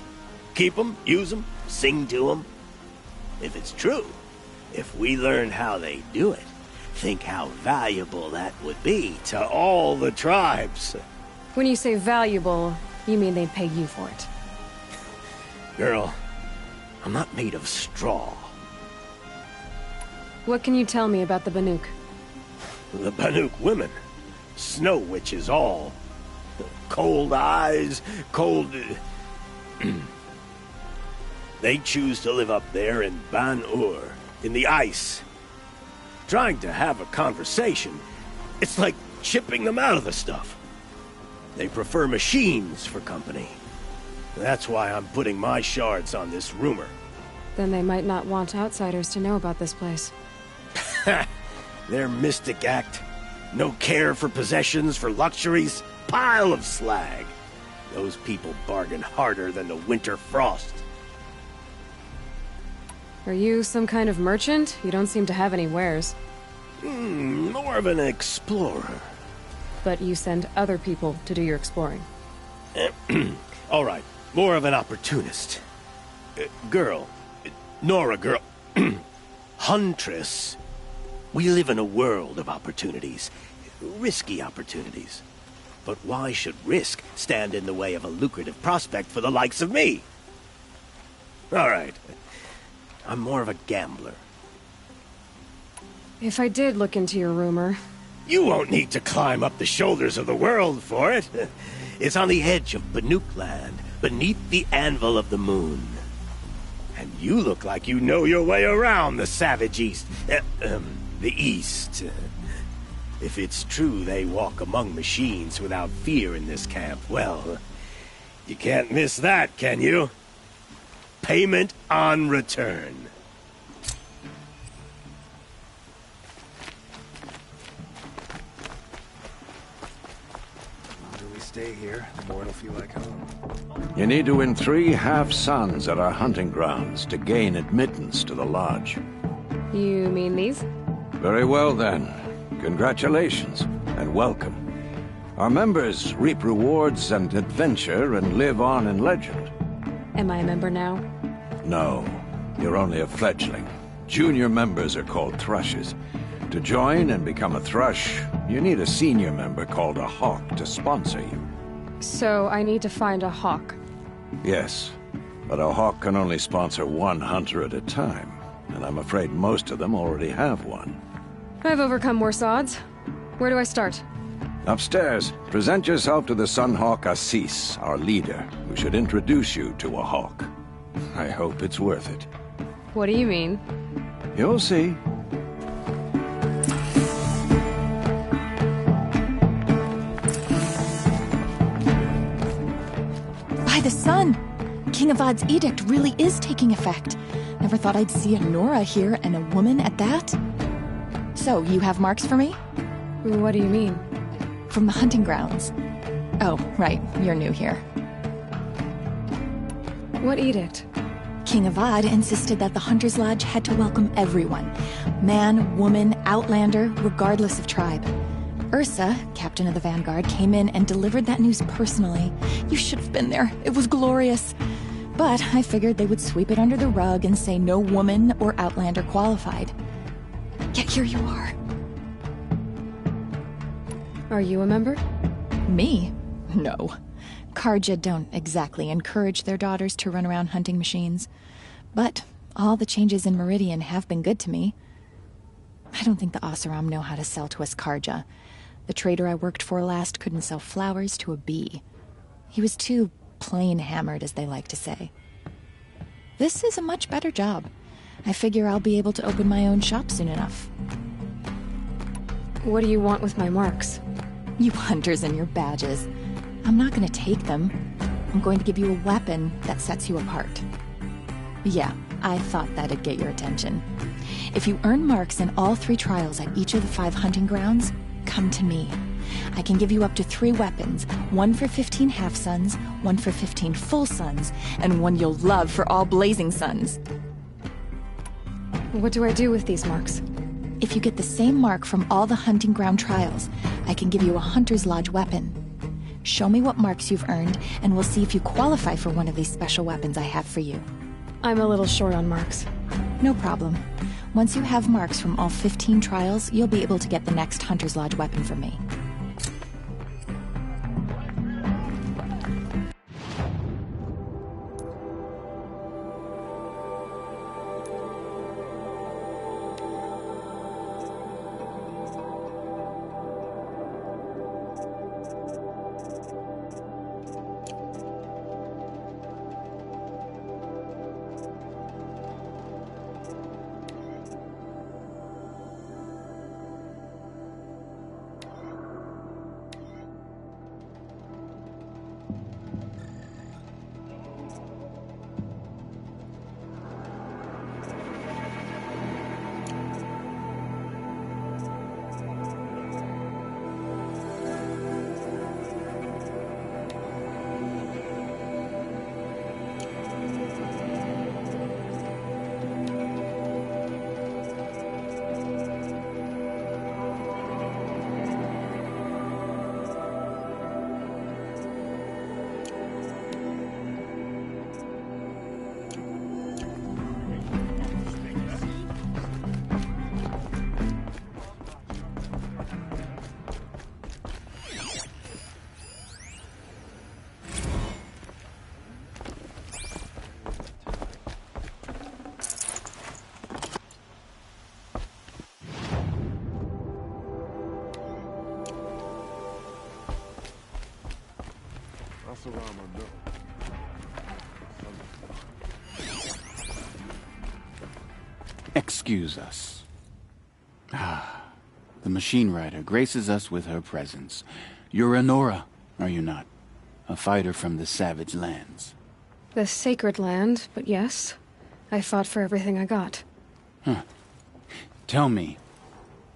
Keep them, use them, sing to them. If it's true, if we learn how they do it, think how valuable that would be to all the tribes.
When you say valuable, you mean they'd pay you for it.
Girl, I'm not made of straw.
What can you tell me about the Banuk?
The Banuk women. Snow witches all. Cold eyes, cold... They choose to live up there in Ban-Ur, in the ice. Trying to have a conversation, it's like chipping them out of the stuff. They prefer machines for company. That's why I'm putting my shards on this rumor.
Then they might not want outsiders to know about this place.
Their mystic act. No care for possessions, for luxuries. Pile of slag. Those people bargain harder than the winter frost.
Are you some kind of merchant? You don't seem to have any wares.
More of an explorer.
But you send other people to do your exploring.
All right, more of an opportunist. Girl. Nora girl. Huntress. We live in a world of opportunities. Risky opportunities. But why should risk stand in the way of a lucrative prospect for the likes of me? All right. I'm more of a gambler.
If I did look into your rumor...
You won't need to climb up the shoulders of the world for it. It's on the edge of Banuk land, beneath the anvil of the moon. And you look like you know your way around the savage east. The east. If it's true they walk among machines without fear in this camp, well, you can't miss that, can you? Payment on return.
The longer we stay here, the more it'll feel like home.
You need to win 3 half-suns at our hunting grounds to gain admittance to the lodge.
You mean these?
Very well, then. Congratulations, and welcome. Our members reap rewards and adventure and live on in legend.
Am I a member now?
No, you're only a fledgling. Junior members are called thrushes. To join and become a thrush, you need a senior member called a hawk to sponsor you.
So I need to find a hawk.
Yes, but a hawk can only sponsor 1 hunter at a time, and I'm afraid most of them already have one.
I've overcome worse odds. Where do I start?
Upstairs, present yourself to the Sunhawk Assis, our leader, who should introduce you to a hawk. I hope it's worth it.
What do you mean?
You'll see.
By the sun! King Avad's edict really is taking effect. Never thought I'd see a Nora here, and a woman at that. So, you have marks for me?
What do you mean?
From the hunting grounds. Oh, right, you're new here.
What edict?
King Avad insisted that the Hunter's Lodge had to welcome everyone. Man, woman, outlander, regardless of tribe. Ursa, captain of the Vanguard, came in and delivered that news personally. You should have been there. It was glorious. But I figured they would sweep it under the rug and say no woman or outlander qualified. Yet here you are.
Are you a member?
Me? No. Carja don't exactly encourage their daughters to run around hunting machines. But all the changes in Meridian have been good to me. I don't think the Oseram know how to sell to us Carja. The trader I worked for last couldn't sell flowers to a bee. He was too plain-hammered, as they like to say. This is a much better job. I figure I'll be able to open my own shop soon enough.
What do you want with my marks?
You hunters and your badges. I'm not going to take them. I'm going to give you a weapon that sets you apart. Yeah, I thought that'd get your attention. If you earn marks in all 3 trials at each of the 5 hunting grounds, come to me. I can give you up to 3 weapons, 1 for 15 half-suns, 1 for 15 full suns, and 1 you'll love for all blazing suns.
What do I do with these marks?
If you get the same mark from all the hunting ground trials, I can give you a Hunter's Lodge weapon. Show me what marks you've earned, and we'll see if you qualify for one of these special weapons I have for you.
I'm a little short on marks.
No problem. Once you have marks from all 15 trials, you'll be able to get the next Hunter's Lodge weapon from me.
Excuse us. The Machine Rider graces us with her presence. You're a Nora, are you not? A fighter from the Savage Lands.
The Sacred Land, but yes. I fought for everything I got.
Huh. Tell me,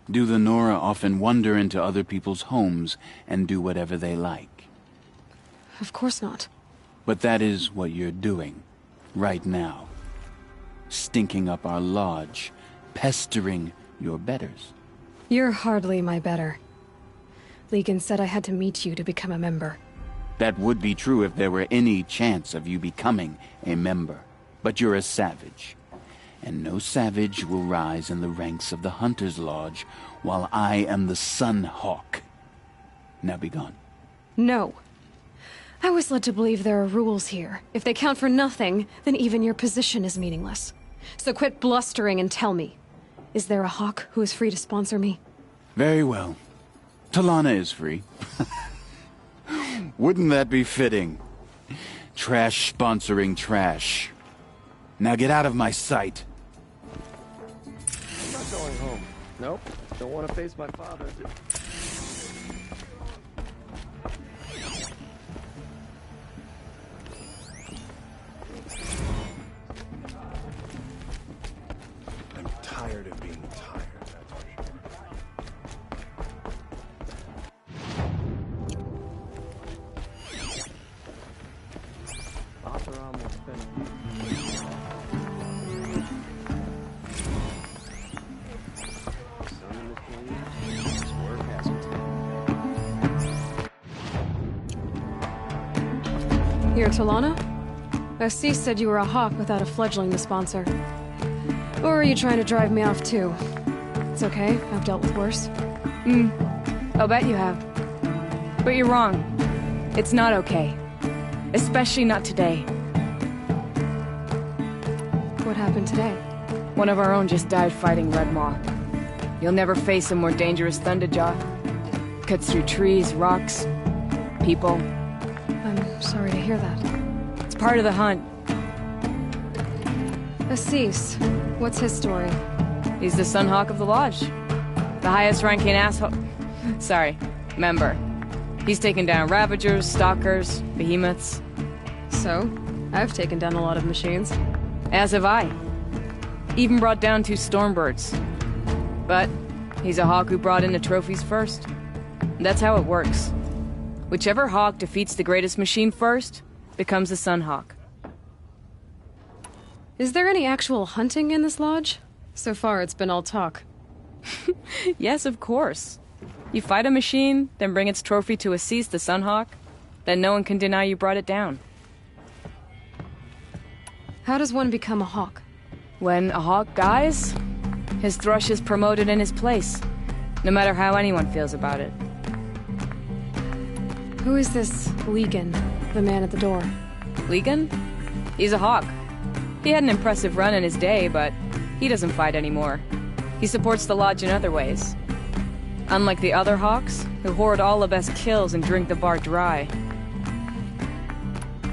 do the Nora often wander into other people's homes and do whatever they like?
Of course not.
But that is what you're doing, right now. Stinking up our lodge, pestering your betters.
You're hardly my better. Legan said I had to meet you to become a member.
That would be true if there were any chance of you becoming a member. But you're a savage. And no savage will rise in the ranks of the Hunter's Lodge while I am the Sun Hawk. Now be gone.
No. I was led to believe there are rules here. If they count for nothing, then even your position is meaningless. So quit blustering and tell me. Is there a Hawk who is free to sponsor me?
Very well. Talana is free. Wouldn't that be fitting? Trash sponsoring trash. Now get out of my sight.
I'm not going home. Nope. Don't want to face my father.
I'm tired of being tired, that's for sure.
Oseram will spend
here, Talana? Assis said you were a hawk without a fledgling to sponsor. Or are you trying to drive me off too? It's okay, I've dealt with worse.
I'll bet you have. But you're wrong. It's not okay. Especially not today.
What happened today?
One of our own just died fighting Red Maw. You'll never face a more dangerous Thunderjaw. Cuts through trees, rocks, people.
I'm sorry to hear that.
It's part of the hunt.
Assis, what's his story?
He's the Sunhawk of the Lodge. The highest ranking asshole... Sorry, member. He's taken down Ravagers, Stalkers, Behemoths.
So, I've taken down a lot of machines.
As have I. Even brought down 2 Stormbirds. But he's a hawk who brought in the trophies first. That's how it works. Whichever hawk defeats the greatest machine first becomes a Sunhawk.
Is there any actual hunting in this lodge? So far, it's been all talk.
Yes, of course. You fight a machine, then bring its trophy to Assis the Sunhawk, then no one can deny you brought it down.
How does one become a hawk?
When a hawk dies, his thrush is promoted in his place, no matter how anyone feels about it.
Who is this Legan, the man at the door?
Legan? He's a hawk. He had an impressive run in his day, but he doesn't fight anymore. He supports the lodge in other ways. Unlike the other hawks, who hoard all the best kills and drink the bar dry.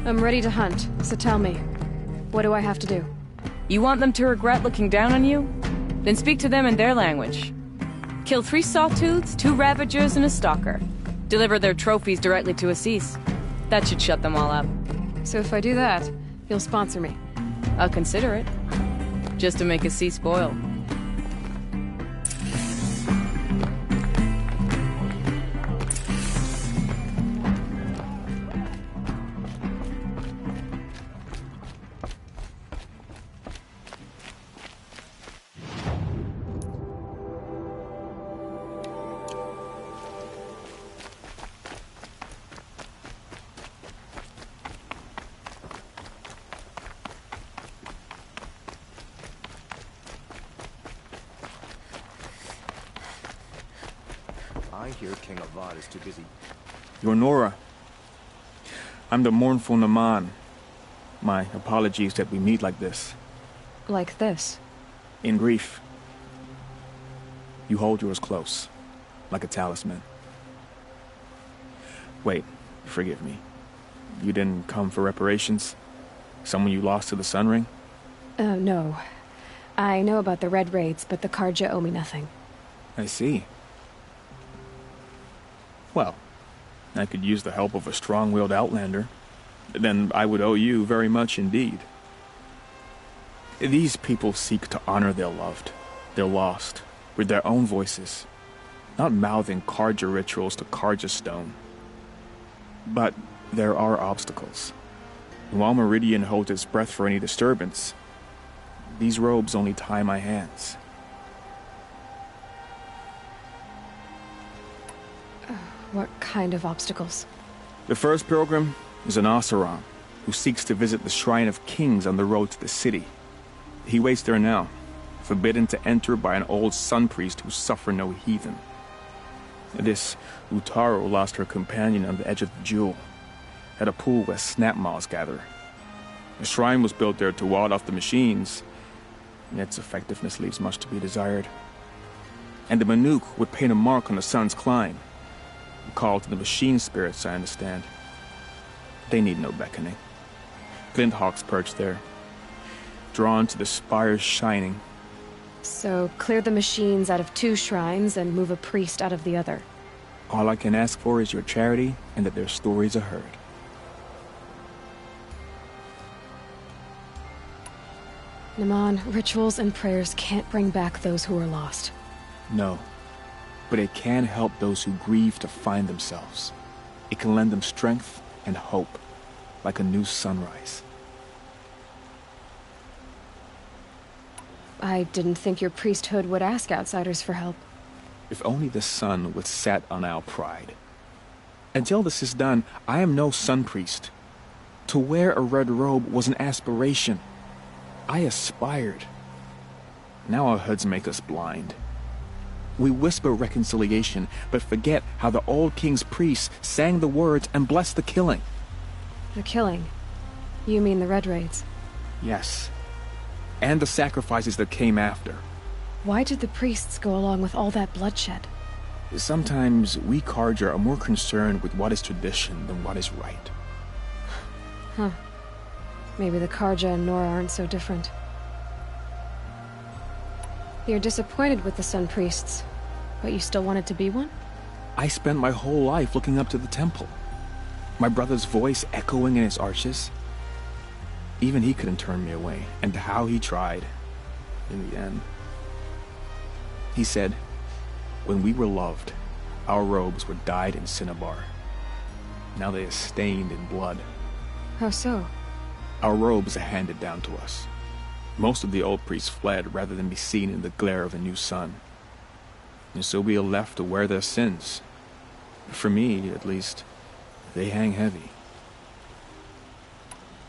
I'm ready to hunt, so tell me, what do I have to do?
You want them to regret looking down on you? Then speak to them in their language. Kill 3 Sawtooths, 2 Ravagers, and a Stalker. Deliver their trophies directly to Assis. That should shut them all up.
So if I do that, you'll sponsor me?
I'll consider it. Just to make Assis spoil.
I hear King Avad is too busy. You're Nora. I'm the mournful Naman. My apologies that we meet like this.
Like this?
In grief. You hold yours close, like a talisman. Wait, forgive me. You didn't come for reparations? Someone you lost to the Sun Ring?
No. I know about the Red Raids, but the Carja owe me nothing.
I see. Well, I could use the help of a strong-willed outlander. Then I would owe you very much indeed. These people seek to honor their loved, their lost, with their own voices, not mouthing Carja rituals to Carja stone. But there are obstacles. While Meridian holds its breath for any disturbance, these robes only tie my hands.
What kind of obstacles?
The first pilgrim is an Oseram, who seeks to visit the Shrine of Kings on the road to the city. He waits there now, forbidden to enter by an old sun priest who suffer no heathen. This Utaru lost her companion on the edge of the Jewel, at a pool where snapmaws gather. The shrine was built there to ward off the machines, and its effectiveness leaves much to be desired. And the Manuk would paint a mark on the sun's climb, a call to the machine spirits, I understand. They need no beckoning. Glinthawks perch there, drawn to the spires shining.
So, clear the machines out of 2 shrines and move a priest out of the other.
All I can ask for is your charity and that their stories are heard.
Naman, rituals and prayers can't bring back those who are lost.
No, but it can help those who grieve to find themselves. It can lend them strength and hope, like a new sunrise.
I didn't think your priesthood would ask outsiders for help.
If only the sun would set on our pride. Until this is done, I am no sun priest. To wear a red robe was an aspiration. I aspired. Now our hoods make us blind. We whisper reconciliation, but forget how the old king's priests sang the words and blessed the killing.
The killing? You mean the Red Raids?
Yes. And the sacrifices that came after.
Why did the priests go along with all that bloodshed?
Sometimes we Carja are more concerned with what is tradition than what is right.
Huh. Maybe the Carja and Nora aren't so different. You're disappointed with the Sun Priests, but you still wanted to be one?
I spent my whole life looking up to the temple. My brother's voice echoing in its arches. Even he couldn't turn me away, and how he tried. In the end. He said, when we were loved, our robes were dyed in cinnabar. Now they are stained in blood.
How so?
Our robes are handed down to us. Most of the old priests fled rather than be seen in the glare of a new sun. And so we are left to wear their sins. For me, at least, they hang heavy.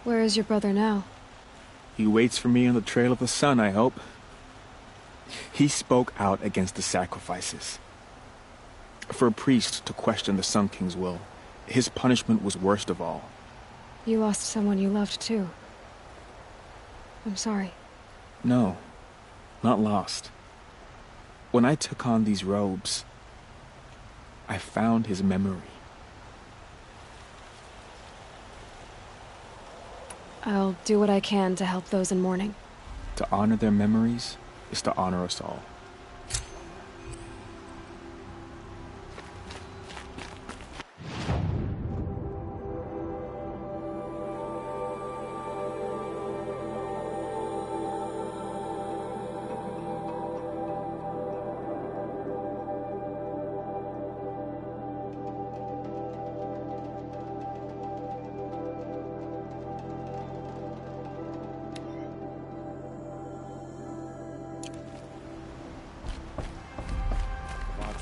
Where is your brother now?
He waits for me on the trail of the sun, I hope. He spoke out against the sacrifices. For a priest to question the Sun King's will, his punishment was worst of all.
You lost someone you loved too. I'm sorry.
No, not lost. When I took on these robes, I found his memory.
I'll do what I can to help those in mourning.
To honor their memories is to honor us all.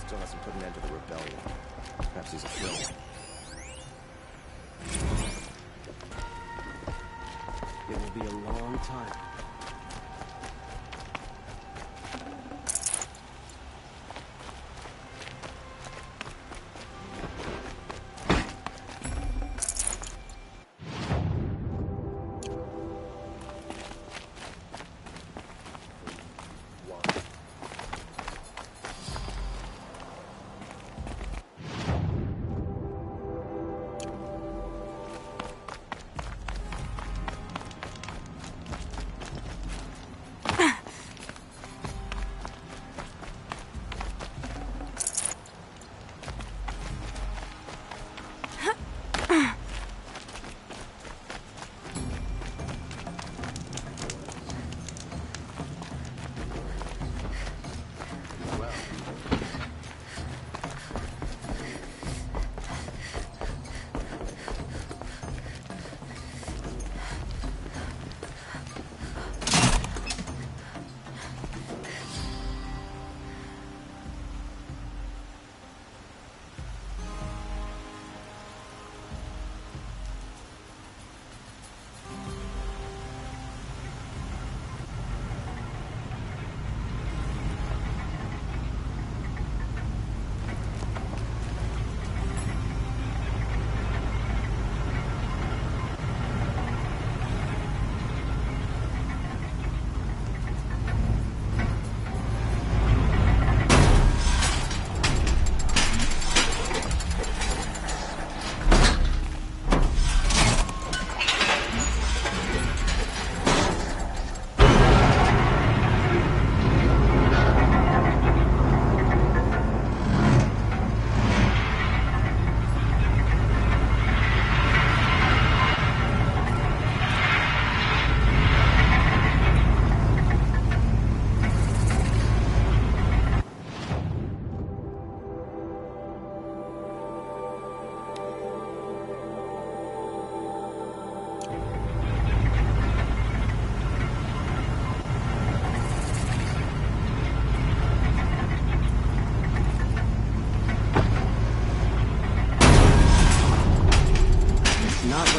Still hasn't put an end to the rebellion. Perhaps he's afraid. It will be a long time.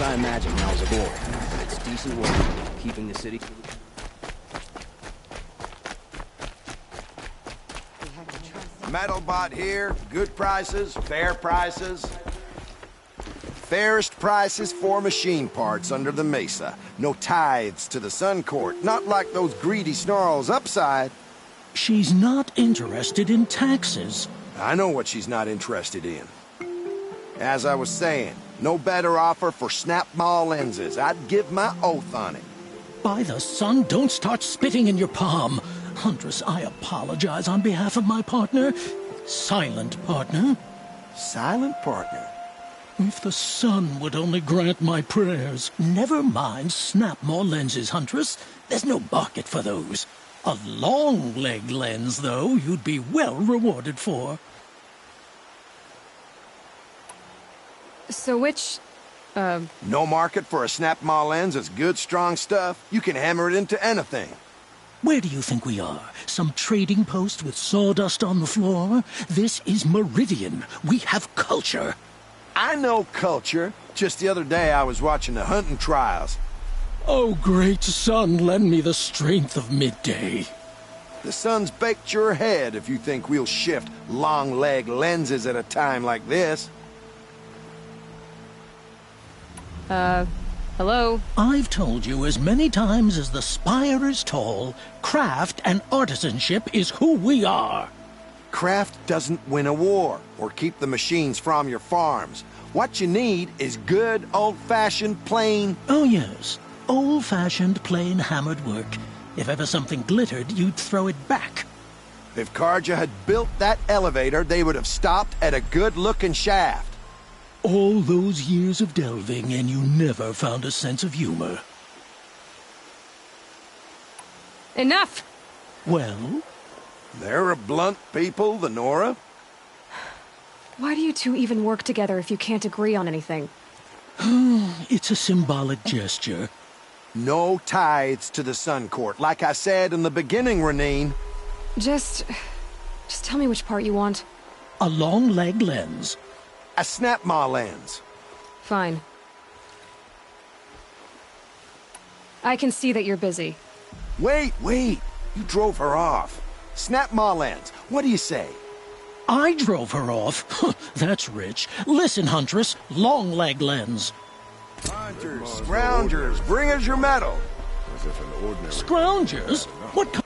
I imagined when I was a boy. But it's decent work, keeping the city...
Metalbot here. Good prices, fair prices. Fairest prices for machine parts under the mesa. No tithes to the Sun Court. Not like those greedy snarls upside.
She's not interested in taxes.
I know what she's not interested in. As I was saying, no better offer for snap-maw lenses. I'd give my oath on it.
By the sun, don't start spitting in your palm. Huntress, I apologize on behalf of my partner. Silent partner.
Silent partner?
If the sun would only grant my prayers. Never mind snap-maw lenses, Huntress. There's no market for those. A long-leg lens, though, you'd be well rewarded for.
So which...
No market for a snap-maw lens is good, strong stuff. You can hammer it into anything.
Where do you think we are? Some trading post with sawdust on the floor? This is Meridian. We have culture.
I know culture. Just the other day I was watching the hunting trials.
Oh, great sun, lend me the strength of midday.
The sun's baked your head if you think we'll shift long-leg lenses at a time like this.
Hello?
I've told you as many times as the spire is tall, craft and artisanship is who we are.
Craft doesn't win a war or keep the machines from your farms. What you need is good, old-fashioned, plain...
Oh, yes. Old-fashioned, plain hammered work. If ever something glittered, you'd throw it back.
If Carja had built that elevator, they would have stopped at a good-looking shaft.
All those years of delving, and you never found a sense of humor.
Enough!
Well?
They're a blunt people, the Nora.
Why do you two even work together if you can't agree on anything?
It's a symbolic gesture.
No tithes to the Sun Court, like I said in the beginning, Renine.
Just tell me which part you want.
A long-leg lens.
A snap-maw lens.
Fine. I can see that you're busy.
Wait! You drove her off. Snap-maw lens. What do you say?
I drove her off? That's rich. Listen, Huntress. Long-leg lens.
Hunters, scroungers, bring us your metal.
As if an ordinary...
Scroungers? What kind...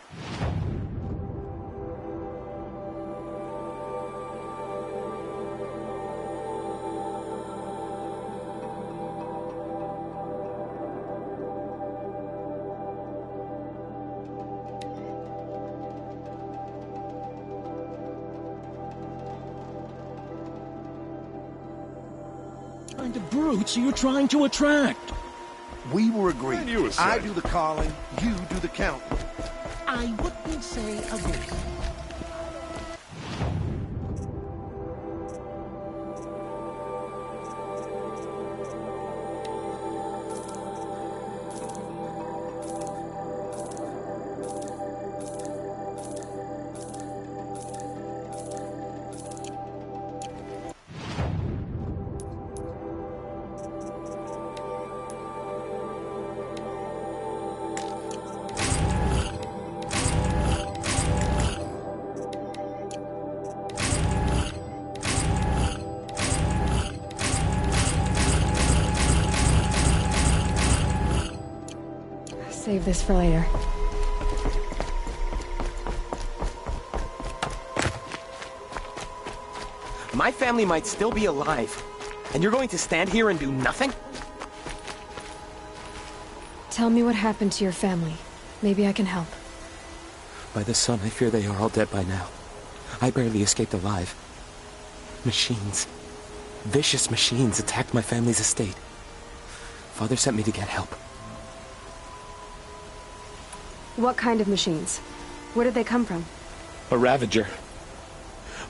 of brutes are you trying to attract?
We were agreed. I do the calling, you do the counting.
I wouldn't say agree.
Save this for later.
My family might still be alive, and you're going to stand here and do nothing?
Tell me what happened to your family. Maybe I can help.
By the sun, I fear they are all dead by now. I barely escaped alive. Machines. Vicious machines attacked my family's estate. Father sent me to get help.
What kind of machines? Where did they come from?
A Ravager.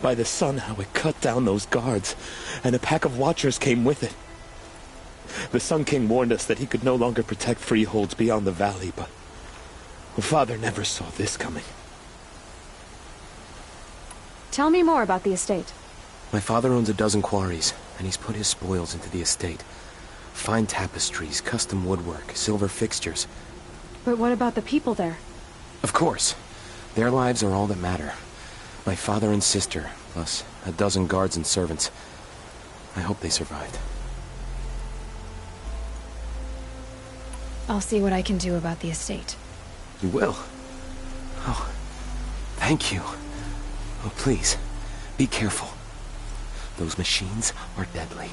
By the sun, how it cut down those guards, and a pack of watchers came with it. The Sun King warned us that he could no longer protect freeholds beyond the valley, but Father never saw this coming.
Tell me more about the estate.
My father owns a dozen quarries, and he's put his spoils into the estate.
Fine tapestries, custom woodwork, silver fixtures.
But what about the people there?
Of course. Their lives are all that matter. My father and sister, plus a dozen guards and servants. I hope they survived.
I'll see what I can do about the estate.
You will? Oh, thank you. Oh, please, be careful. Those machines are deadly.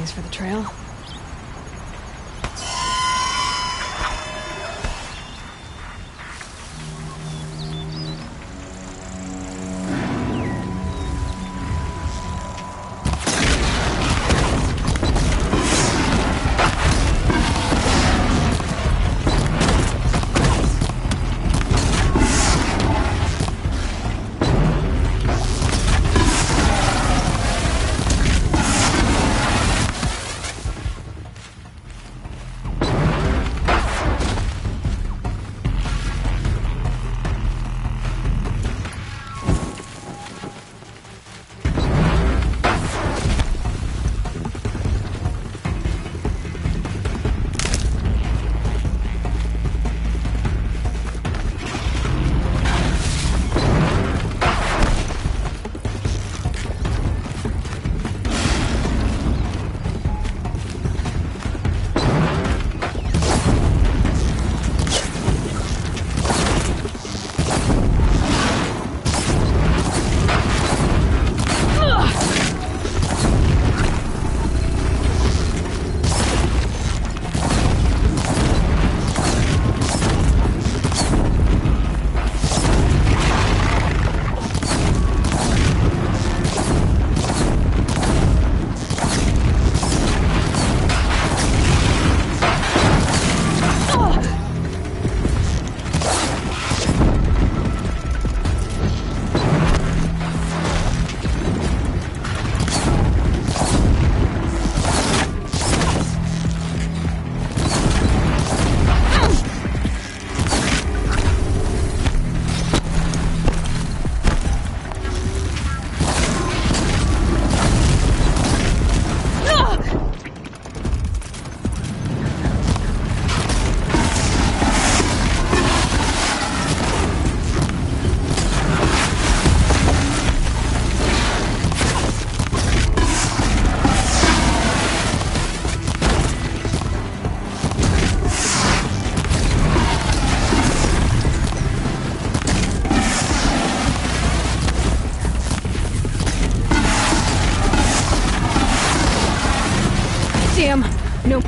things for the trail. Damn! No.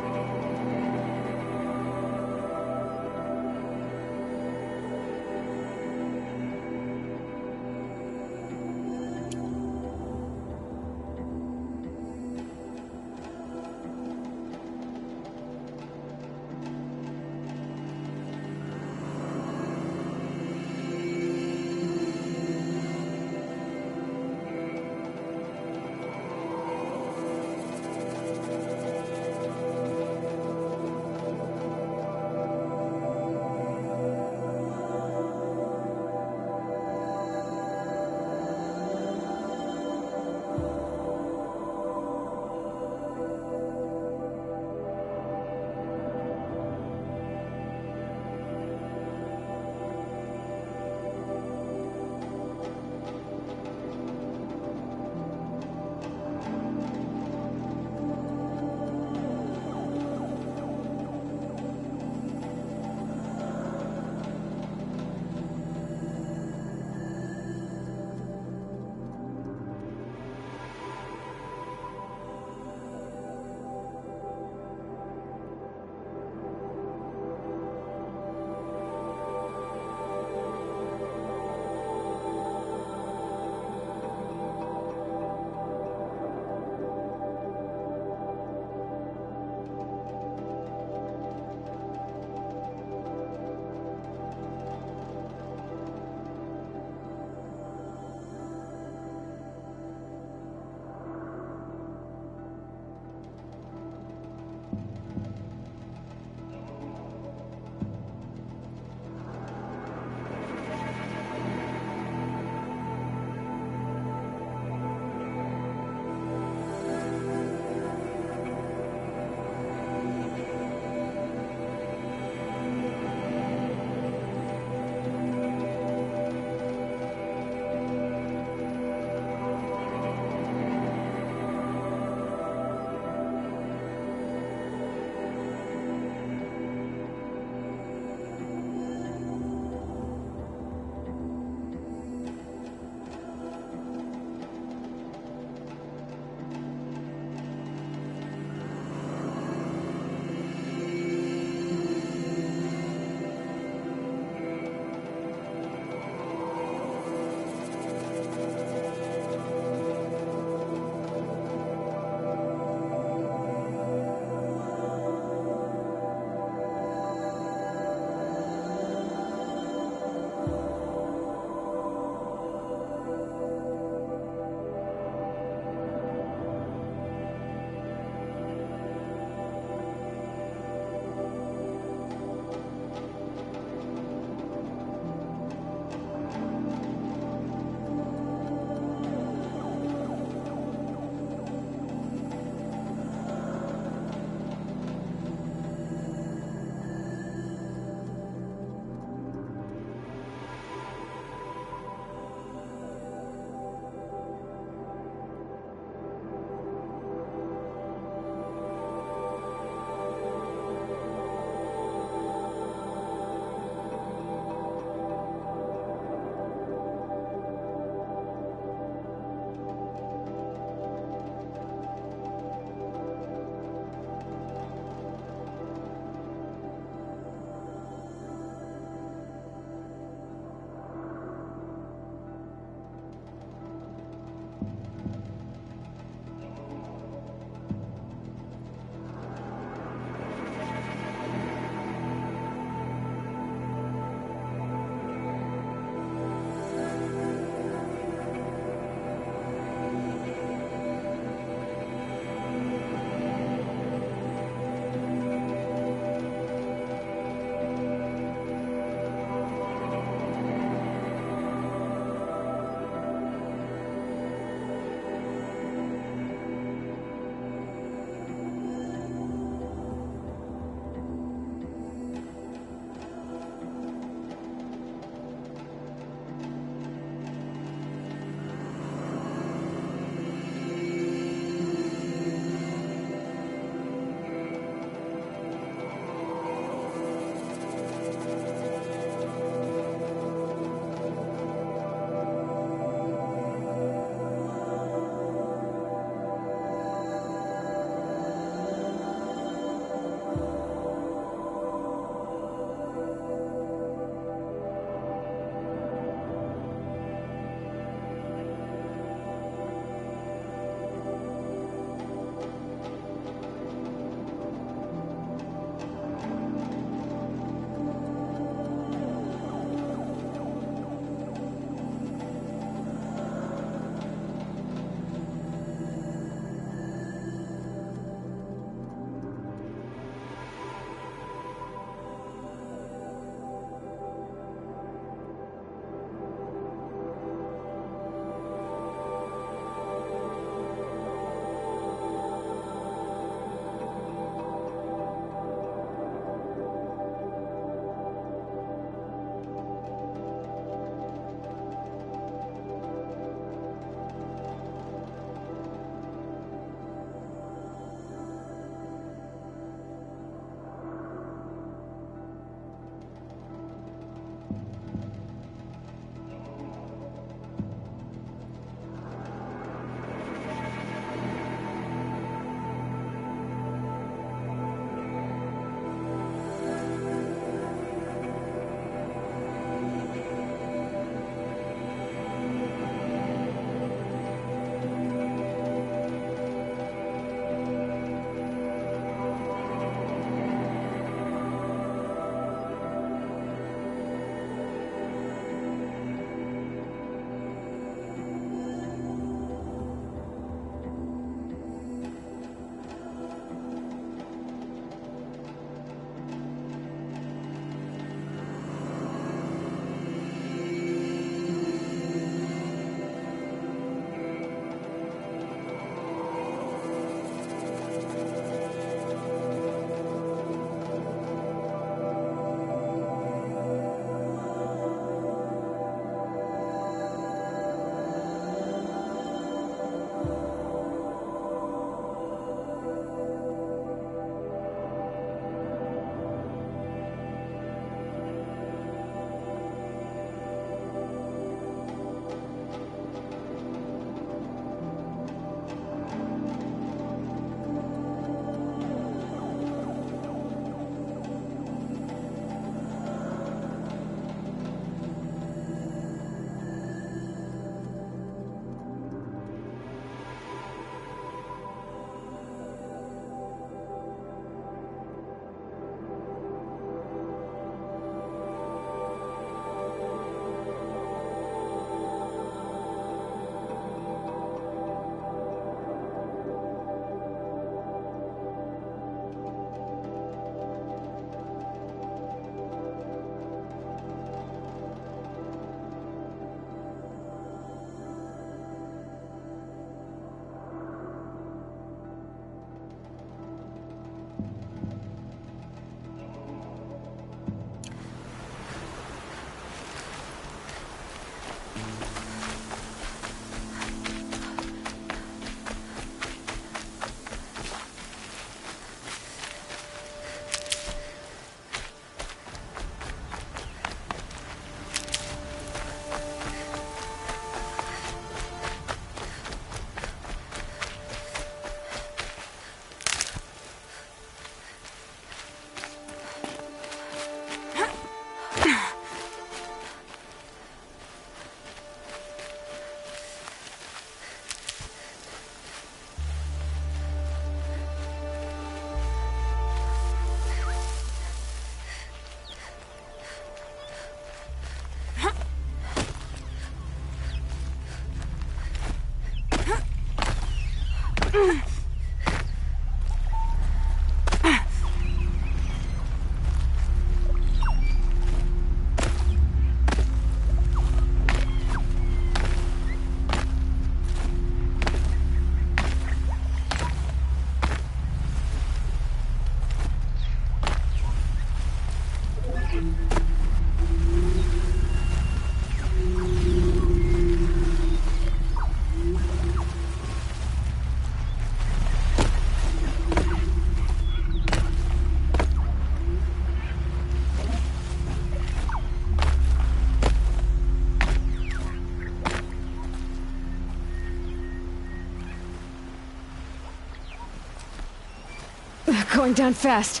going down fast.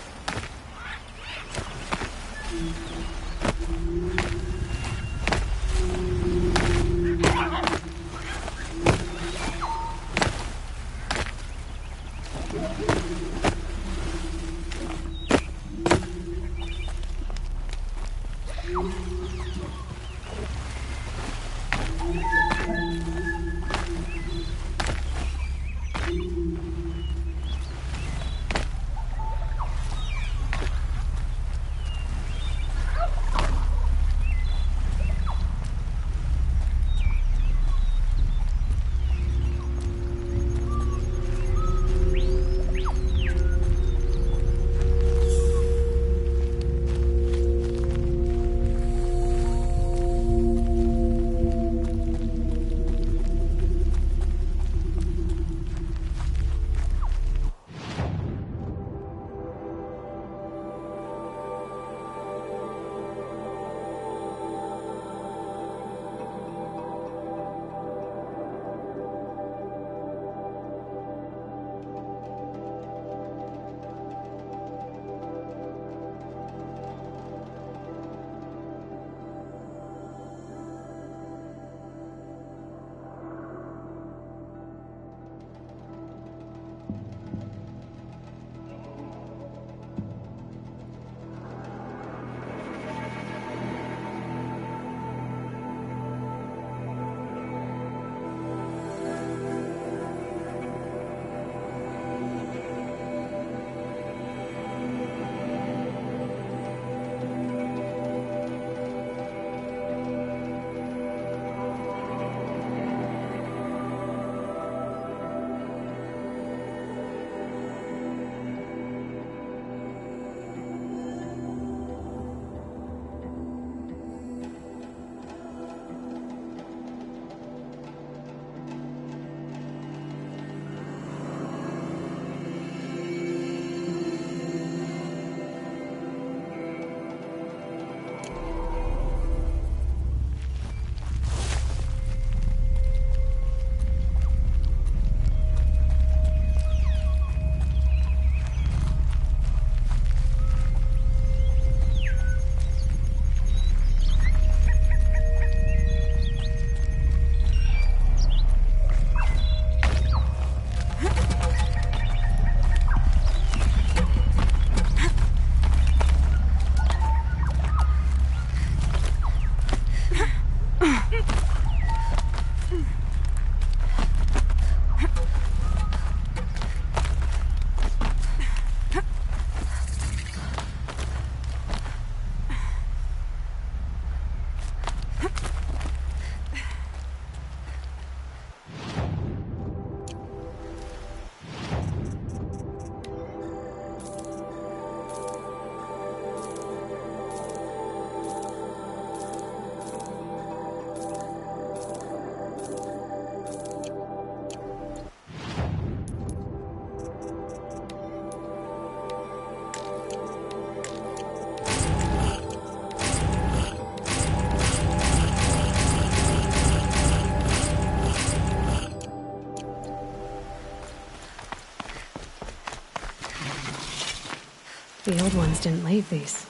The old ones didn't leave these.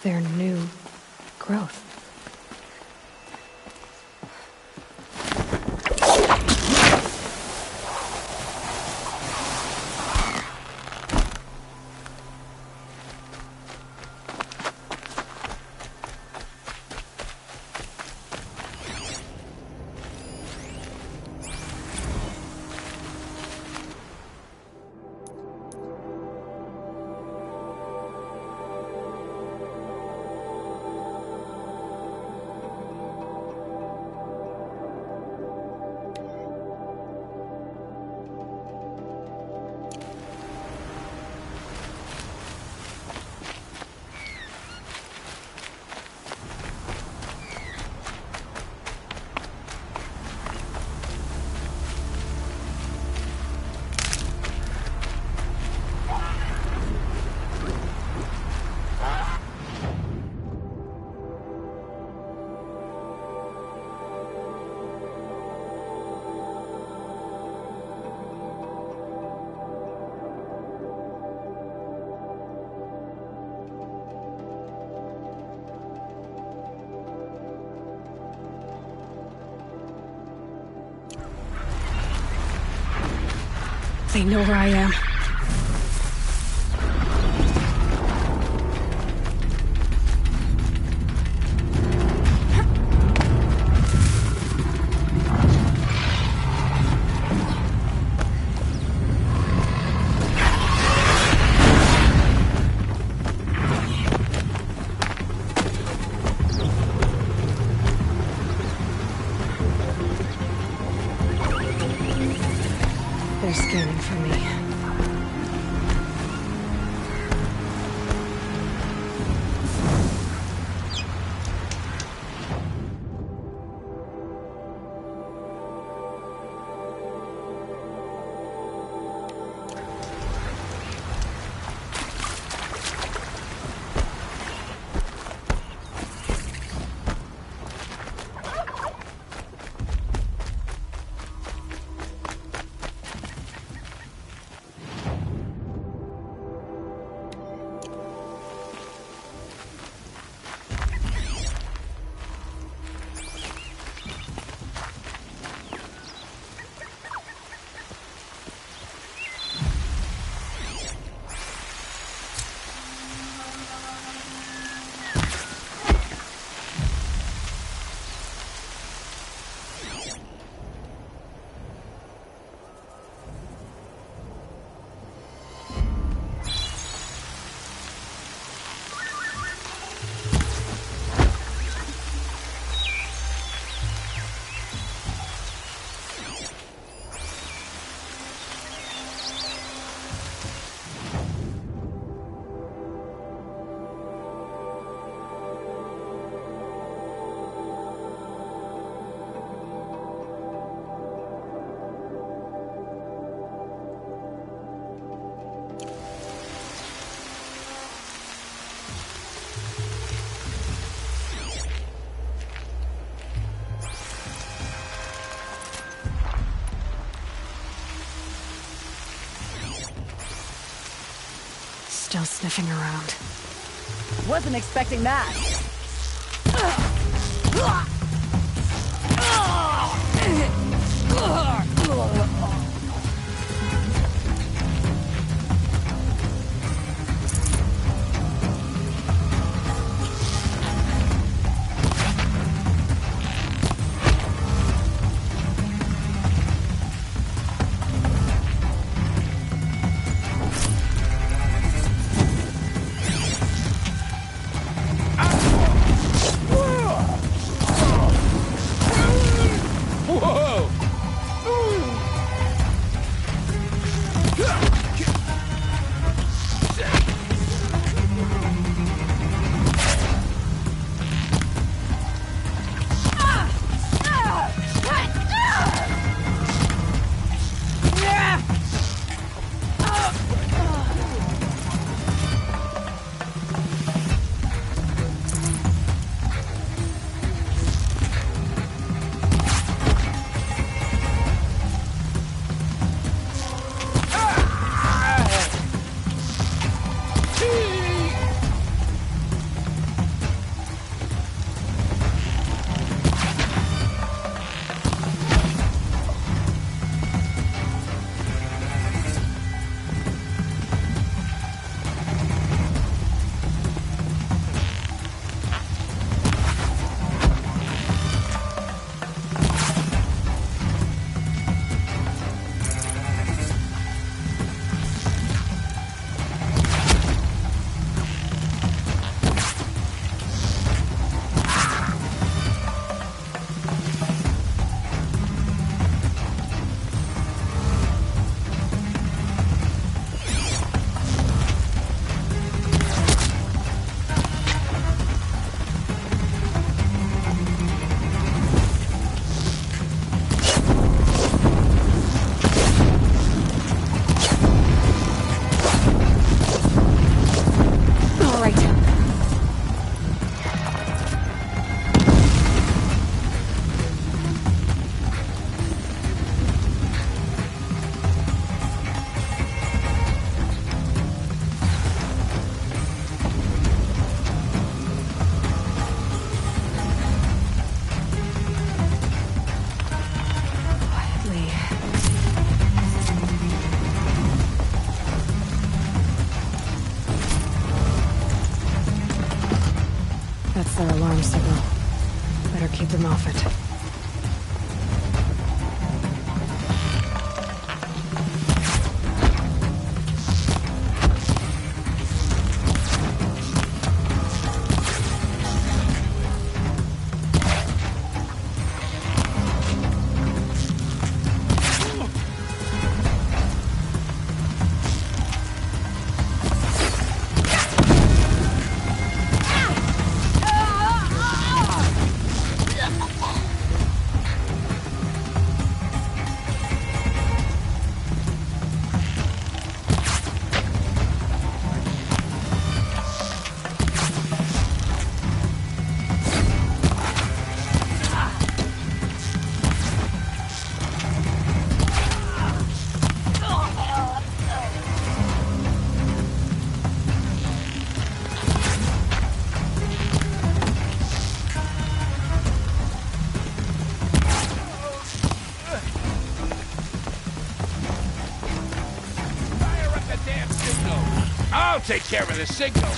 They're new growth. They know where I am. They're scanning for me. Still sniffing around.
Wasn't expecting that.
That's their alarm signal. Better keep them off it.
I'll take care of the signal.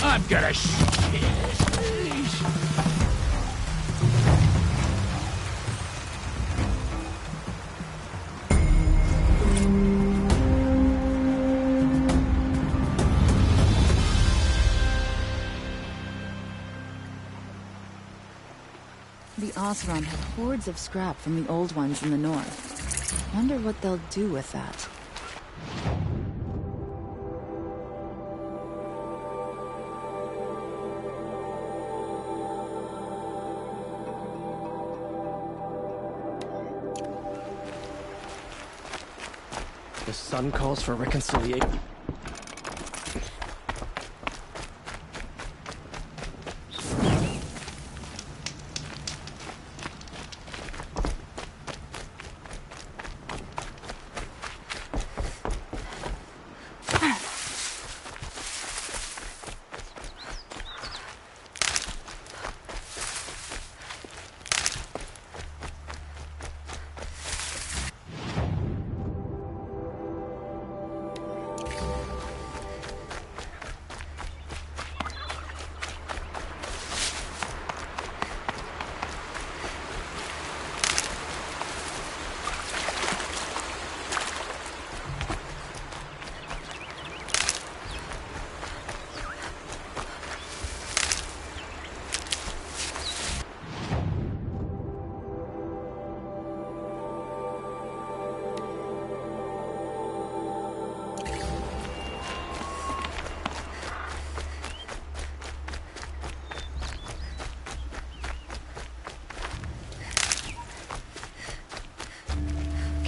I'm gonna
The Oseram have hordes of scrap from the old ones in the north. Wonder what they'll do with that.
The sun calls for reconciliation.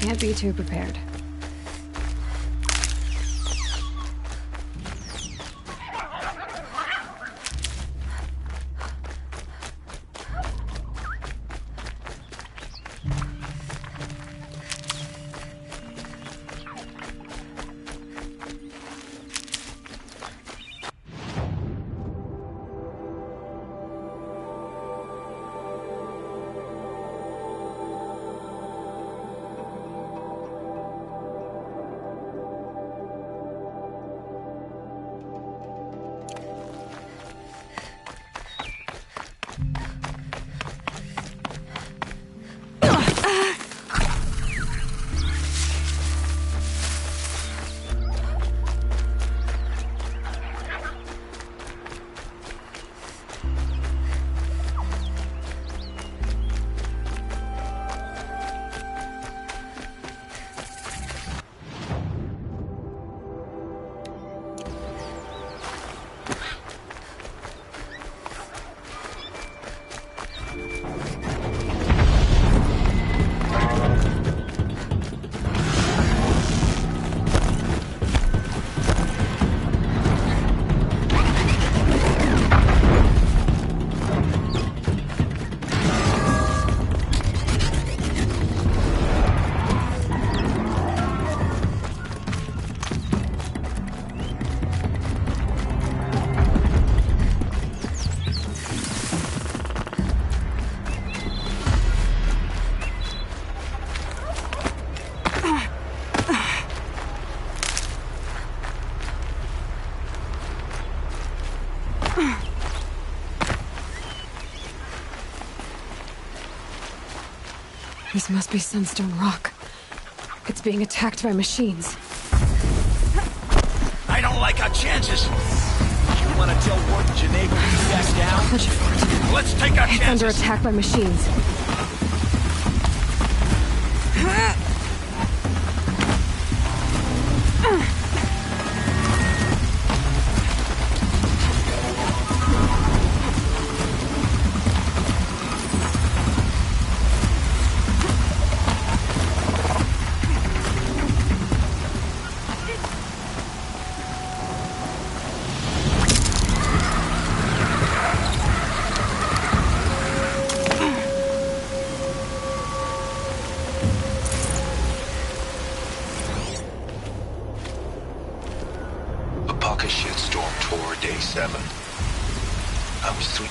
Can't be too prepared. This must be Sunstone Rock. It's being attacked by machines.
I don't like our chances. You want to tell Warden Janago to back down? Let's take our chances.
It's under attack by machines.
Apaka shitstorm tore day 7. I was 3.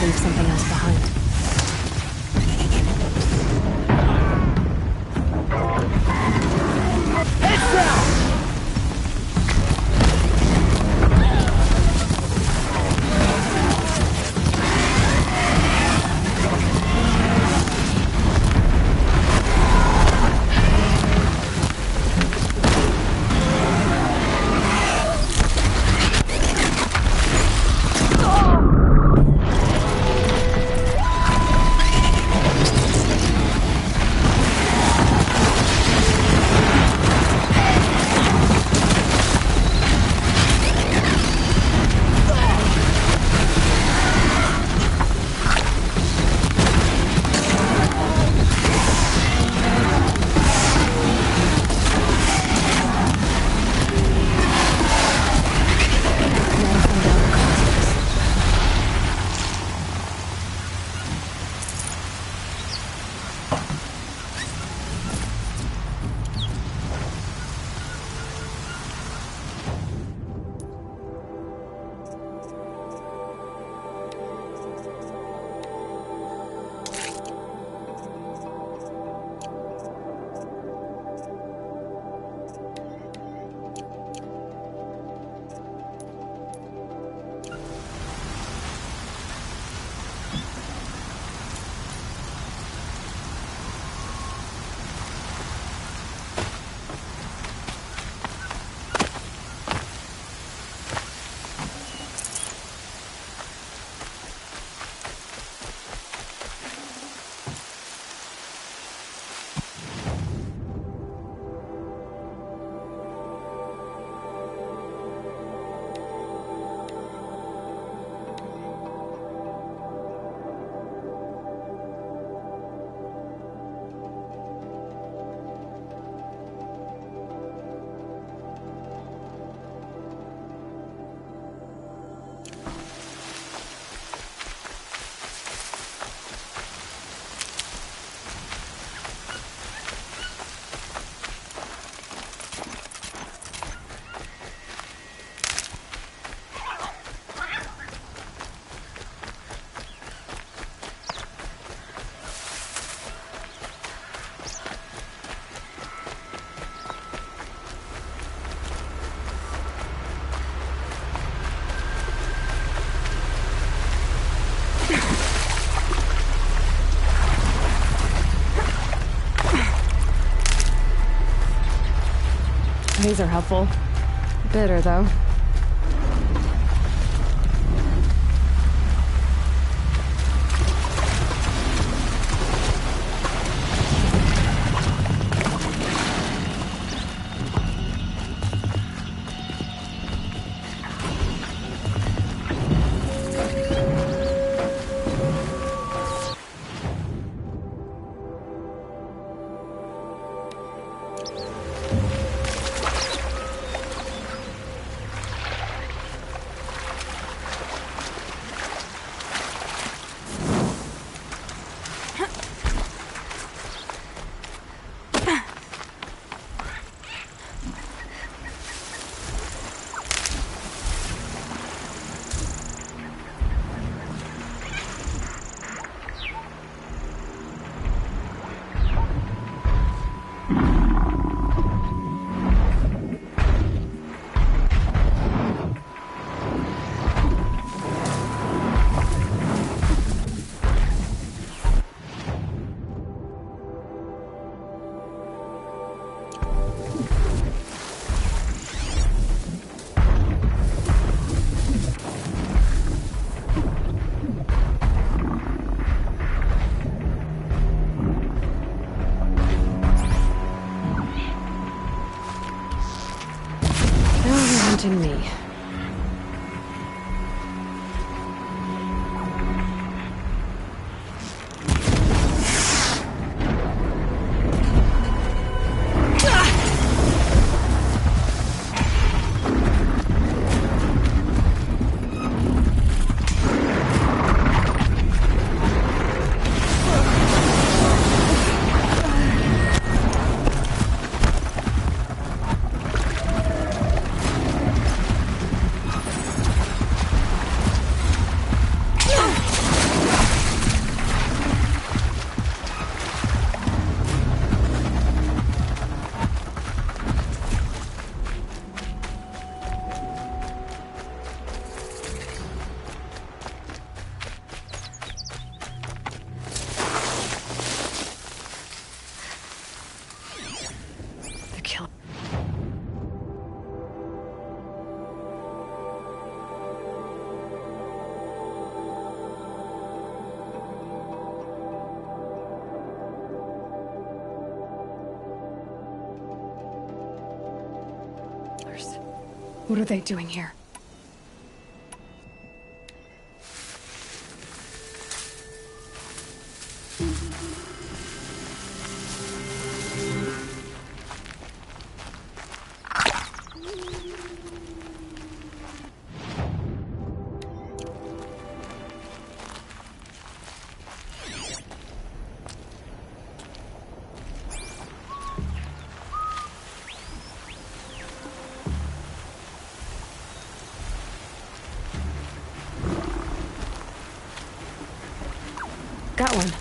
Leave something else behind.
Heads down!
things are helpful. Bitter, though. Me. What are they doing here? Got one.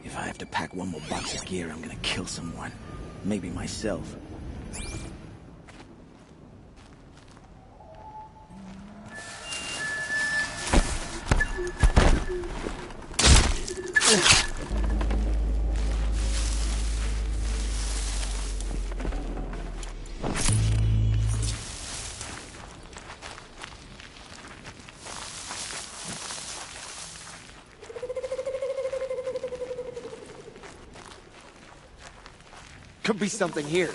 If I have to pack one more box of gear, I'm gonna kill someone. Maybe myself.
could be something here.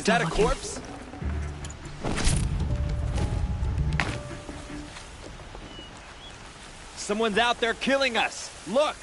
Is that a corpse? Someone's out there killing us. Look!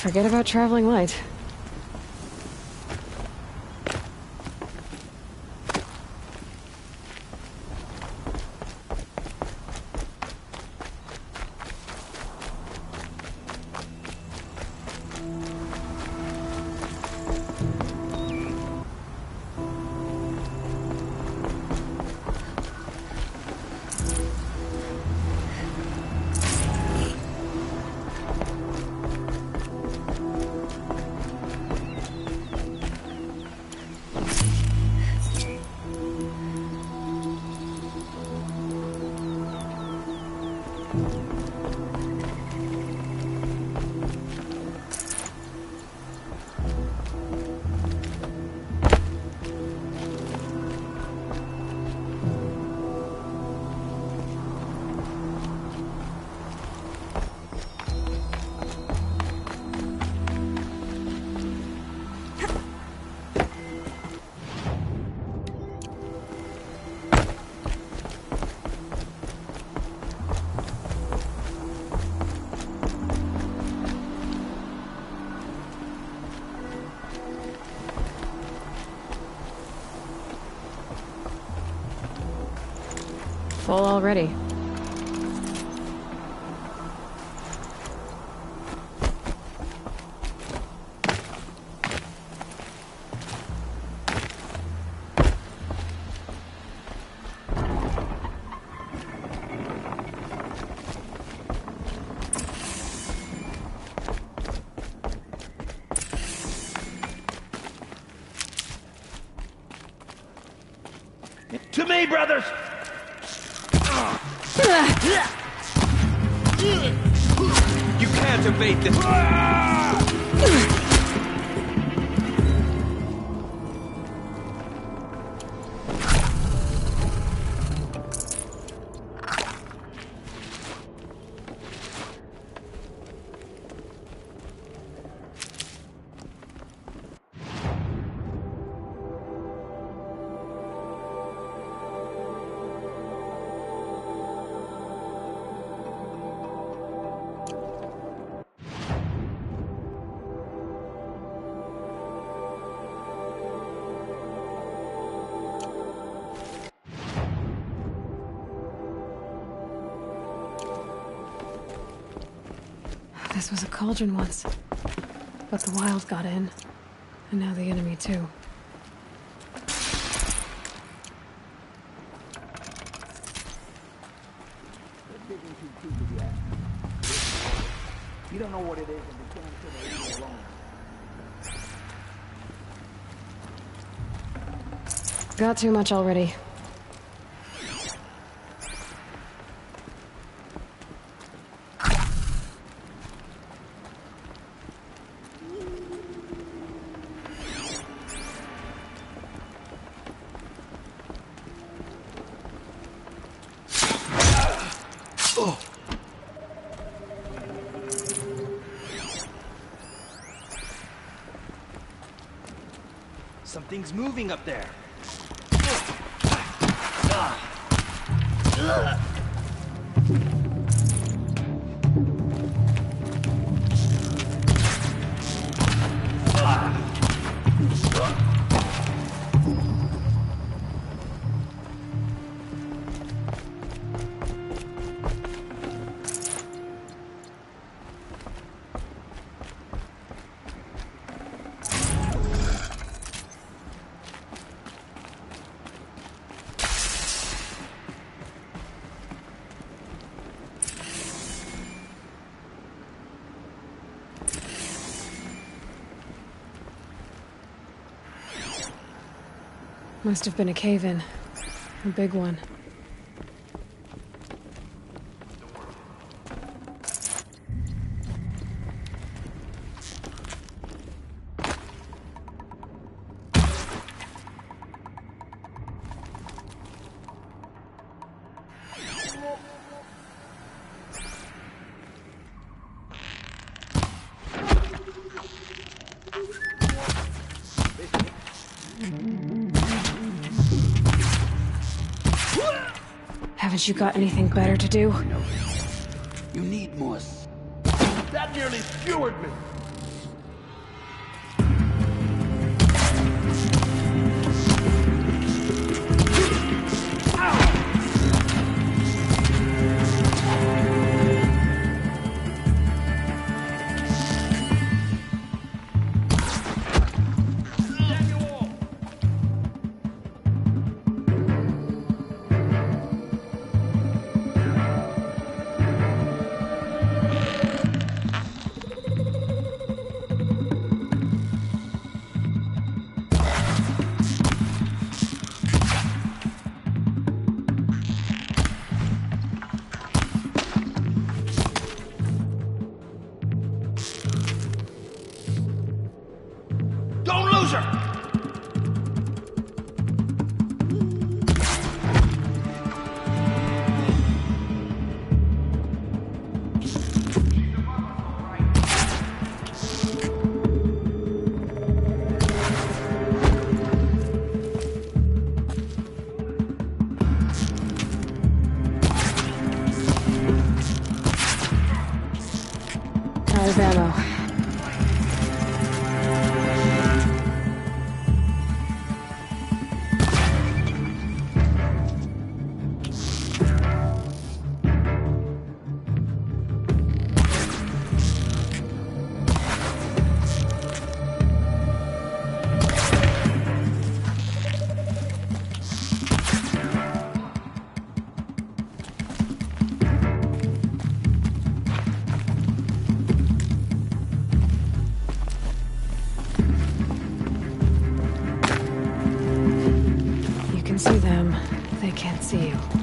Forget about traveling light. already.
To me, brothers!
You can't evade this.
This was a cauldron once, but the wild got in, and now the enemy too.
You don't know what it is, and you can't sit there alone.
Got too much already.
Something's moving up there.
Must have been a cave-in. A big one. Haven't you got anything better to do?
You need more.
That nearly skewered me! Don't lose her!
Out of ammo. see you.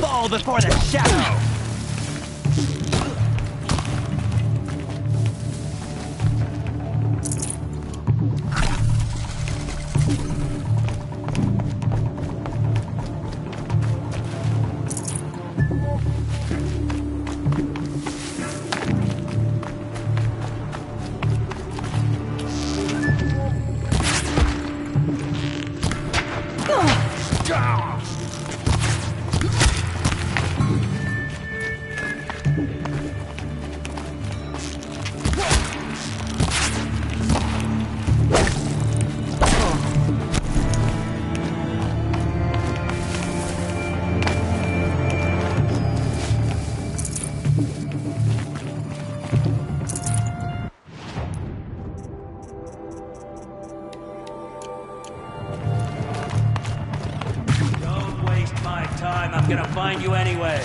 Fall before the shadow!
I'm gonna find you anyway.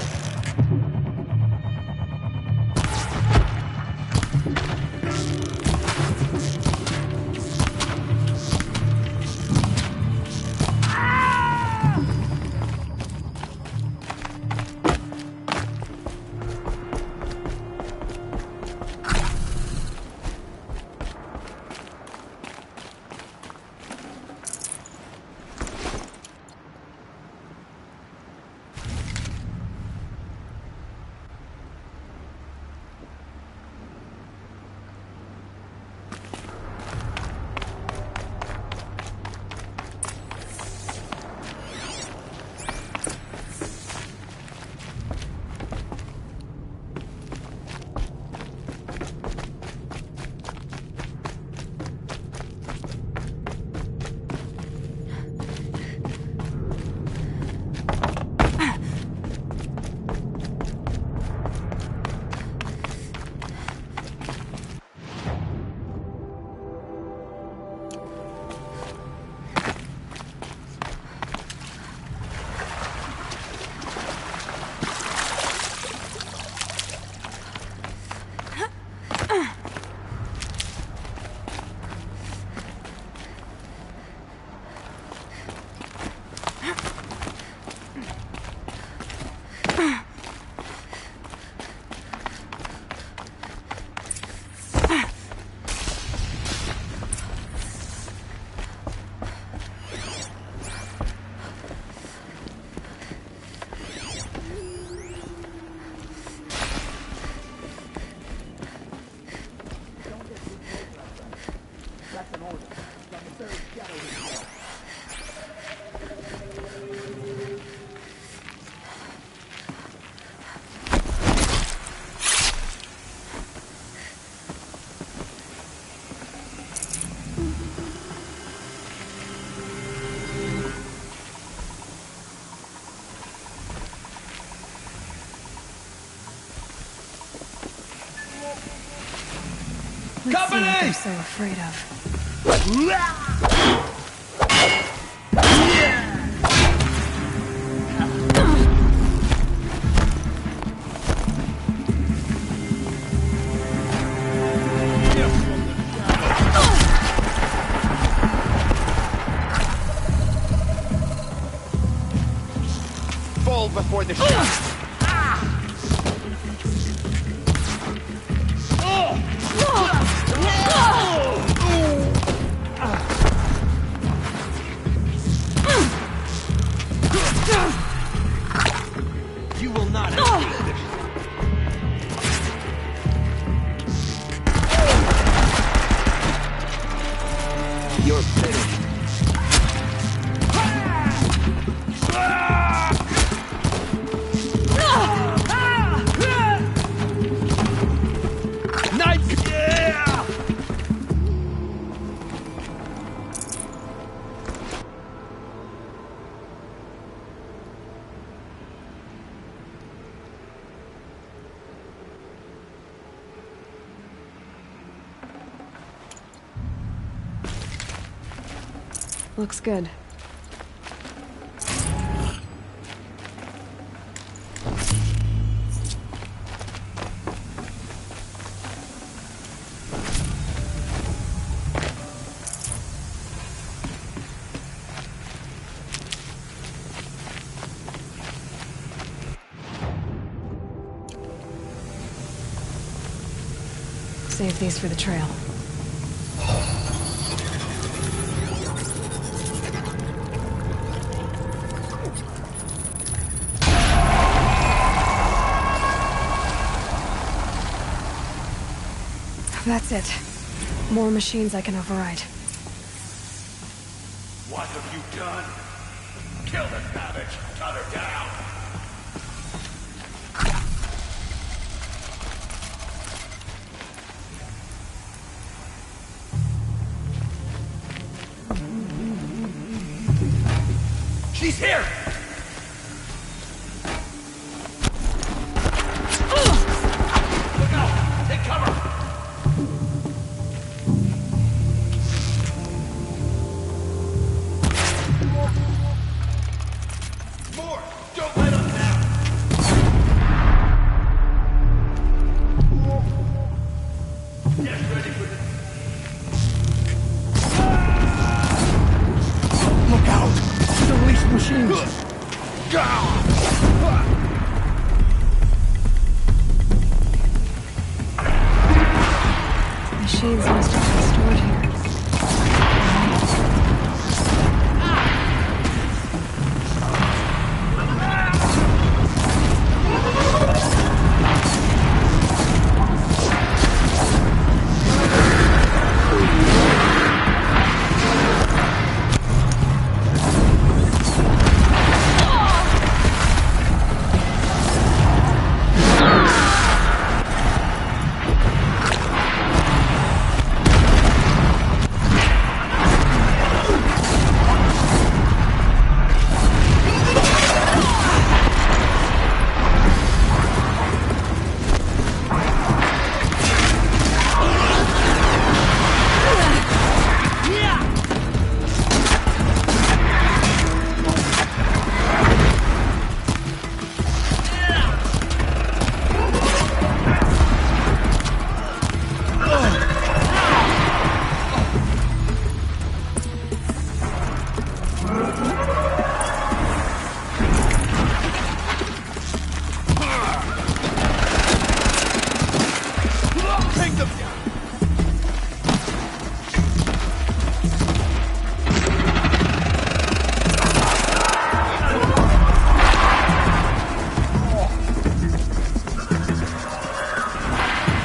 Let's see what they're so afraid of.
Fall before the shadow. You will not escape this. You're finished. Knife! Yeah!
Looks good. Save these for the trail. That's it. More machines I can override.
What have you done? Kill the savage. Cut her down. She's here! Look out! Take cover! More! Don't let us down! Get ready for this.
Look out! Release machines!
Machines must have been stored here.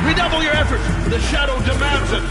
Redouble your efforts! The shadow demands it!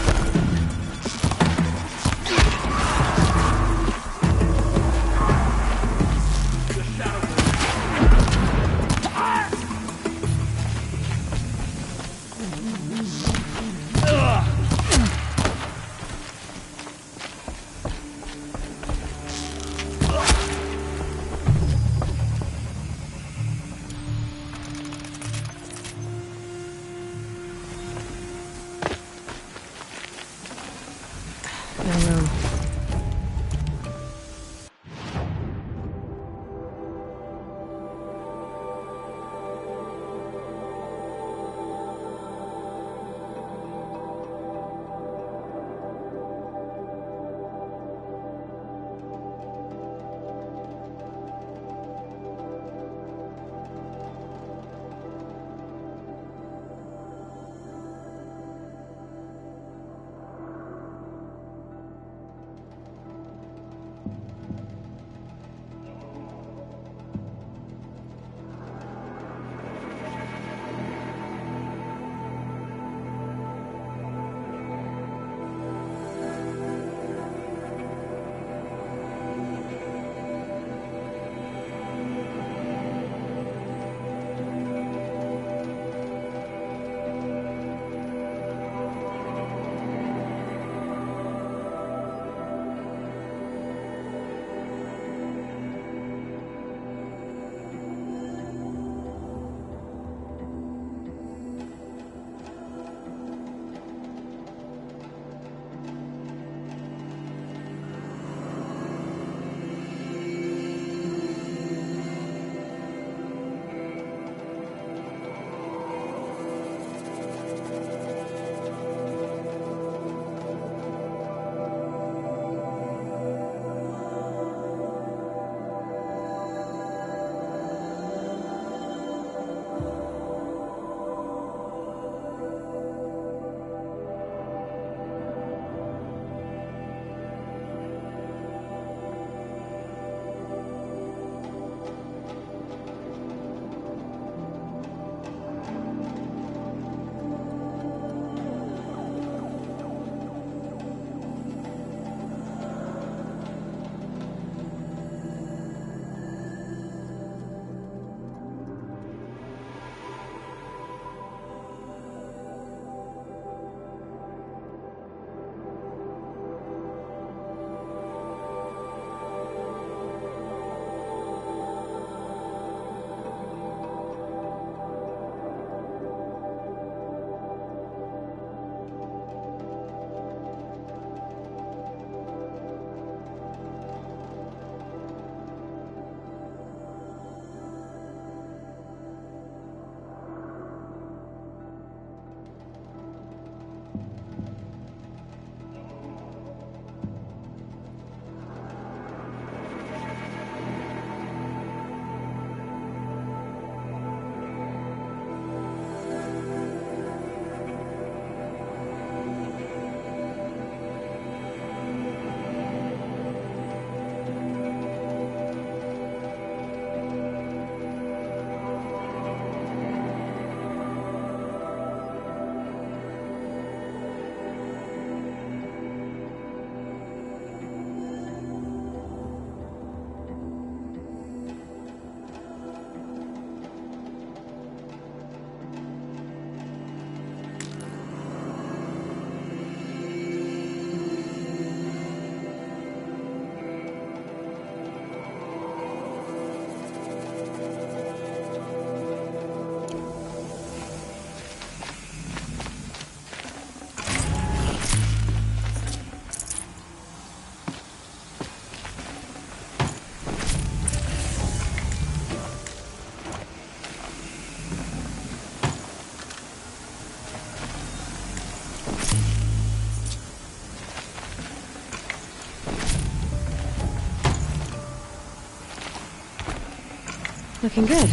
Looking good.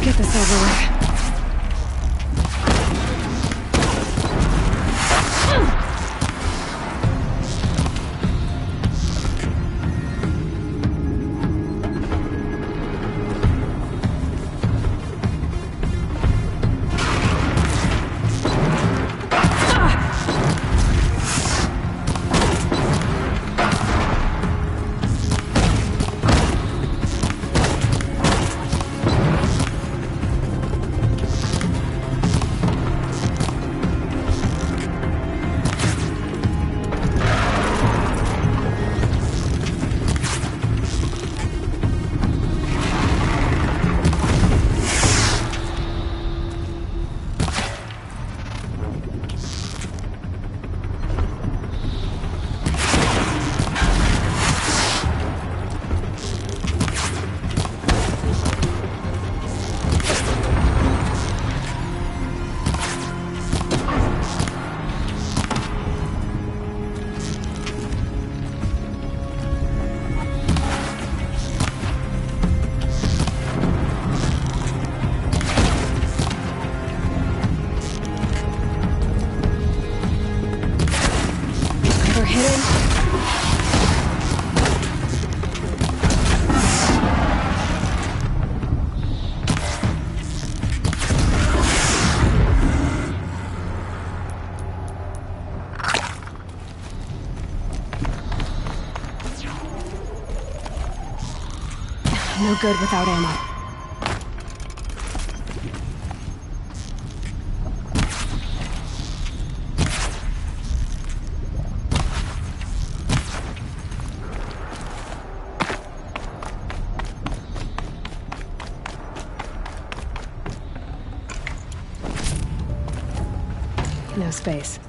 Get this over with. No good without ammo. No space.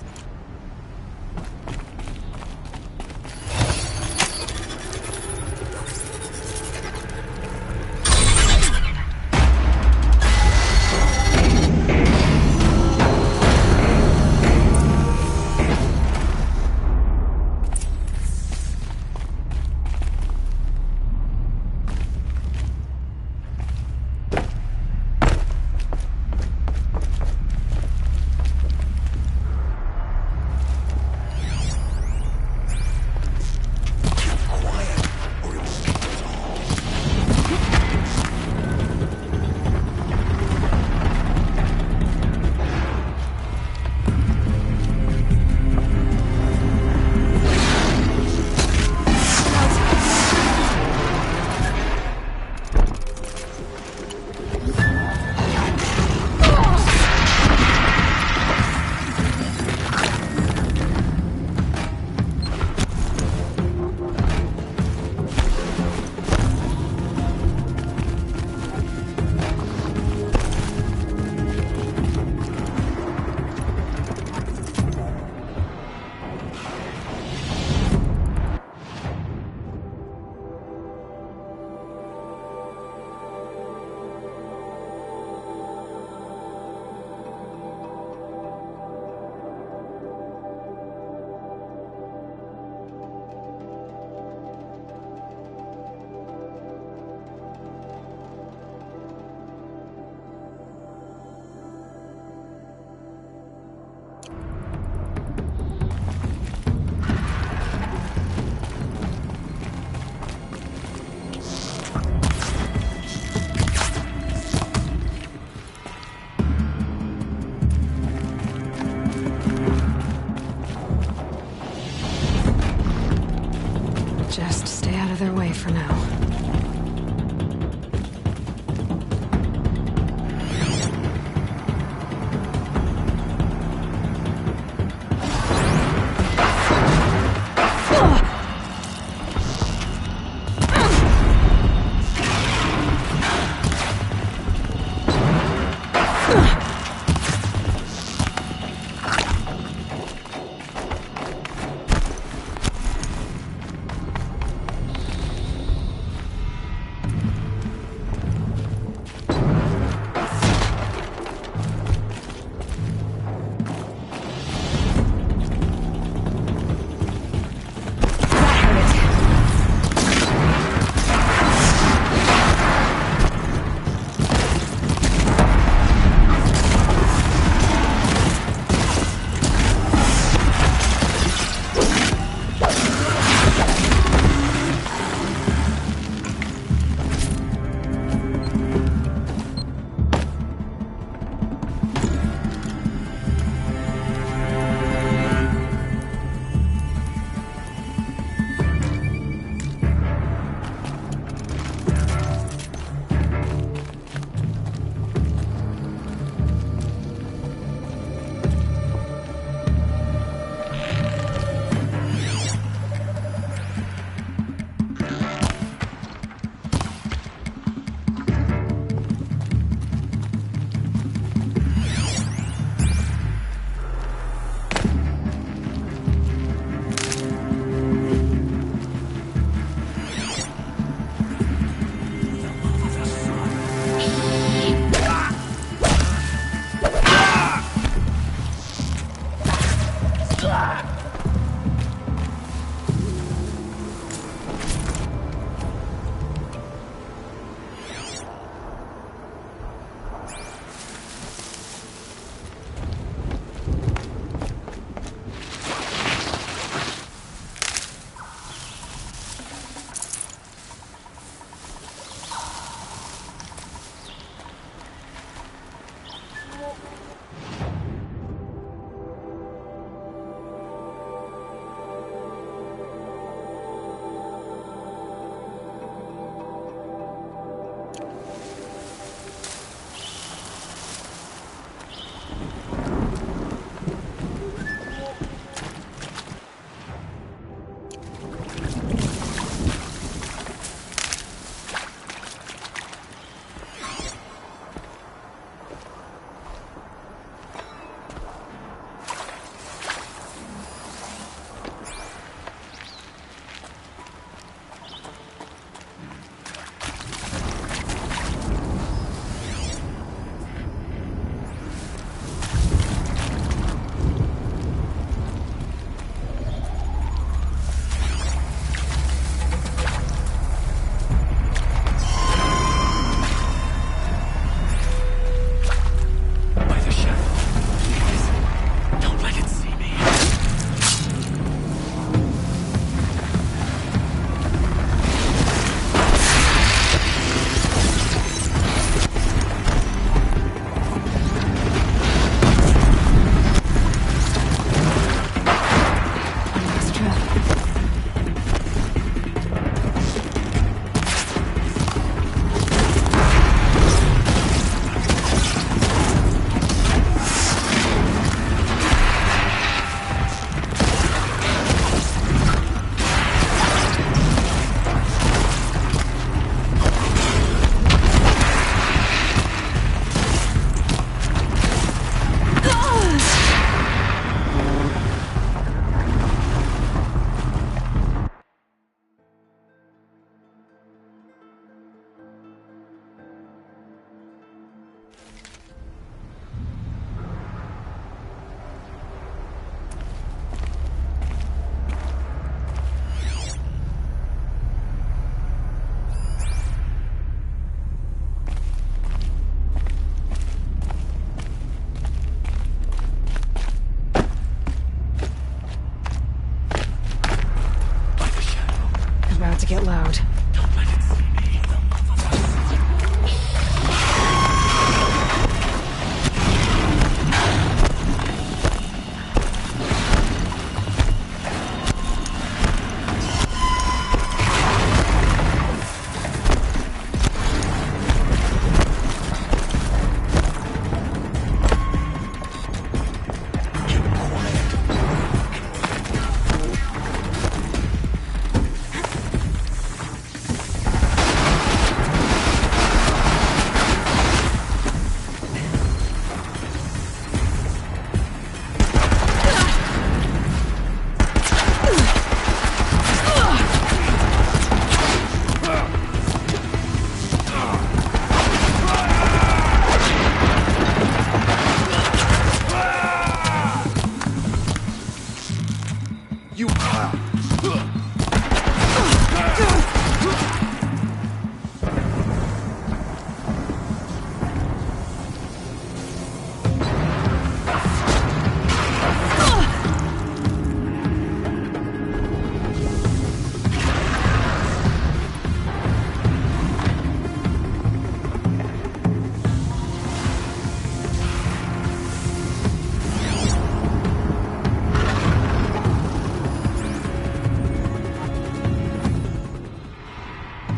About to get loud.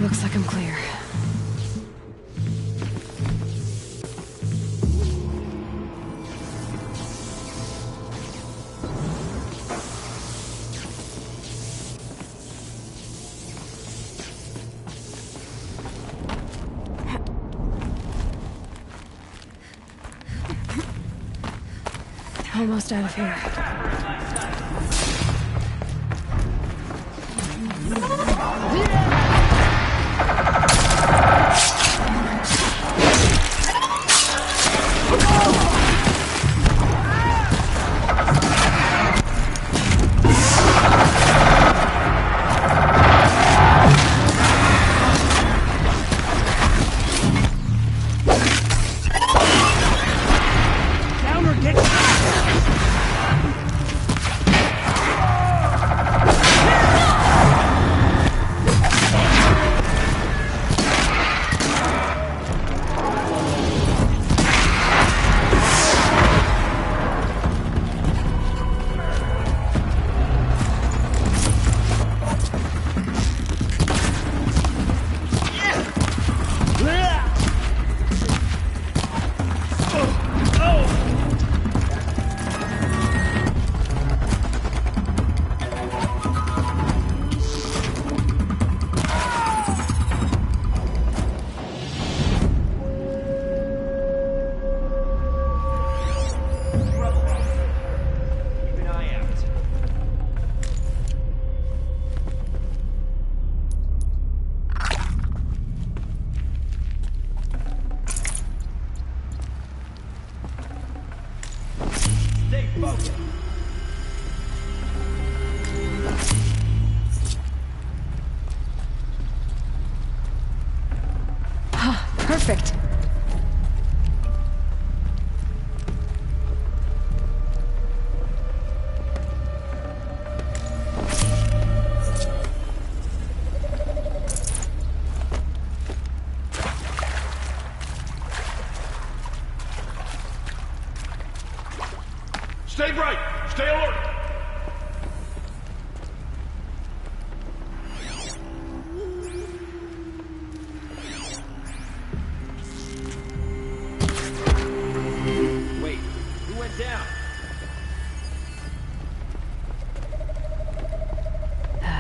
Looks like I'm clear. Almost out of here. Perfect.
Stay bright! Stay alert!
Wait, who went down?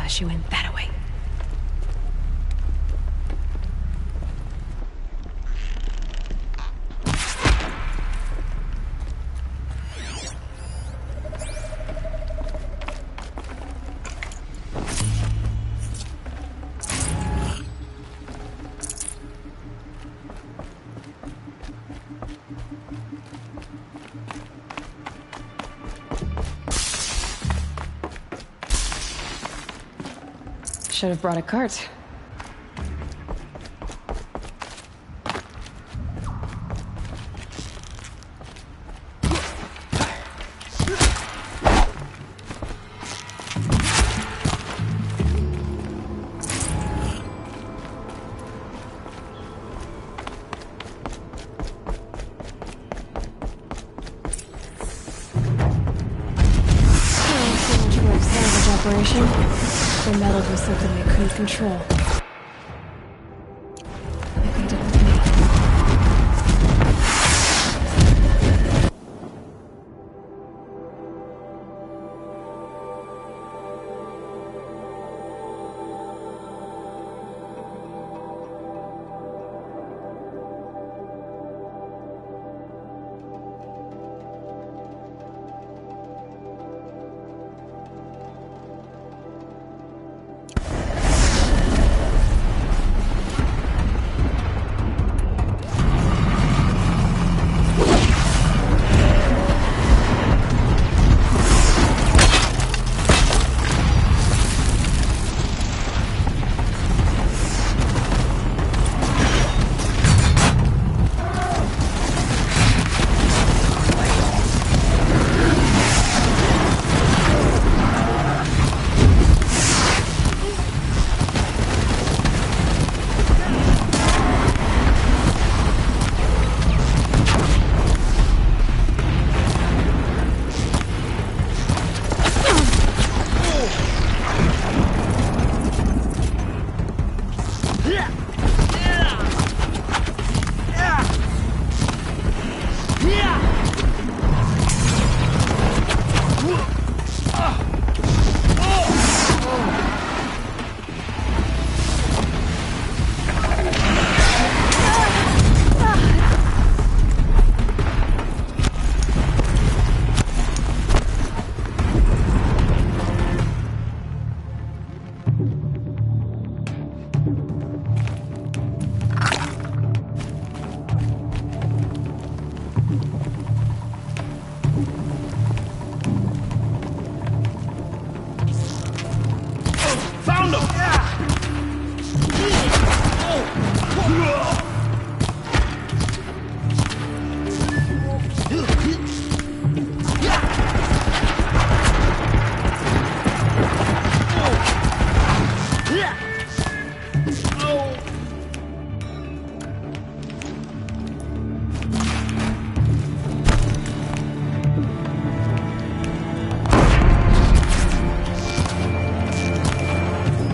She went that way. Should have brought a cart. Operation. They meddled with something they couldn't control. Nothing to do with me.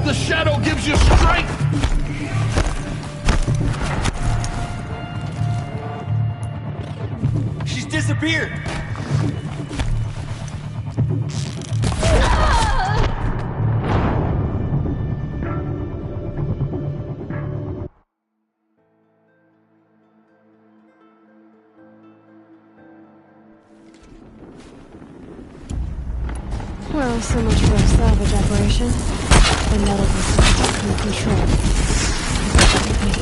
The shadow gives you strength! She's disappeared!
Well, so much for a salvage operation. They meddled with something they couldn't control. Nothing to do with me.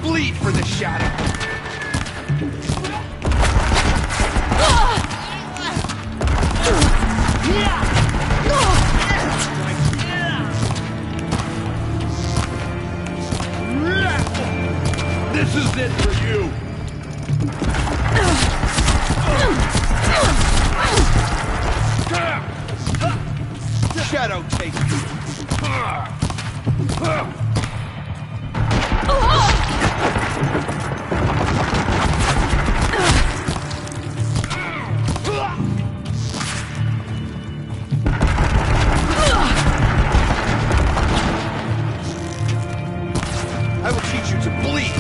Bleed for the shadow! This is it for you! Shadow take you! I will teach you to bleed!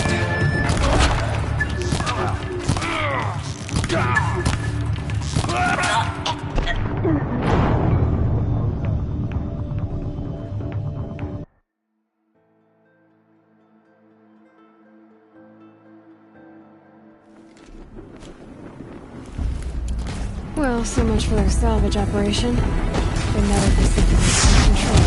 Well, so much for their salvage operation. They never be simply control.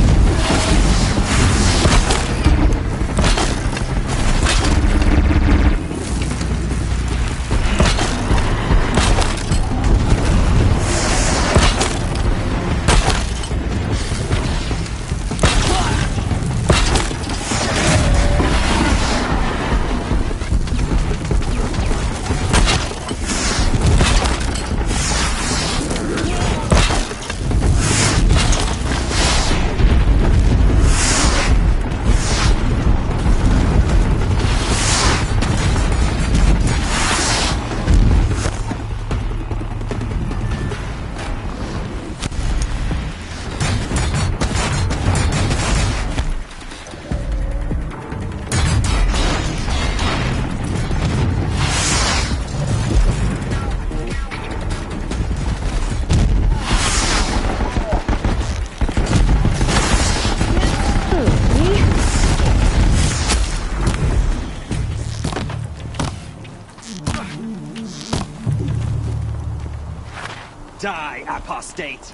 Die, apostate!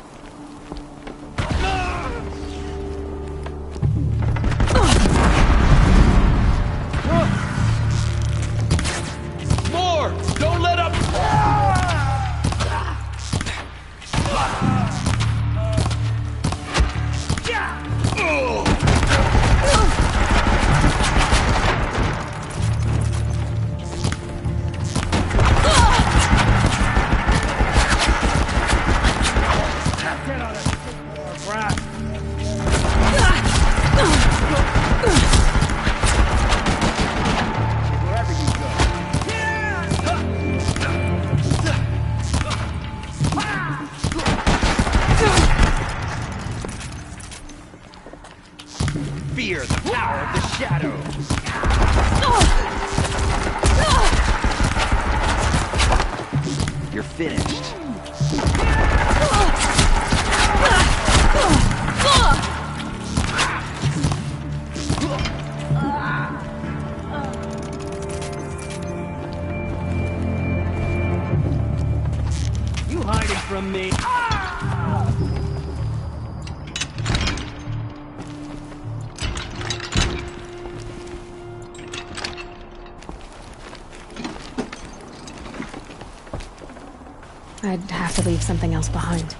More! Don't let up!
Fear the power of the shadow! You're finished. You hiding from me?
I'd have to leave something else behind.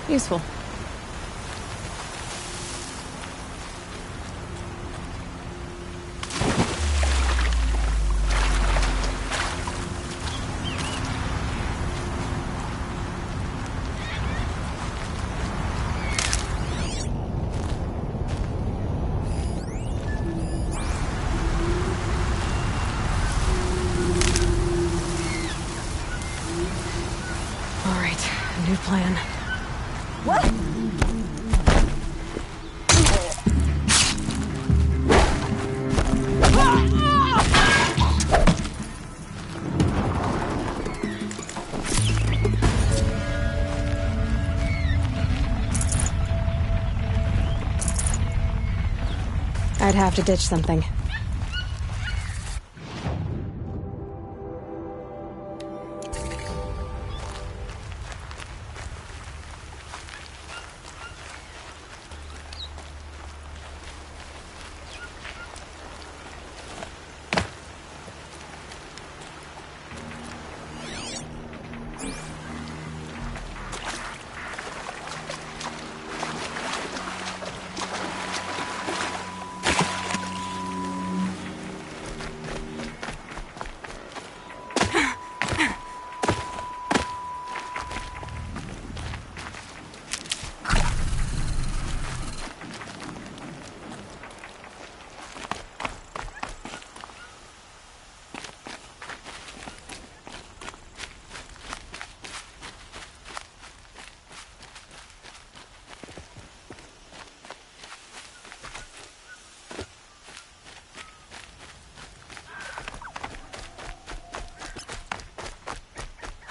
Useful. All right, new plan.
What?
I'd have to ditch something.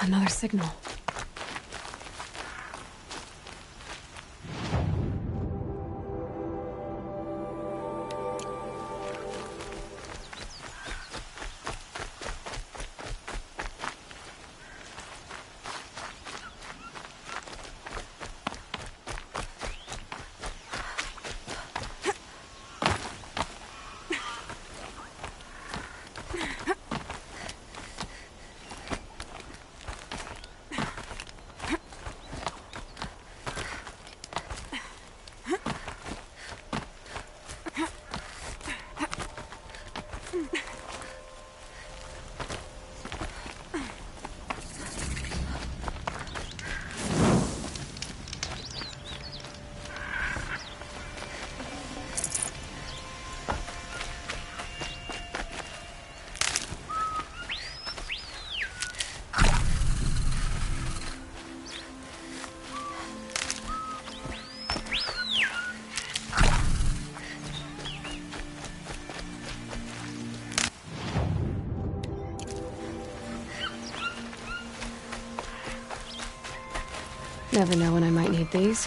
Another signal. Never know when I might need these.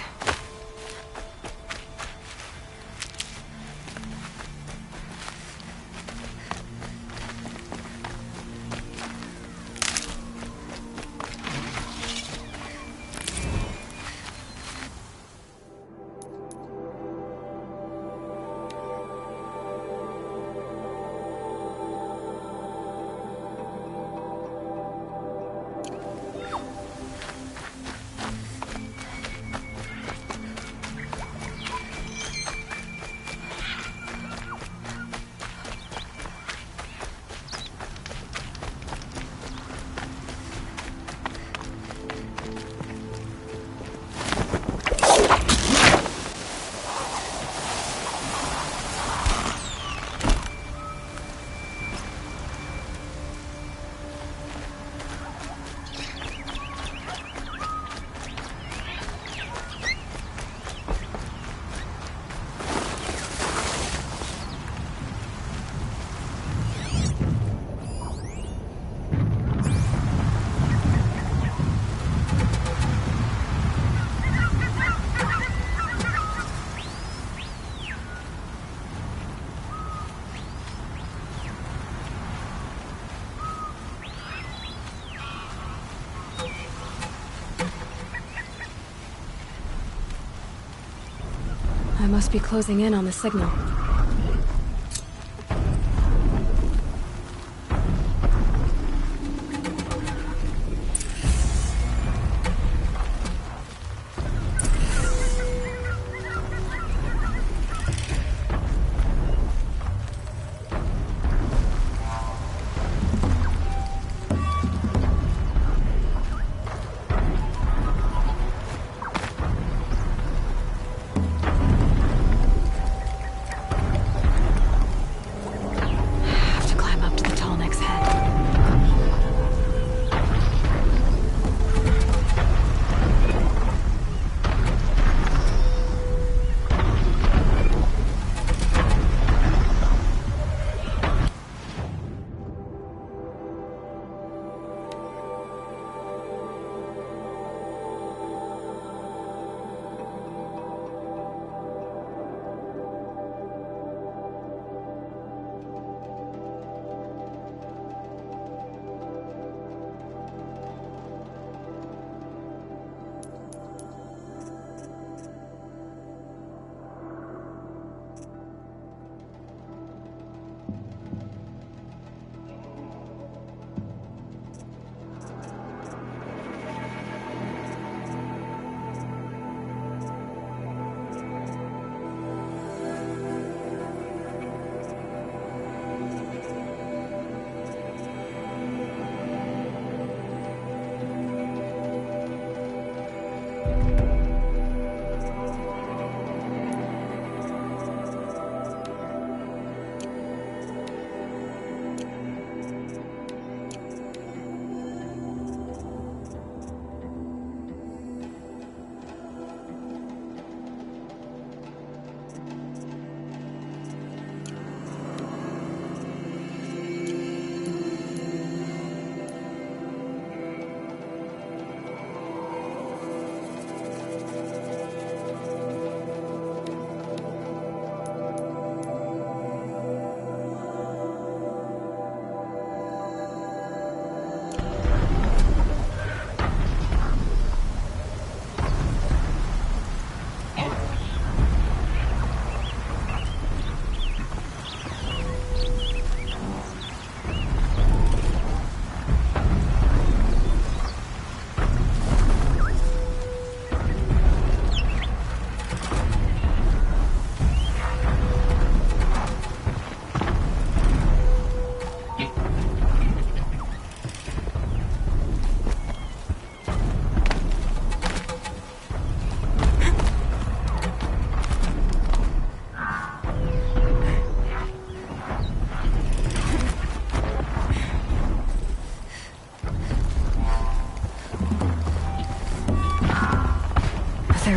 I must be closing in on the signal.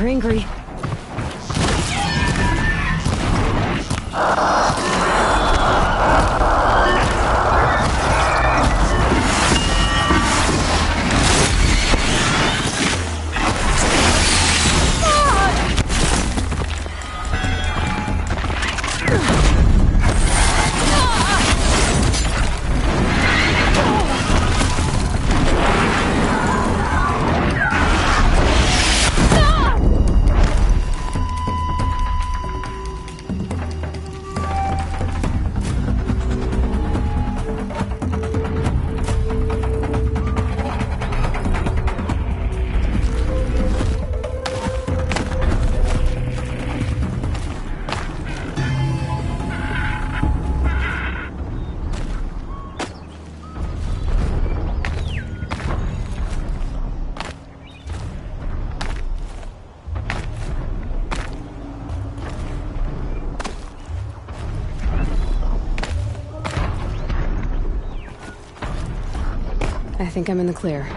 They're angry. I think I'm in the clear.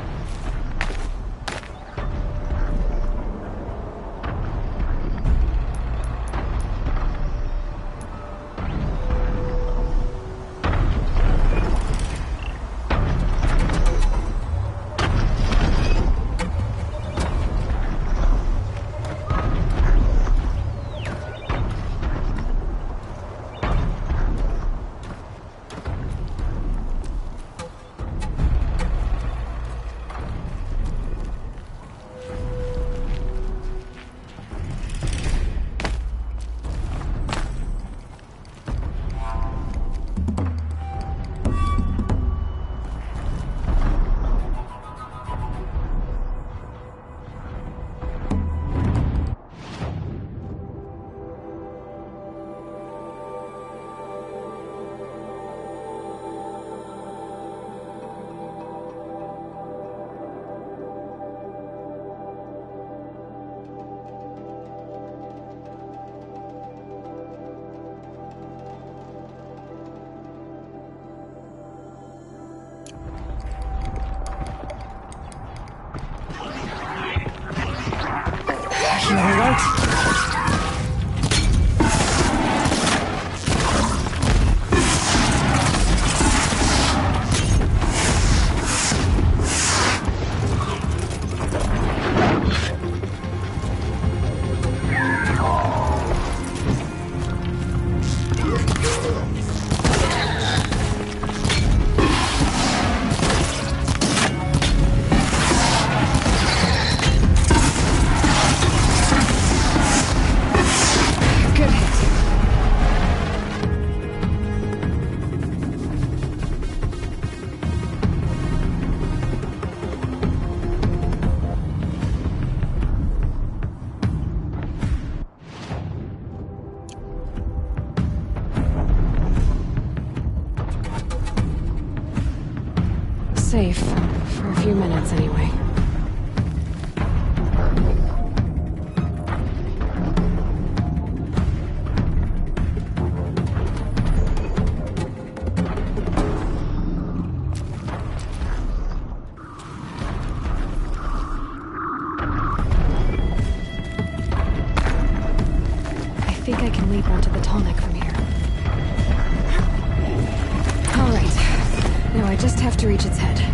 You all right? Safe. For a few minutes, anyway. I think I can leap onto the tonic from here. All right. Now I just have to reach its head.